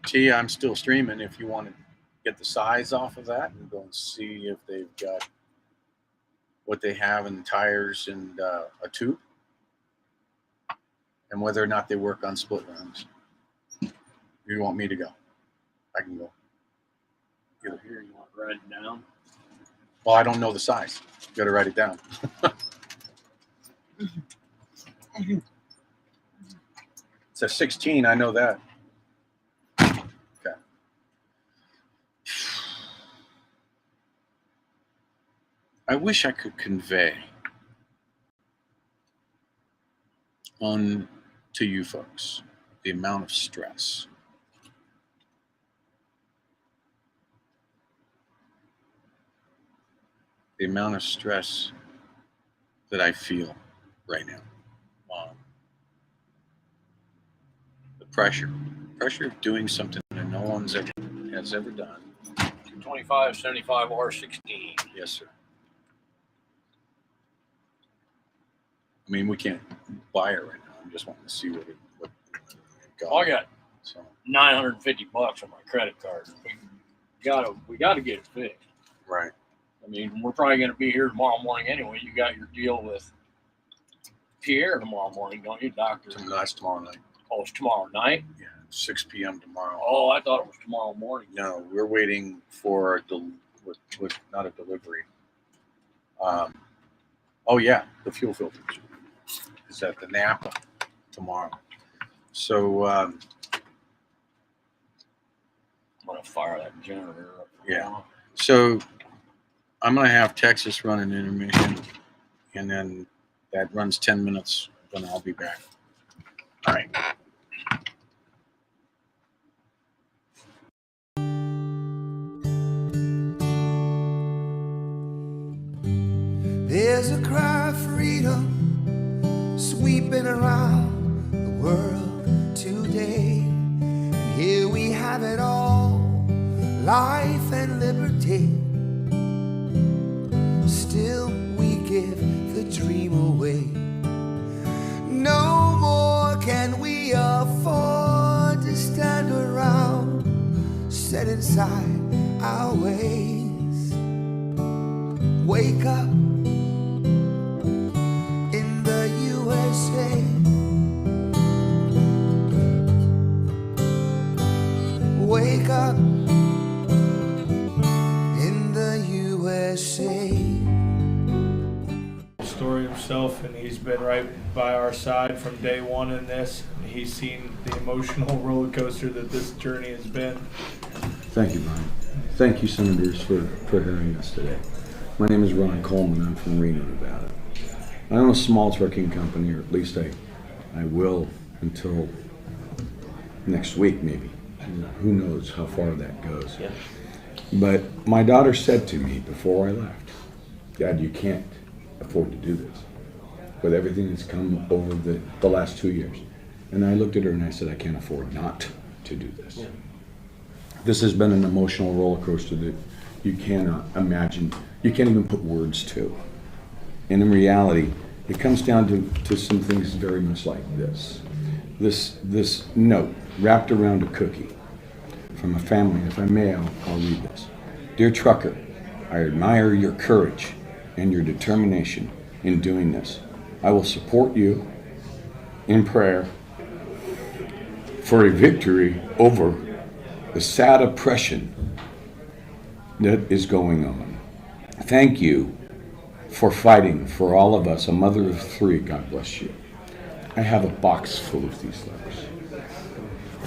T, I'm still streaming. If you want to get the size off of that and go and see if they've got what they have in tires and a tube, and whether or not they work on split rims. If you want me to go, I can go. Here, you want to write it down? Well, I don't know the size. You got to write it down. It's a 16. I know that. Okay. I wish I could convey to you folks the amount of stress that I feel right now. The pressure of doing something that no one's has ever done, 2575 R16. Yes, sir. I mean, we can't buy it right now. I'm just wanting to see what it got. I got So, $950 on my credit card. We gotta get it fixed. right. I mean, we're probably gonna be here tomorrow morning anyway. You got your deal with Pierre tomorrow morning, don't you, Doctor? That's tomorrow night. Oh, it's tomorrow night? Yeah, 6 p.m. tomorrow. Oh, I thought it was tomorrow morning. No, we're waiting for not a delivery. Oh yeah, the fuel filters is at the Napa tomorrow. So I'm gonna fire that generator up. yeah. So I'm gonna have Texas run an intermission, and then that runs 10 minutes. Then I'll be back. All right. There's a cry of freedom sweeping around the world today. And here we have it all, life and liberty. Still we give the dream away. No more can we afford to stand around, set inside our ways. Wake up in the USA. Wake up in the USA. Story himself, and he's been right by our side from day one in this. He's seen the emotional roller coaster that this journey has been. Thank you, Brian. Thank you, Senators, for hearing us today. My name is Ron Coleman. I'm from Reno, Nevada. I own a small trucking company, or at least I will until next week, maybe. Who knows how far that goes. Yeah. But my daughter said to me before I left, Dad, you can't afford to do this with everything that's come over the last 2 years. And I looked at her and I said, I can't afford not to do this. Yeah. This has been an emotional roller coaster that you cannot imagine, you can't even put words to. And in reality, it comes down to some things very much like this. This note wrapped around a cookie from a family. If I may, I'll read this. Dear trucker, I admire your courage and your determination in doing this. I will support you in prayer for a victory over the sad oppression that is going on. Thank you for fighting for all of us. A mother of 3, God bless you. I have a box full of these letters.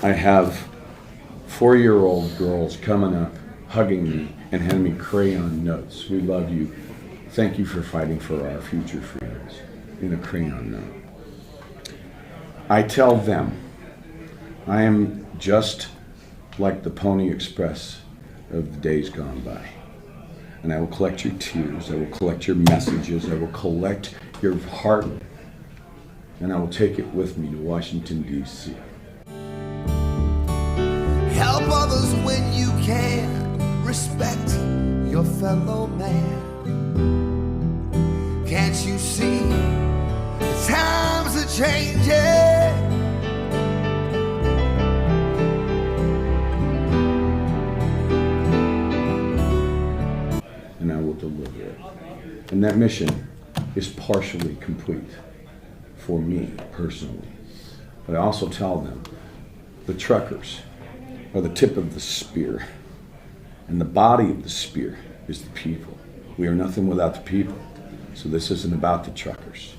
I have 4-year-old girls coming up, hugging me, and handing me crayon notes. We love you. Thank you for fighting for our future freedoms, in a crayon note. I tell them, I am just like the Pony Express of the days gone by. And I will collect your tears, I will collect your messages, I will collect your heart, and I will take it with me to Washington, D.C. Help others when you can. Respect your fellow man. Can't you see the times are changing? And I will deliver it. And that mission is partially complete for me personally. But I also tell them the truckers are the tip of the spear, and the body of the spear is the people. We are nothing without the people. So this isn't about the truckers.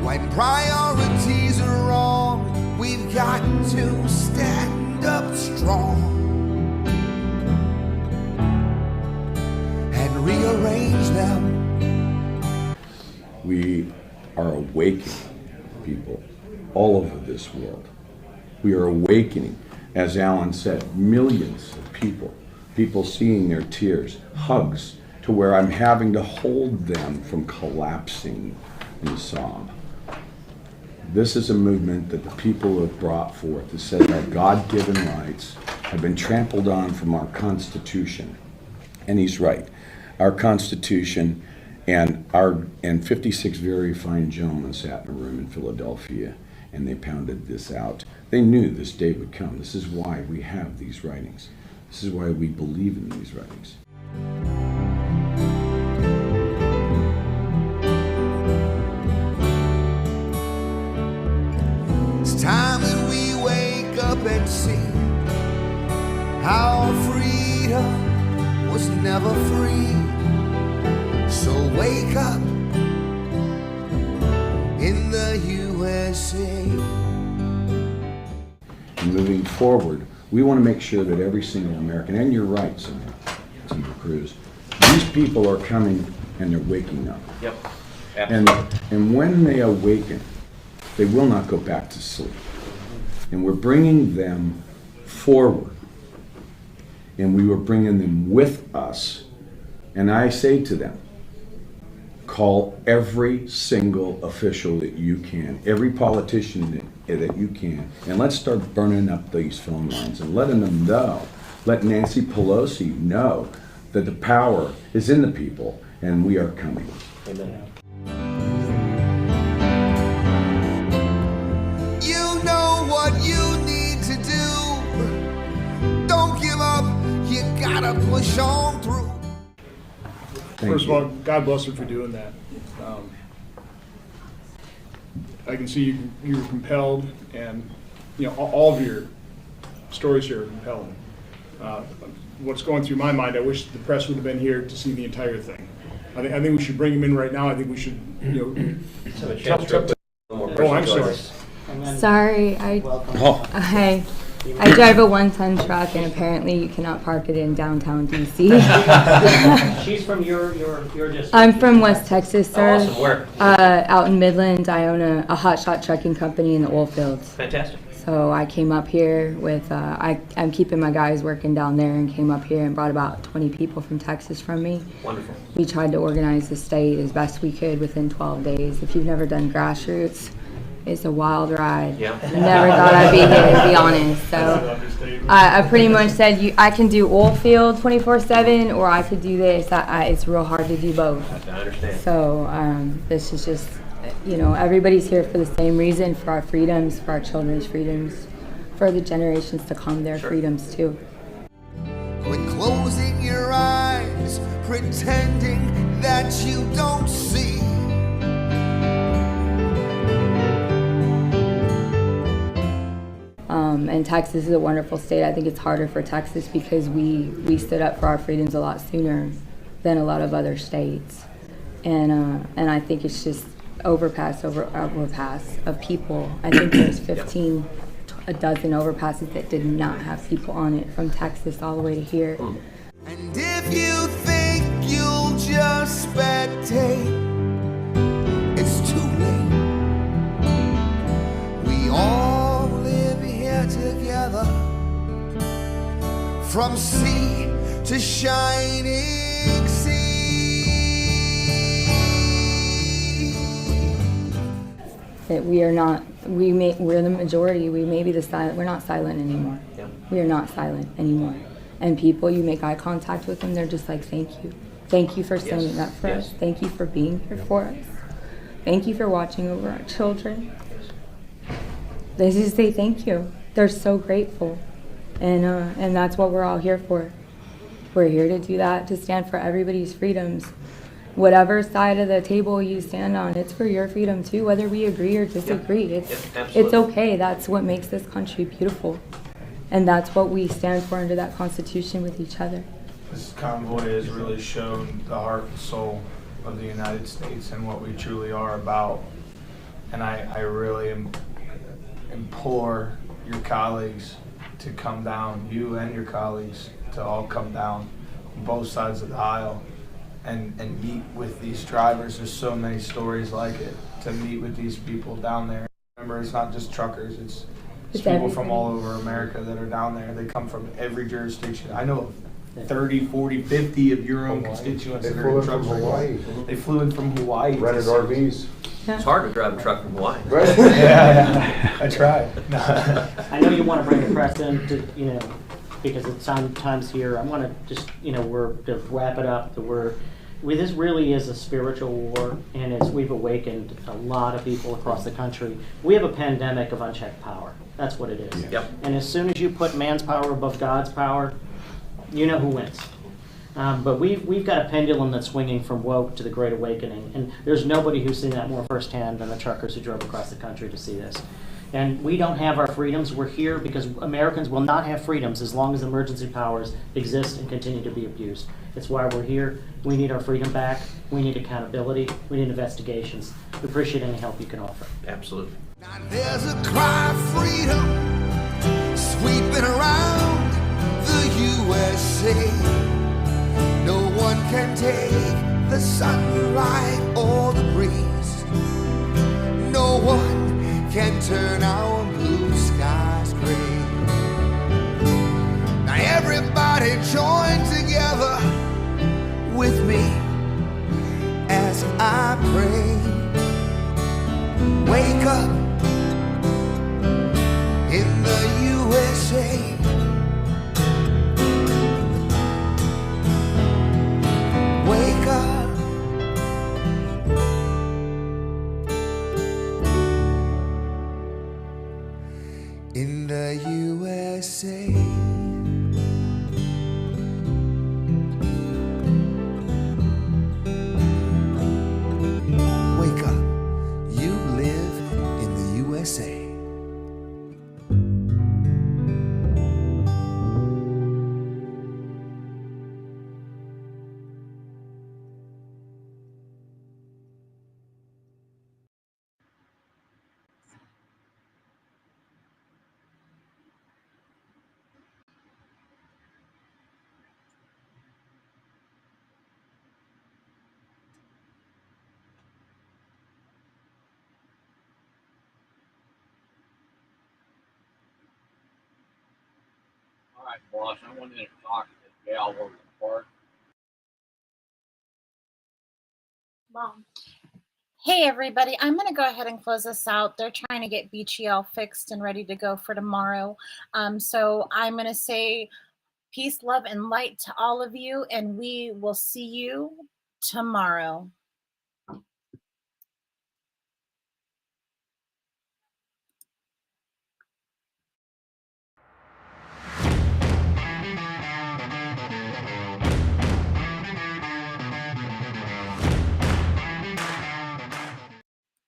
When priorities are wrong, we've got to stand up strong and rearrange them. We are awakening people all over this world. We are awakening, as Alan said, millions of people seeing their tears, hugs, to where I'm having to hold them from collapsing in sob. This is a movement that the people have brought forth that says our God-given rights have been trampled on from our Constitution And he's right. Our Constitution and 56 very fine gentlemen sat in a room in Philadelphia and they pounded this out. They knew this day would come. This is why we have these writings. This is why we believe in these writings. It's time that we wake up and see our freedom was never free. So wake up in the USA. And moving forward, we want to make sure that every single American, and you're right, Senator Cruz, these people are coming and they're waking up. Yep. And when they awaken, they will not go back to sleep. And we're bringing them forward. And we were bringing them with us. And I say to them, call every single official that you can, every politician that you can, and let's start burning up these phone lines and letting them know, let Nancy Pelosi know that the power is in the people and we are coming. Amen. You know what you need to do. Don't give up, you gotta push on through. First of all, God bless her for doing that. I can see you were compelled, and all of your stories here are compelling. What's going through my mind, I wish the press would have been here to see the entire thing. I think we should bring them in right now. I think we should, Have a chance to Oh, I'm sorry. Sorry, hi. I drive a 1-ton truck, and apparently you cannot park it in downtown DC. She's from your district. I'm from West Texas, sir. Awesome. Where? Out in Midland. I own a hotshot trucking company in the oil fields. Fantastic. So I came up here with, I'm keeping my guys working down there, and came up here and brought about 20 people from Texas from me. Wonderful. We tried to organize the state as best we could within 12 days. If you've never done grassroots, it's a wild ride. Yeah. Never thought I'd be here, to be honest. So I pretty much said, I can do oil field 24/7, or I could do this. It's real hard to do both. I understand. So this is just, everybody's here for the same reason, for our freedoms, for our children's freedoms, for the generations to come, their freedoms too. Quit closing your eyes, pretending that you don't see. And Texas is a wonderful state. I think it's harder for Texas because we stood up for our freedoms a lot sooner than a lot of other states. And I think it's just overpass of people. I think there's a dozen overpasses that did not have people on it from Texas all the way to here. And if you think you'll just spectate, it's too late. We all live here together, from sea to shining sea. That we're the majority. We may be the silent. We're not silent anymore. Yep. We are not silent anymore. And people, you make eye contact with them, they're just like, thank you. Thank you for standing up for us. Thank you for being here for us. Thank you for watching over our children. They just say thank you. They're so grateful. And that's what we're all here for. We're here to do that, to stand for everybody's freedoms. Whatever side of the table you stand on, it's for your freedom too, whether we agree or disagree. It's okay. That's what makes this country beautiful. And that's what we stand for under that Constitution with each other. This convoy has really shown the heart and soul of the United States and what we truly are about. And I really implore your colleagues to come down, you and your colleagues to all come down on both sides of the aisle and meet with these drivers. There's so many stories like it, to meet with these people down there. Remember, it's not just truckers, it's people from all over America that are down there. They come from every jurisdiction. I know 30, 40, 50 of your own constituents that are in trucks. They flew in from Hawaii. Rented RVs. Yeah. It's hard to drive a truck from Hawaii. Yeah, I tried. I know you want to bring the press in to, because it's sometimes here, I want to just, we're to wrap it up, this really is a spiritual war, and we've awakened a lot of people across the country. We have a pandemic of unchecked power. That's what it is. Yep. And as soon as you put man's power above God's power, you know who wins. But we've got a pendulum that's swinging from woke to the Great Awakening, and there's nobody who's seen that more firsthand than the truckers who drove across the country to see this. And we don't have our freedoms. We're here because Americans will not have freedoms as long as emergency powers exist and continue to be abused. It's why we're here. We need our freedom back. We need accountability. We need investigations. We appreciate any help you can offer. Absolutely. Now there's a cry of freedom sweeping around the USA. No one can take the sunlight or the breeze. No one can turn our blue skies gray. Now everybody join together with me as I pray. Wake up in the USA. Wake up. In the USA. Wake up. You live in the USA. All right, boss, I wanted to talk to the gal over the park. Mom. Hey everybody, I'm going to go ahead and close this out. They're trying to get BGL fixed and ready to go for tomorrow. So I'm going to say peace, love, and light to all of you, and we will see you tomorrow.